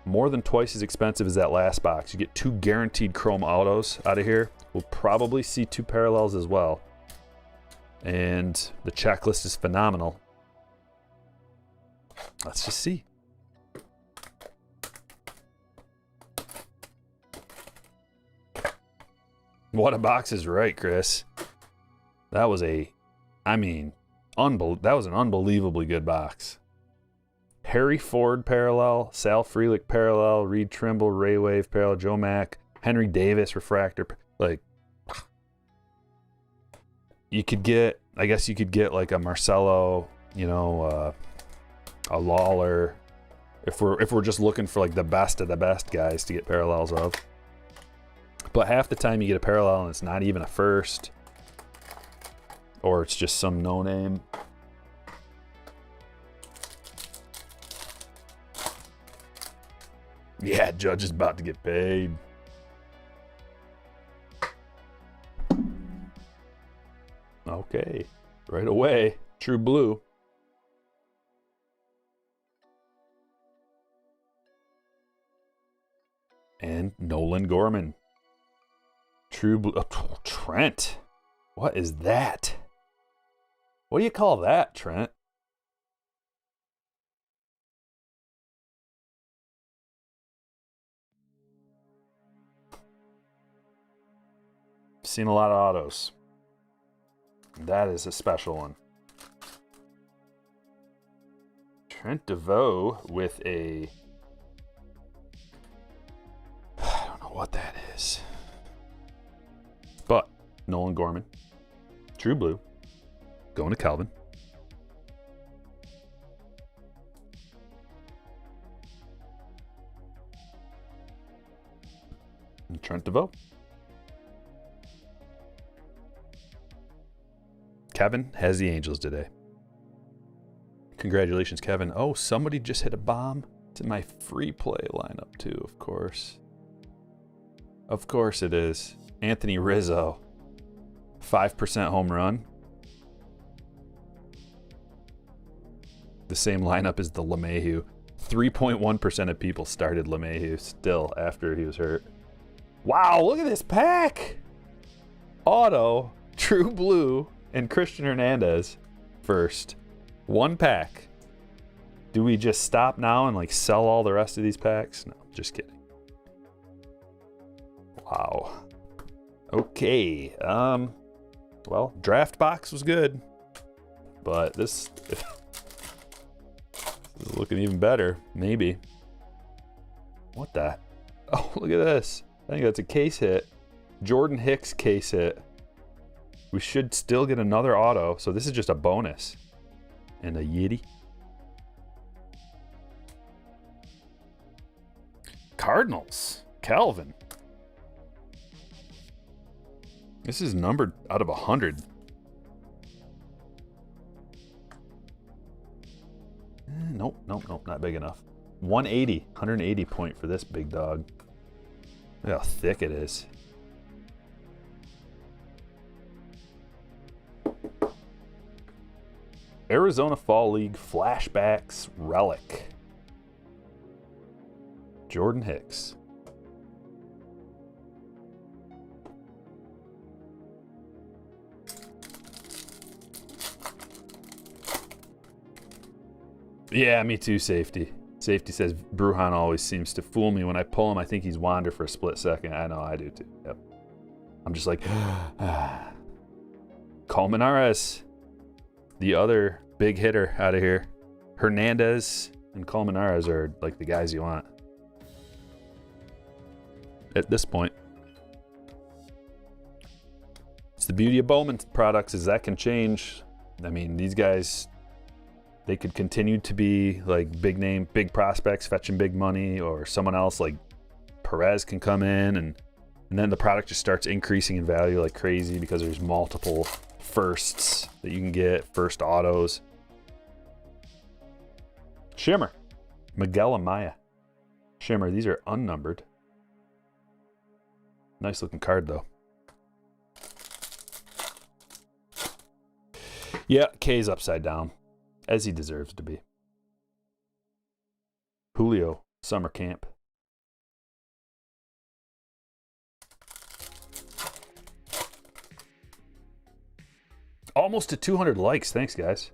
more than twice as expensive as that last box. You get 2 guaranteed chrome autos out of here. We'll probably see 2 parallels as well. And the checklist is phenomenal. Let's just see. What a box is right, Chris. That was that was an unbelievably good box. Harry Ford parallel, Sal Frelick parallel, Reed Trimble, Ray Wave parallel, Joe Mack, Henry Davis refractor. Like, you could get, I guess you could get like a Marcelo, you know, a Lawler, if we're just looking for like the best of the best guys to get parallels of. But half the time you get a parallel and it's not even a first, or it's just some no name. Yeah, Judge is about to get paid. Okay, right away, True Blue. And Nolan Gorman. True Blue. Oh, Trent. What is that? What do you call that, Trent? Seen a lot of autos. That is a special one. Trent DeVoe with a... I don't know what that is. Nolan Gorman. True Blue. Going to Calvin. And Trent DeVoe. Kevin has the Angels today. Congratulations, Kevin. Oh, somebody just hit a bomb. It's in my free play lineup too, of course. Of course it is. Anthony Rizzo. 5% home run. The same lineup as the LeMahieu. 3.1% of people started LeMahieu still after he was hurt. Wow, look at this pack. Auto, True Blue, and Christian Hernandez first. One pack. Do we just stop now and like sell all the rest of these packs? No, just kidding. Wow. Okay. Well, draft box was good, but this is looking even better. Maybe. What the? Oh, look at this. I think that's a case hit. Jordan Hicks case hit. We should still get another auto, so this is just a bonus. And a Yeti. Cardinals. Calvin. This is numbered out of 100. Nope, not big enough. 180 point for this big dog. Look how thick it is. Arizona Fall League Flashbacks Relic. Jordan Hicks. Yeah, me too, Safety. Safety says Brujan always seems to fool me. When I pull him, I think he's Wander for a split second. I know, I do too. Yep. I'm just like, Colmenares, the other big hitter out of here. Hernandez and Colmenares are like the guys you want at this point. It's the beauty of Bowman products is that can change. I mean, these guys, they could continue to be like big name, big prospects fetching big money, or someone else like Perez can come in and then the product just starts increasing in value like crazy because there's multiple firsts that you can get, first autos. Shimmer. Miguel Amaya. Shimmer, these are unnumbered. Nice looking card though. Yeah, K's upside down. As he deserves to be. Julio, summer camp. Almost to 200 likes. Thanks, guys.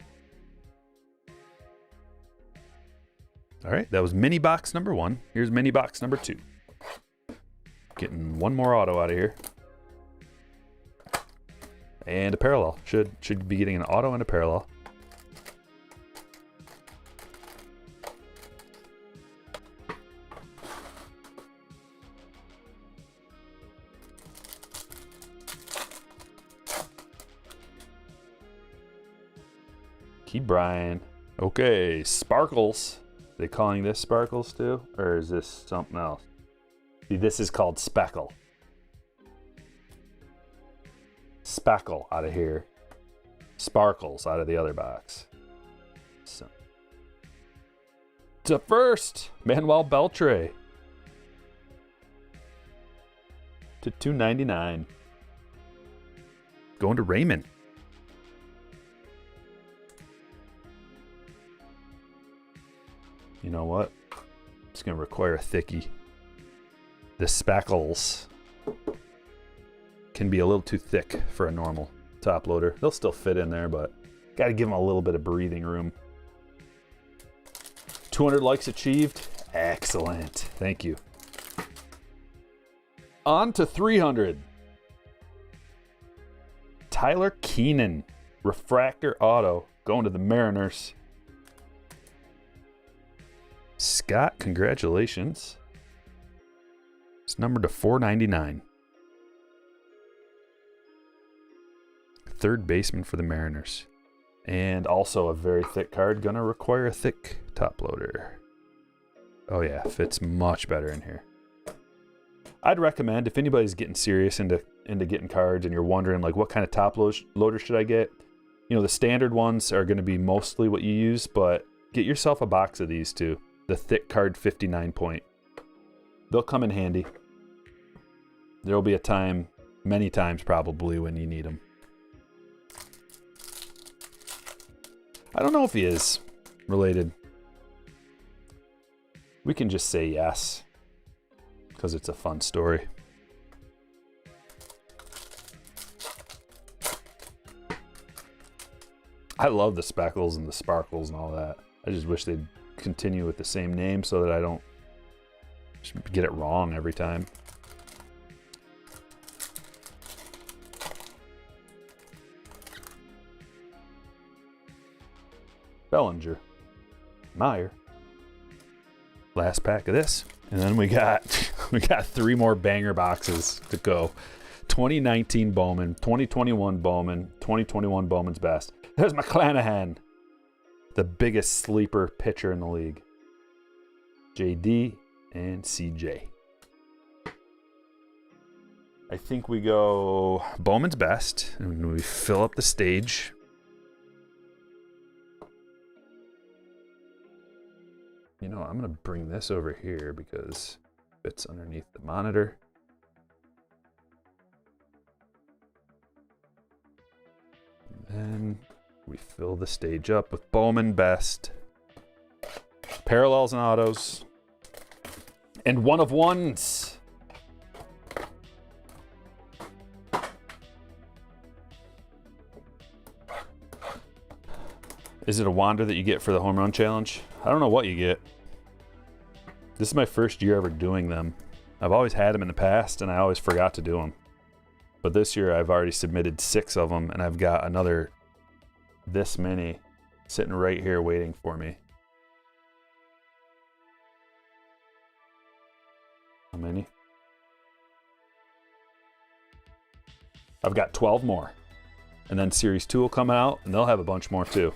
All right, that was mini box number 1. Here's mini box number 2. Getting one more auto out of here. And a parallel. Should be getting an auto and a parallel. Key Brian. Okay, Sparkles. Are they calling this Sparkles too? Or is this something else? See, this is called Speckle. Speckle out of here. Sparkles out of the other box. So. To first, Manuel Beltre. To 299. Going to Raymond. You know what? It's going to require a thickie. The spackles can be a little too thick for a normal top loader. They'll still fit in there, but got to give them a little bit of breathing room. 200 likes achieved. Excellent. Thank you. On to 300. Tyler Keenan. Refractor auto. Going to the Mariners. Scott, congratulations. It's numbered to 499. third baseman for the Mariners. And also a very thick card. Gonna require a thick top loader. Oh yeah, fits much better in here. I'd recommend, if anybody's getting serious into getting cards and you're wondering like what kind of top loader should I get, you know, the standard ones are going to be mostly what you use, but get yourself a box of these too. The thick card 59 point. They'll come in handy. There'll be a time, many times probably, when you need them. I don't know if he is related. We can just say yes, because it's a fun story. I love the speckles and the sparkles and all that. I just wish they'd continue with the same name so that I don't just get it wrong every time. Bellinger. Meyer. Last pack of this. And then we got 3 more banger boxes to go. 2019 Bowman, 2021 Bowman, 2021 Bowman's best. There's McClanahan, the biggest sleeper pitcher in the league. JD and CJ. I think we go Bowman's best, and we fill up the stage. You know, I'm going to bring this over here because it fits underneath the monitor. And then we fill the stage up with Bowman best, parallels and autos, and one of ones. Is it a Wander that you get for the home run challenge? I don't know what you get. This is my first year ever doing them. I've always had them in the past, and I always forgot to do them. But this year I've already submitted 6 of them, and I've got another this many sitting right here waiting for me. How many? I've got 12 more. And then Series 2 will come out, and they'll have a bunch more too.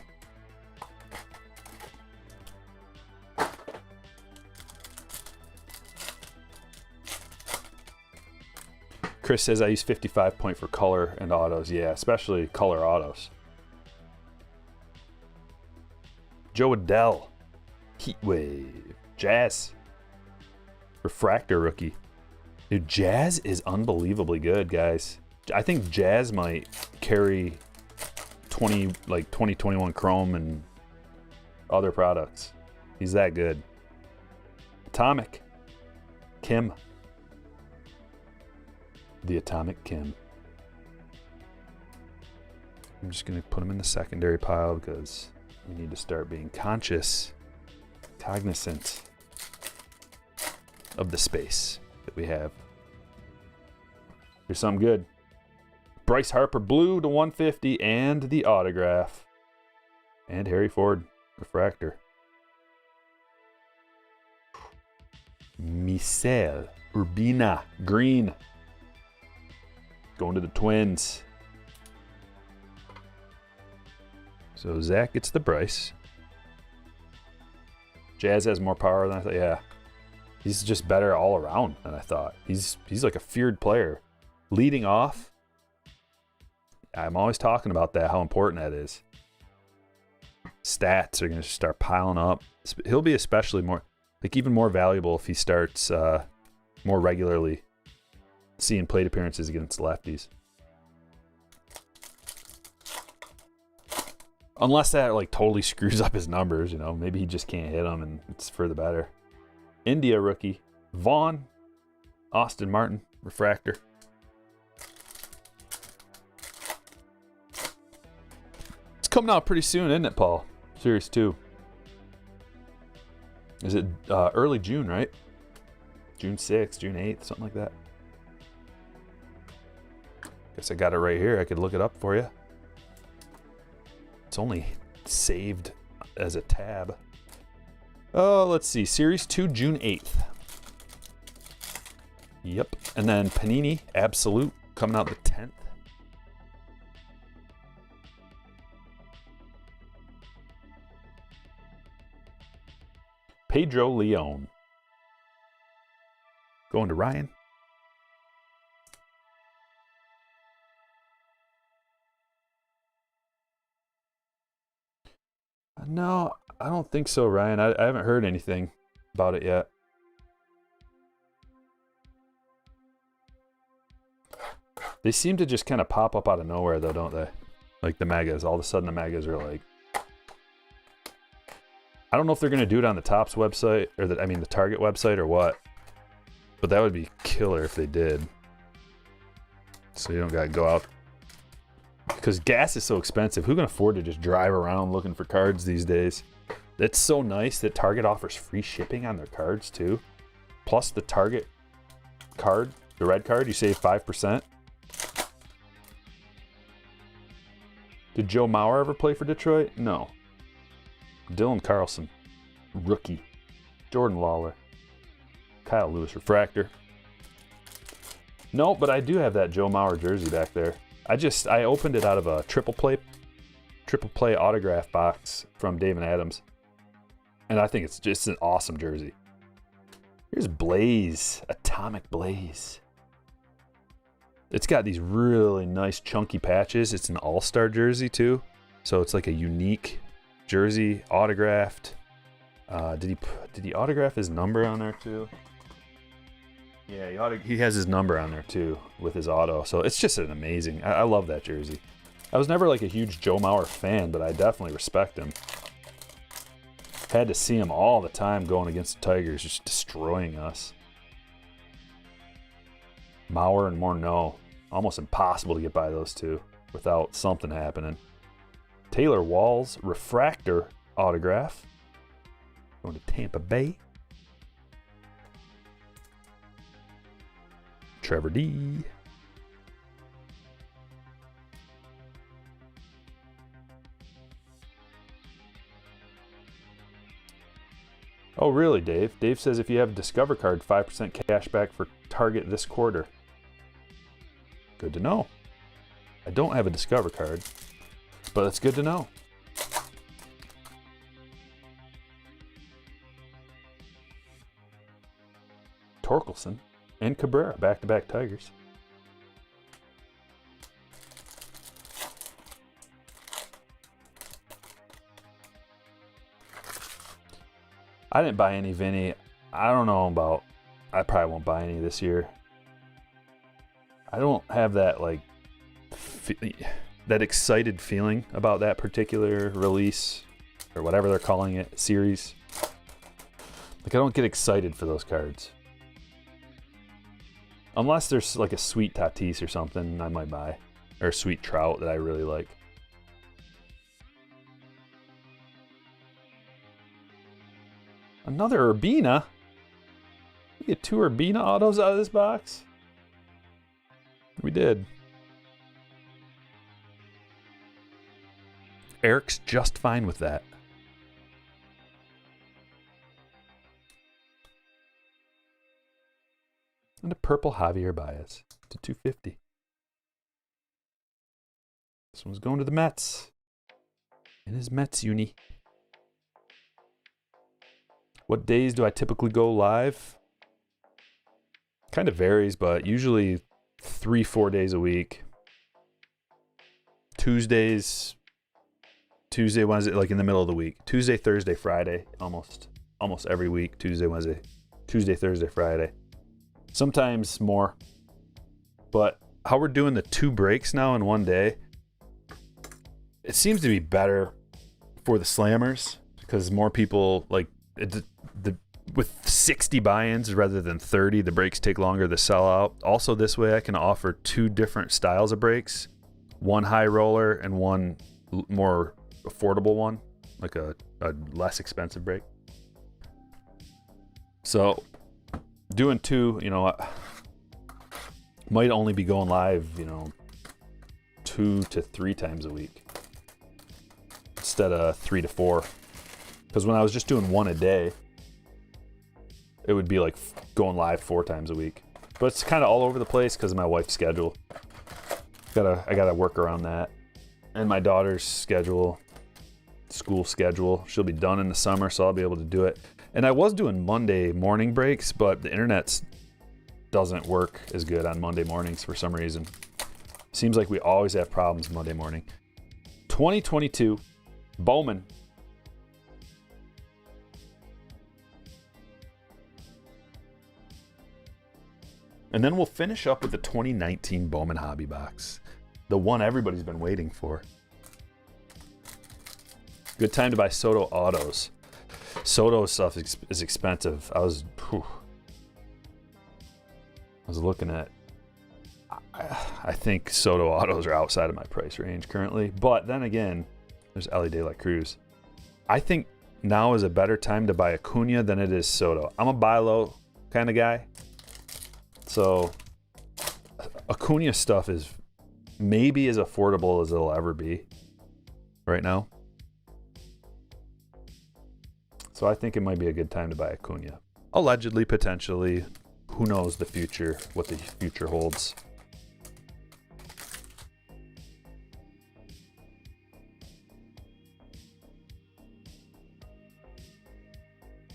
Chris says I use 55 point for color and autos. Yeah, especially color autos. Joe Adell. Heatwave. Jazz. Refractor rookie. Dude, Jazz is unbelievably good, guys. I think Jazz might carry 2021 Chrome and other products. He's that good. Atomic. Kim. The Atomic Kim. I'm just going to put them in the secondary pile because we need to start being cognizant of the space that we have. Here's something good. Bryce Harper blue to 150 and the autograph. And Harry Ford refractor. Misael Urbina green. Going to the Twins. So Zach gets the Bryce. Jazz has more power than I thought. Yeah. He's just better all around than I thought. He's like a feared player. Leading off. I'm always talking about that, how important that is. Stats are going to start piling up. He'll be especially more, like even more valuable if he starts more regularly seeing plate appearances against lefties. Unless that like totally screws up his numbers, you know, maybe he just can't hit them and it's for the better. India rookie, Vaughn, Austin Martin, refractor. It's coming out pretty soon, isn't it, Paul? Series 2. Is it early June, right? June 6th, June 8th, something like that. Guess I got it right here. I could look it up for you. It's only saved as a tab. Oh, let's see. Series 2, June 8th. Yep. And then Panini Absolute coming out the 10th. Pedro Leon. Going to Ryan. No, I don't think so, Ryan. I haven't heard anything about it yet. They seem to just kind of pop up out of nowhere, though, don't they? Like the megas. All of a sudden, the megas are like... I don't know if they're going to do it on the Topps website, or the Target website, or what. But that would be killer if they did. So you don't got to go out. Because gas is so expensive. Who can afford to just drive around looking for cards these days? It's so nice that Target offers free shipping on their cards, too. Plus the Target card, the red card, you save 5%. Did Joe Mauer ever play for Detroit? No. Dylan Carlson, rookie. Jordan Lawler. Kyle Lewis refractor. No, but I do have that Joe Mauer jersey back there. I opened it out of a triple play autograph box from Dave and Adams. And I think it's just an awesome jersey. Here's Blaze, Atomic Blaze. It's got these really nice chunky patches. It's an all-star jersey too. So it's like a unique jersey, autographed. Did he autograph his number on there too? Yeah, he has his number on there too with his auto. So it's just an amazing. I love that jersey. I was never like a huge Joe Mauer fan, but I definitely respect him. Had to see him all the time going against the Tigers, just destroying us. Mauer and Morneau. Almost impossible to get by those two without something happening. Taylor Walls, refractor autograph. Going to Tampa Bay. Trevor D. Oh, really, Dave? Dave says if you have a Discover card, 5% cash back for Target this quarter. Good to know. I don't have a Discover card, but it's good to know. Torkelson and Cabrera, back-to-back Tigers. I didn't buy any Vinny. I don't know about... I probably won't buy any this year. I don't have that, like, that excited feeling about that particular release, or whatever they're calling it, series. Like, I don't get excited for those cards. Unless there's, like, a sweet Tatis or something I might buy. Or a sweet Trout that I really like. Another Urbina? We get 2 Urbina autos out of this box? We did. Eric's just fine with that. And a purple Javier Baez to 250. This one's going to the Mets. In his Mets uni. What days do I typically go live? Kind of varies, but usually 3-4 days a week. Tuesday, Wednesday, like in the middle of the week. Tuesday, Thursday, Friday, almost every week. Tuesday, Wednesday, Tuesday, Thursday, Friday. Sometimes more. But how we're doing the 2 breaks now in one day, it seems to be better for the slammers because more people like with 60 buy-ins rather than 30, the breaks take longer to sell out. Also, this way I can offer 2 different styles of breaks, one high roller and one more affordable one, like a less expensive break. So doing 2, I might only be going live, 2 to 3 times a week instead of 3 to 4. Because when I was just doing 1 a day, it would be like going live 4 times a week. But it's kind of all over the place because of my wife's schedule. I gotta work around that. And my daughter's schedule, school schedule. She'll be done in the summer, so I'll be able to do it. And I was doing Monday morning breaks, but the internet doesn't work as good on Monday mornings for some reason. Seems like we always have problems Monday morning. 2022 Bowman. And then we'll finish up with the 2019 Bowman Hobby Box. The one everybody's been waiting for. Good time to buy Soto autos. Soto stuff is expensive. I was looking at, I think Soto autos are outside of my price range currently. But then again, there's Ellie De La Cruz. I think now is a better time to buy Acuna than it is Soto. I'm a buy low kind of guy. So Acuna stuff is maybe as affordable as it'll ever be right now. So I think it might be a good time to buy Acuna. Allegedly, potentially, who knows the future, what the future holds.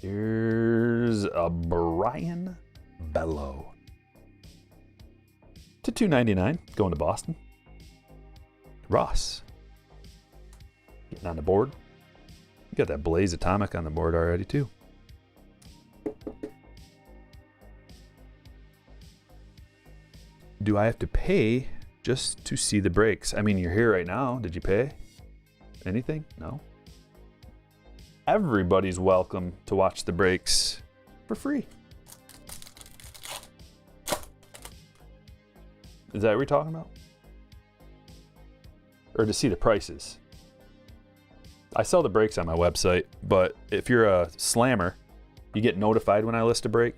Here's a Brian Bello. To $2.99, going to Boston. Ross. Getting on the board. You got that Blaze Atomic on the board already too. Do I have to pay just to see the breaks? I mean, you're here right now. Did you pay anything? No. Everybody's welcome to watch the breaks for free. Is that what we're talking about? Or to see the prices? I sell the breaks on my website, but if you're a slammer, you get notified when I list a break.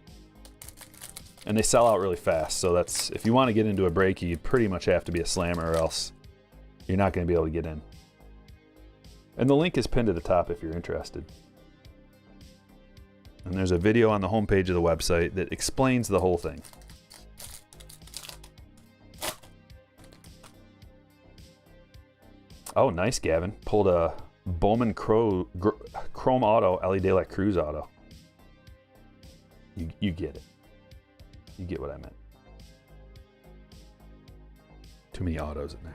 And they sell out really fast, so that's, if you want to get into a break, you pretty much have to be a slammer or else you're not going to be able to get in. And the link is pinned to the top if you're interested. And there's a video on the homepage of the website that explains the whole thing. Oh, nice, Gavin. Pulled a Bowman Chrome Auto, Ellie De La Cruz auto. You get it. You get what I meant. Too many autos in there.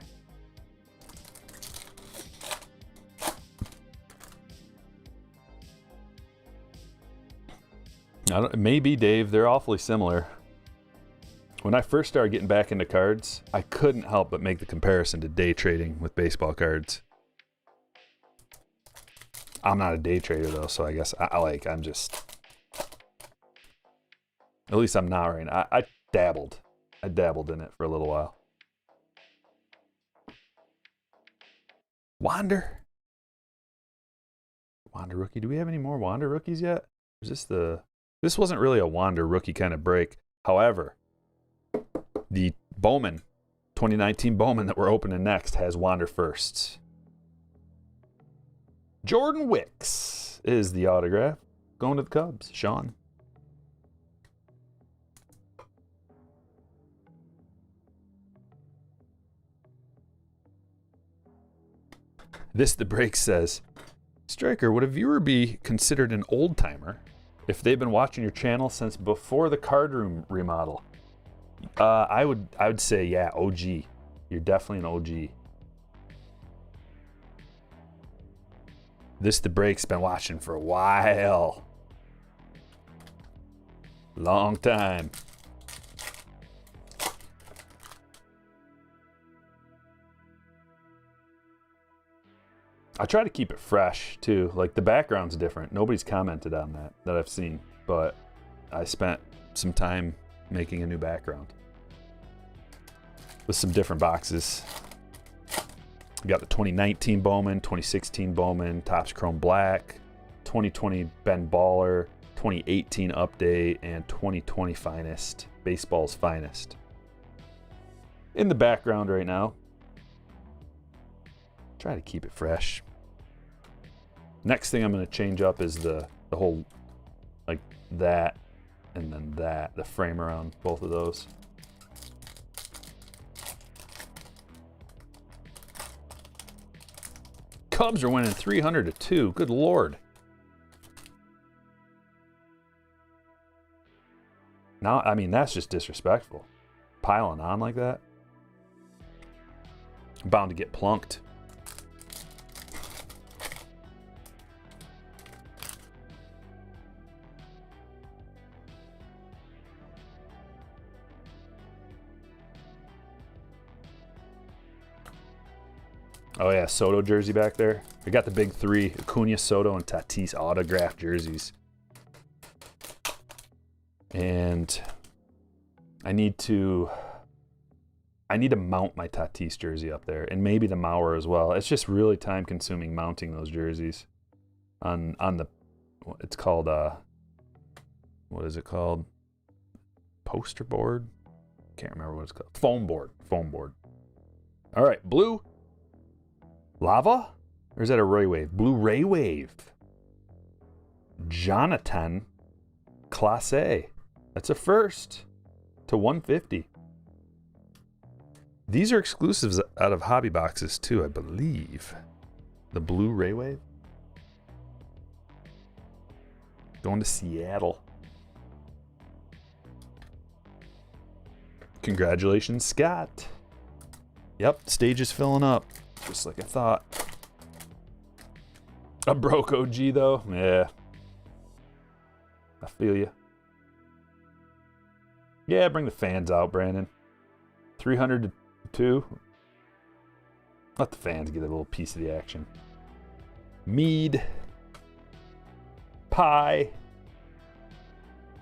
Maybe, Dave, they're awfully similar. When I first started getting back into cards, I couldn't help but make the comparison to day trading with baseball cards. I'm not a day trader though, so I guess I'm just, at least I'm not right now. I dabbled in it for a little while. Wander rookie. Do we have any more Wander rookies yet? Is this wasn't really a Wander rookie kind of break. However, the Bowman, 2019 Bowman that we're opening next has Wander firsts. Jordan Wicks is the autograph. Going to the Cubs, Sean. The break says, Striker, would a viewer be considered an old timer if they've been watching your channel since before the card room remodel? I would say, yeah, OG. You're definitely an OG. The break's been watching for a while. Long time. I try to keep it fresh too. Like the background's different. Nobody's commented on that I've seen, but I spent some time making a new background with some different boxes. We got the 2019 Bowman, 2016 Bowman, Topps Chrome Black, 2020 Ben Baller, 2018 Update, and 2020 Finest, Baseball's Finest. In the background right now. Try to keep it fresh. Next thing I'm going to change up is the whole, like that, and then that, the frame around both of those. Cubs are winning 300-2. Good Lord. Now, I mean, that's just disrespectful. Piling on like that. I'm bound to get plunked. Oh yeah, Soto jersey back there. We got the big three: Acuna, Soto, and Tatis autographed jerseys. And I need to mount my Tatis jersey up there, and maybe the Mauer as well. It's just really time consuming mounting those jerseys on the, it's called what is it called? Poster board? Can't remember what it's called. Foam board. All right, blue. Lava? Or is that a Ray Wave? Blue Ray Wave. Jonathan Class A. That's a first to 150. These are exclusives out of hobby boxes too, I believe. The blue Ray Wave. Going to Seattle. Congratulations, Scott. Yep, stage is filling up. Just like I thought. A broke OG though? Yeah. I feel you. Yeah, bring the fans out, Brandon. 300 to 2. Let the fans get a little piece of the action. Mead. Pie.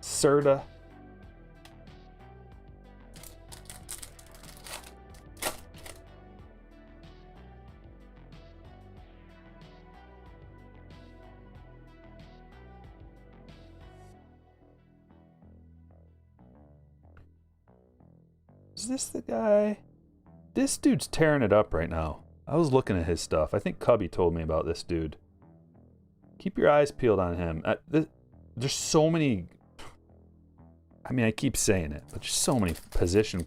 Serta. Is this the guy? This dude's tearing it up right now. I was looking at his stuff. I think Cubby told me about this dude. Keep your eyes peeled on him. There's so many... I mean, I keep saying it, but there's so many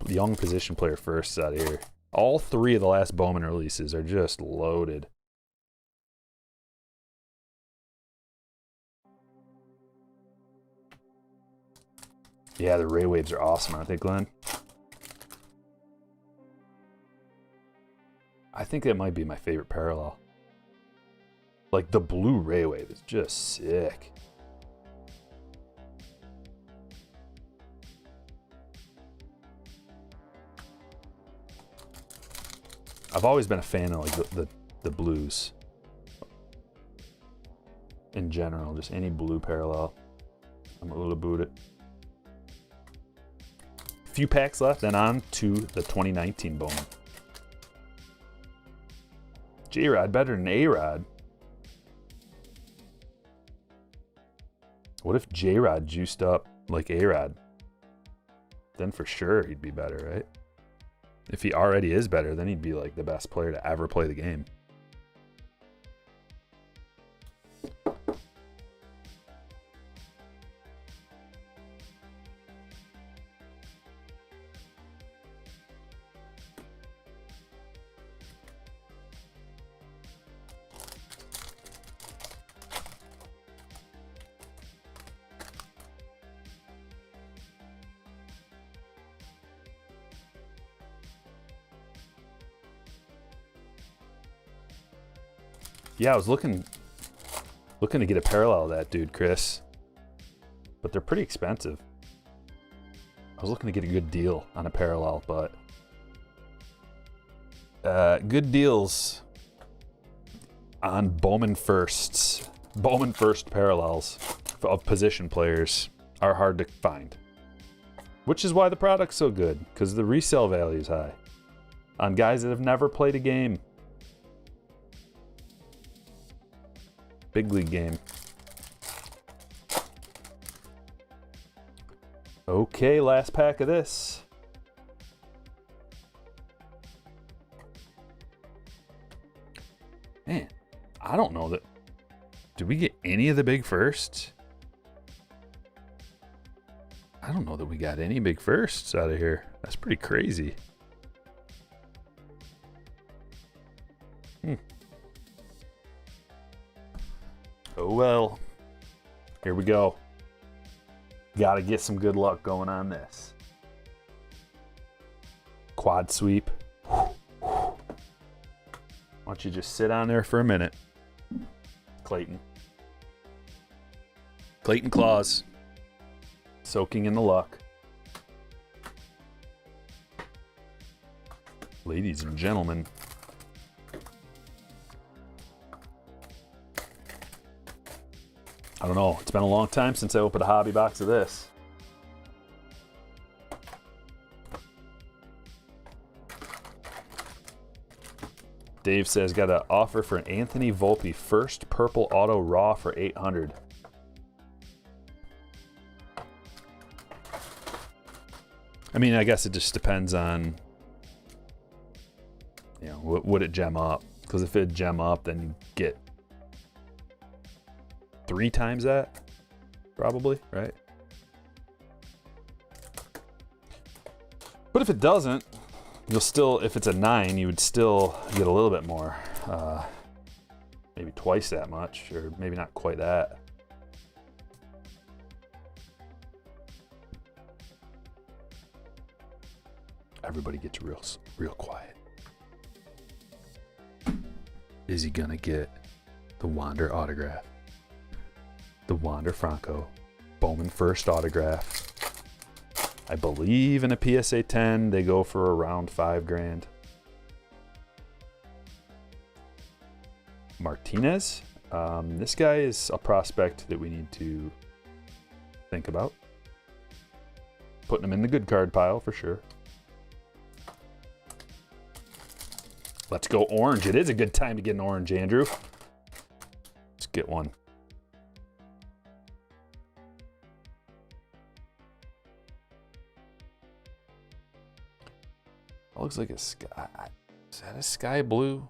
young position player firsts out of here. All three of the last Bowman releases are just loaded. Yeah, the Ray Waves are awesome, aren't they, Glenn? I think that might be my favorite parallel. Like, the blue Ray Wave is just sick. I've always been a fan of like the blues. In general, just any blue parallel. I'm all about it. Few packs left, then on to the 2019 Bowman. J-Rod better than A-Rod. What if J-Rod juiced up like A-Rod? Then for sure he'd be better, right? If he already is better, then he'd be like the best player to ever play the game. Yeah, I was looking to get a parallel of that dude, Chris. But they're pretty expensive. I was looking to get a good deal on a parallel, but good deals on Bowman firsts. Bowman first parallels of position players are hard to find. Which is why the product's so good, because the resale value is high. On guys that have never played a game. Big league game. Okay, last pack of this. Man, I don't know that. Did we get any of the big firsts? I don't know that we got any big firsts out of here. That's pretty crazy. Oh well. Here we go. Got to get some good luck going on this. Quad sweep. Why don't you just sit on there for a minute? Clayton. Clayton claws. Soaking in the luck. Ladies and gentlemen. I don't know. It's been a long time since I opened a hobby box of this. Dave says, got an offer for an Anthony Volpe first purple auto raw for $800. I mean, I guess it just depends on, you know, would it gem up? Because if it gem up, then you get 3 times that, probably, right? But if it doesn't, you'll still, if it's a 9, you would still get a little bit more. Maybe twice that much, or maybe not quite that. Everybody gets real quiet. Is he gonna get the Wander autograph? The Wander Franco Bowman first autograph. I believe in a PSA 10 they go for around $5,000. Martinez, this guy is a prospect that we need to think about. Putting him in the good card pile for sure. Let's go orange. It is a good time to get an orange, Andrew. Let's get one. It looks like a sky. Is that a sky blue?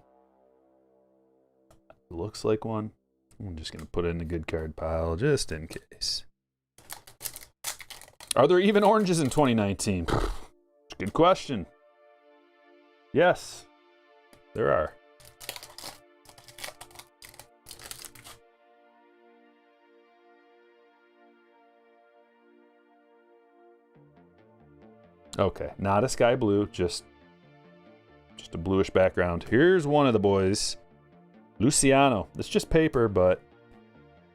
It looks like one. I'm just going to put it in the good card pile just in case. Are there even oranges in 2019? Good question. Yes, there are. Okay, not a sky blue, just a bluish background. Here's one of the boys. Luciano. It's just paper, but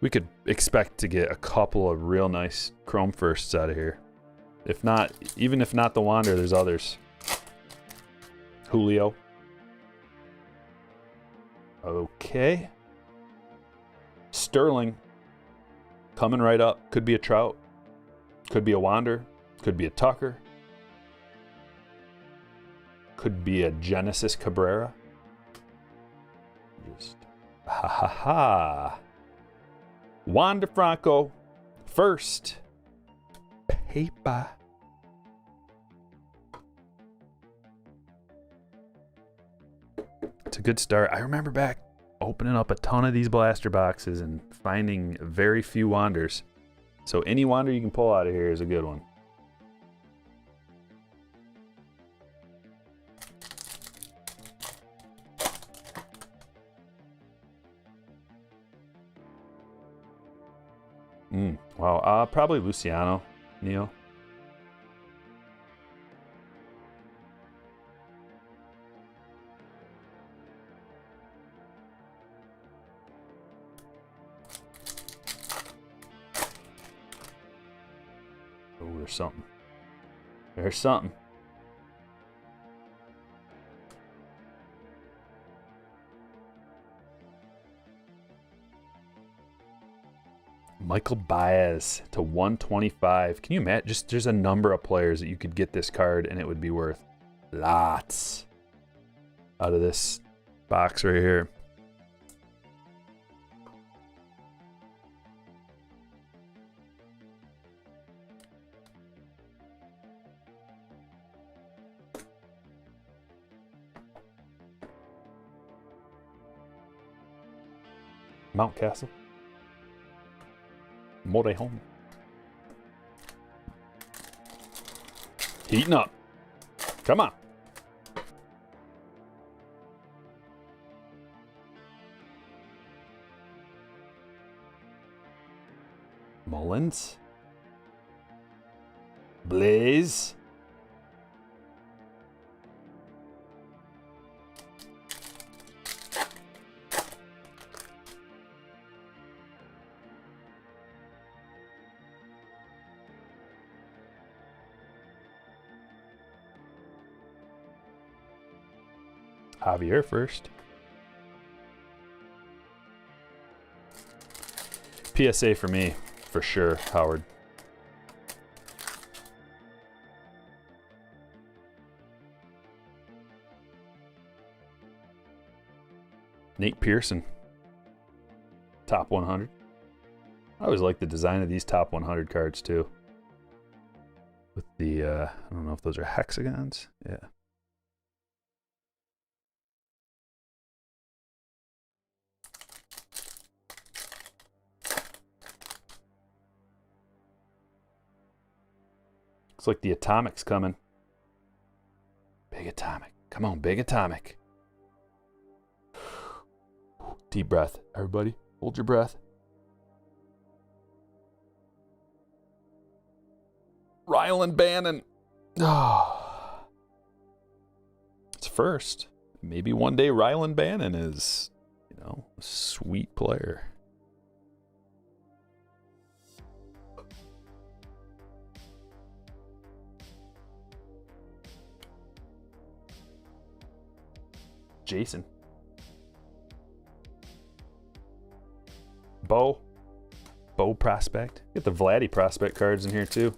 we could expect to get a couple of real nice chrome firsts out of here. If not, even if not the Wander, there's others. Julio. Okay. Sterling. Coming right up. Could be a Trout. Could be a Wander. Could be a Tucker. Could be a Genesis Cabrera. Just ha ha ha. Wander Franco first. Paper. It's a good start. I remember back opening up a ton of these blaster boxes and finding very few Wanders. So any Wander you can pull out of here is a good one. Wow, probably Luciano, Neil. Oh, there's something. There's something. Michael Baez to 125. Can you imagine? Just there's a number of players that you could get this card and it would be worth lots out of this box right here. Mountcastle. Morejon. Heating up. Come on. Mullins. Blaze. Javier first. PSA for me, for sure, Howard. Nate Pearson. Top 100. I always like the design of these top 100 cards too. With the, I don't know if those are hexagons. Yeah. Looks like the Atomic's coming. Big Atomic. Come on, Big Atomic. Deep breath, everybody. Hold your breath. Rylan Bannon. Oh. It's first. Maybe one day Rylan Bannon is, you know, a sweet player. Jason. Bo prospect. Get the Vladdy prospect cards in here too.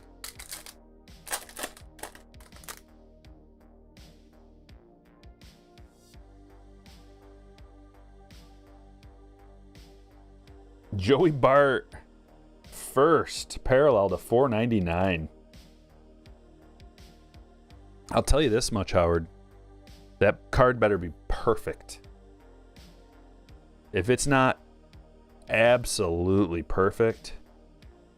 Joey Bart first, parallel to 499. I'll tell you this much, Howard. That card better be perfect. If it's not absolutely perfect,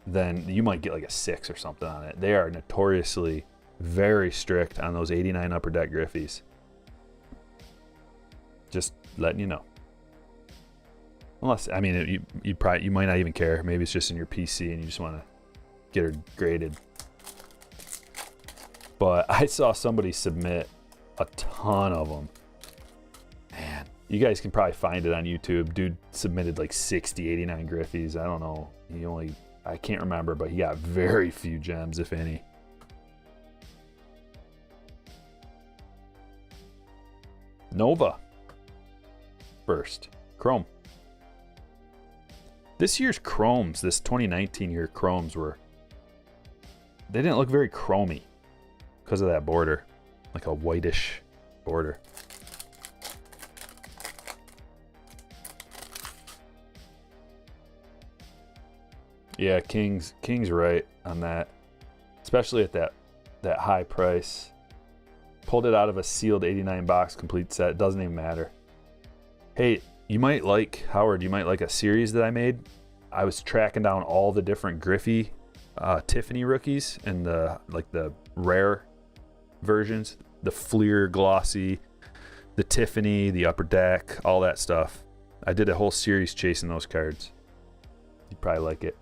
then you might get like a 6 or something on it. They are notoriously very strict on those 89 Upper Deck Griffies. Just letting you know. Unless, I mean, you might not even care. Maybe it's just in your PC and you just want to get her graded. But I saw somebody submit a ton of them. Man, you guys can probably find it on YouTube. Dude submitted like 60, 89 Griffies. I don't know. I can't remember, but he got very few gems, if any. Nova. First. Chrome. This year's Chromes, this 2019 year Chromes they didn't look very chromy because of that border. Like a whitish border. Yeah, King's right on that. Especially at that high price. Pulled it out of a sealed 89 box complete set. Doesn't even matter. Hey, you might like, Howard, you might like a series that I made. I was tracking down all the different Griffey Tiffany rookies and the rare versions. The Fleer glossy, the Tiffany, the Upper Deck, all that stuff. I did a whole series chasing those cards. You'd probably like it.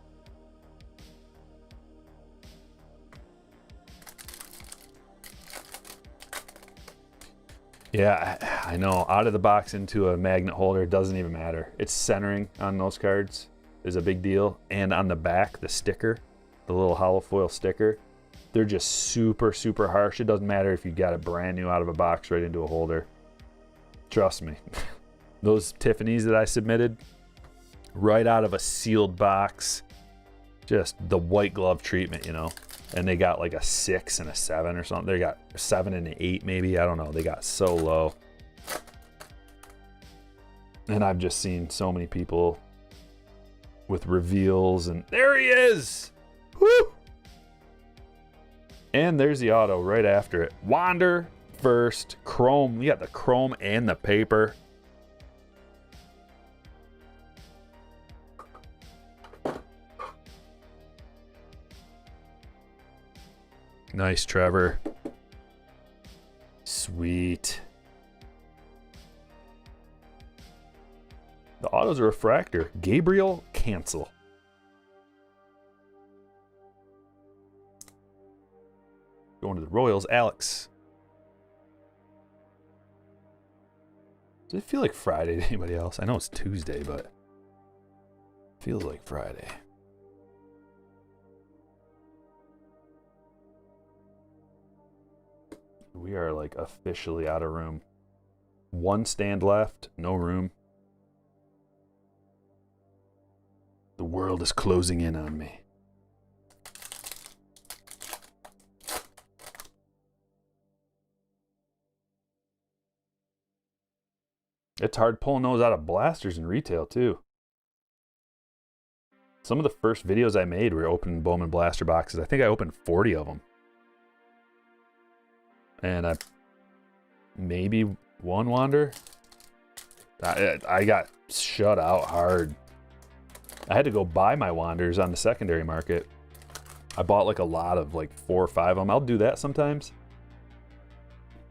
Yeah, I know. Out of the box into a magnet holder, doesn't even matter. It's centering on those cards is a big deal. And on the back, the sticker, the little hollow foil sticker, they're just super, super harsh. It doesn't matter if you got it brand new out of a box right into a holder. Trust me. Those Tiffany's that I submitted, right out of a sealed box, just the white glove treatment, you know. And they got like a 6 and a 7 or something. They got a 7 and an 8 maybe. I don't know. They got so low. And I've just seen so many people with reveals. And there he is! Woo! And there's the auto right after it. Wander first. Chrome. You got the chrome and the paper. Nice, Trevor. Sweet. The auto's a refractor. Gabriel Cancel. Going to the Royals. Alex. Does it feel like Friday to anybody else? I know it's Tuesday, but it feels like Friday. We are like officially out of room. One stand left, no room. The world is closing in on me. It's hard pulling those out of blasters in retail too. Some of the first videos I made were opening Bowman blaster boxes. I think I opened 40 of them. And I maybe one wander. I got shut out hard. I had to go buy my wanders on the secondary market. I bought like a lot of like 4 or 5 of them. I'll do that sometimes.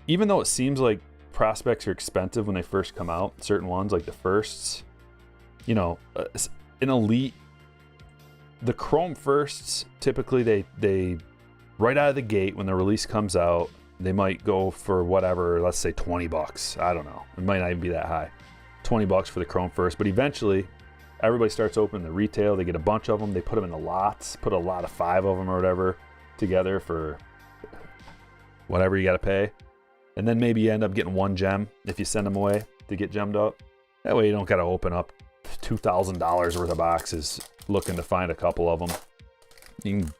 Even though it seems like prospects are expensive when they first come out, certain ones like the firsts, you know, an elite, the chrome firsts, typically they right out of the gate when the release comes out, they might go for whatever, let's say 20 bucks. I don't know. It might not even be that high. 20 bucks for the chrome first, but eventually everybody starts opening the retail. They get a bunch of them. They put them in the lots, put a lot of 5 of them or whatever together for whatever you got to pay. And then maybe you end up getting 1 gem if you send them away to get gemmed up. That way you don't got to open up $2,000 worth of boxes looking to find a couple of them. You can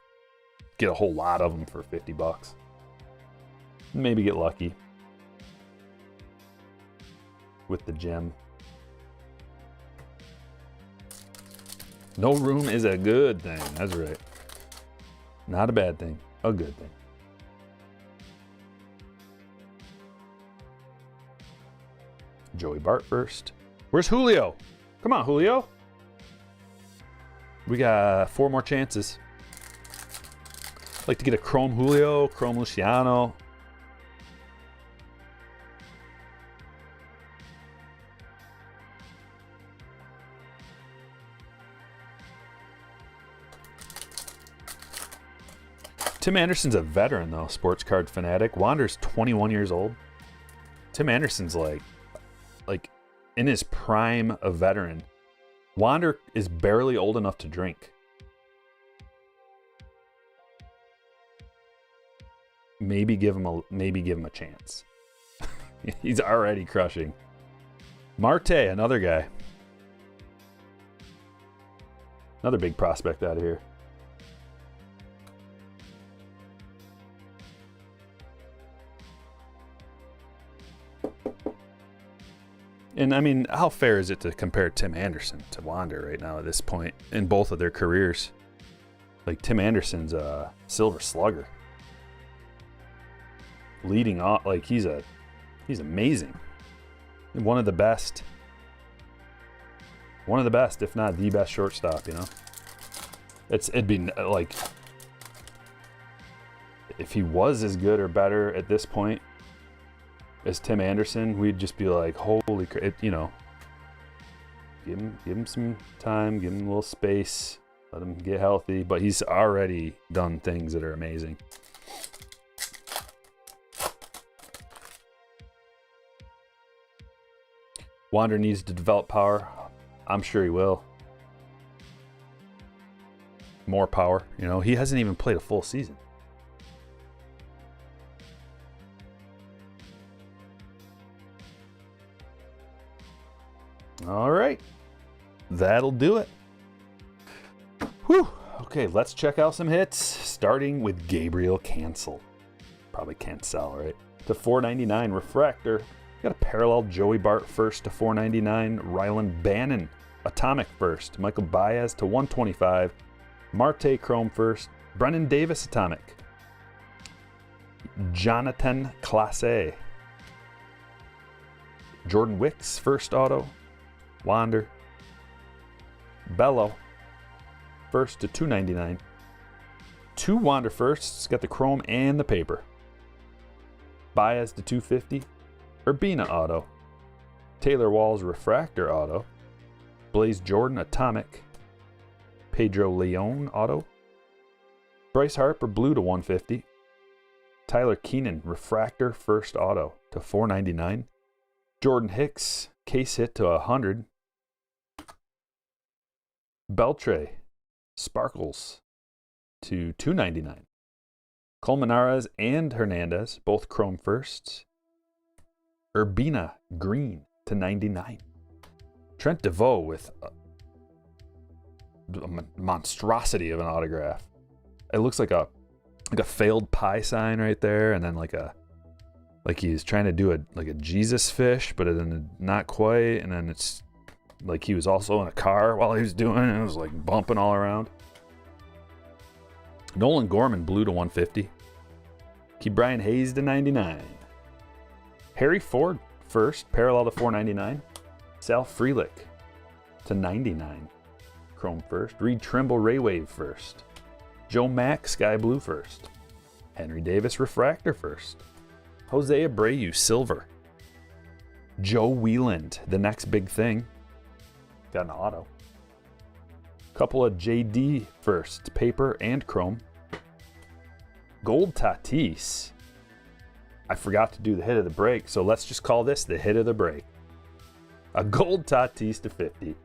get a whole lot of them for 50 bucks. Maybe get lucky with the gem. No room is a good thing. That's right. Not a bad thing. A good thing. Joey Bart first. Where's Julio? Come on, Julio. We got 4 more chances. I'd like to get a Chrome Julio, Chrome Luciano. Tim Anderson's a veteran though, sports card fanatic. Wander's 21 years old. Tim Anderson's like in his prime a veteran. Wander is barely old enough to drink. Maybe give him a chance. He's already crushing. Marte, another guy. Another big prospect out of here. And I mean, how fair is it to compare Tim Anderson to Wander right now at this point in both of their careers? Like Tim Anderson's a silver slugger. Leading off, like he's amazing. One of the best, if not the best shortstop, you know? It'd be like, if he was as good or better at this point as Tim Anderson, we'd just be like, holy crap, you know. Give him some time, give him a little space, let him get healthy, but he's already done things that are amazing. Wander needs to develop power. I'm sure he will. More power, you know. He hasn't even played a full season. All right, that'll do it. Whew. Okay, let's check out some hits, starting with Gabriel Cancel. Probably Cancel, right? To $4.99 Refractor. Got a parallel Joey Bart first to $4.99. Rylan Bannon Atomic first. Michael Baez to $125. Marte Chrome first. Brennan Davis Atomic. Jonathan Clase. Jordan Wicks first auto. Wander. Bello first to $2.99. 2 Wander firsts. Got the Chrome and the paper. Baez to $2.50. Urbina auto. Taylor Walls Refractor auto. Blaze Jordan Atomic. Pedro Leon auto. Bryce Harper blue to $150. Tyler Keenan, refractor first auto to $4.99. Jordan Hicks, case hit to 100. Beltre, sparkles to $2.99. Colmenares and Hernandez, both chrome firsts. Urbina, green to $99. Trent DeVoe with a monstrosity of an autograph. It looks like a failed pie sign right there, and then like he's trying to do a Jesus fish, but then not quite, and then it's like he was also in a car while he was doing it. It was like bumping all around. Nolan Gorman, blue to 150. Keep Brian Hayes to 99. Harry Ford, first, parallel to 499. Sal Frelick to 99. Chrome first. Reed Trimble, Ray Wave first. Joe Mack, sky blue first. Henry Davis, refractor first. Jose Abreu, silver. Joe Wieland, the next big thing. Got an auto. Couple of JD first, paper and chrome. Gold Tatis. I forgot to do the hit of the break, so let's just call this the hit of the break. A gold Tatis to 50.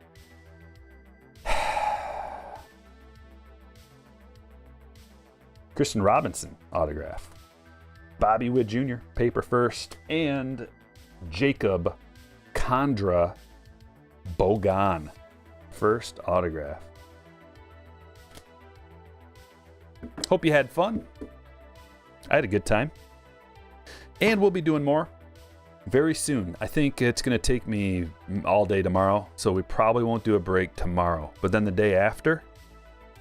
Christian Robinson autograph. Bobby Witt Jr., paper first, and Jacob Condra Bogan, first autograph. Hope you had fun. I had a good time. And we'll be doing more very soon. I think it's going to take me all day tomorrow, so we probably won't do a break tomorrow. But then the day after,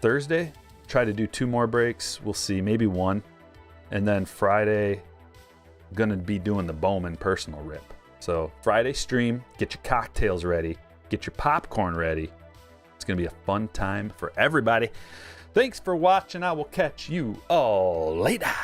Thursday, try to do 2 more breaks. We'll see, maybe 1. And then Friday, going to be doing the Bowman personal rip. So Friday stream, get your cocktails ready, get your popcorn ready. It's going to be a fun time for everybody. Thanks for watching. I will catch you all later.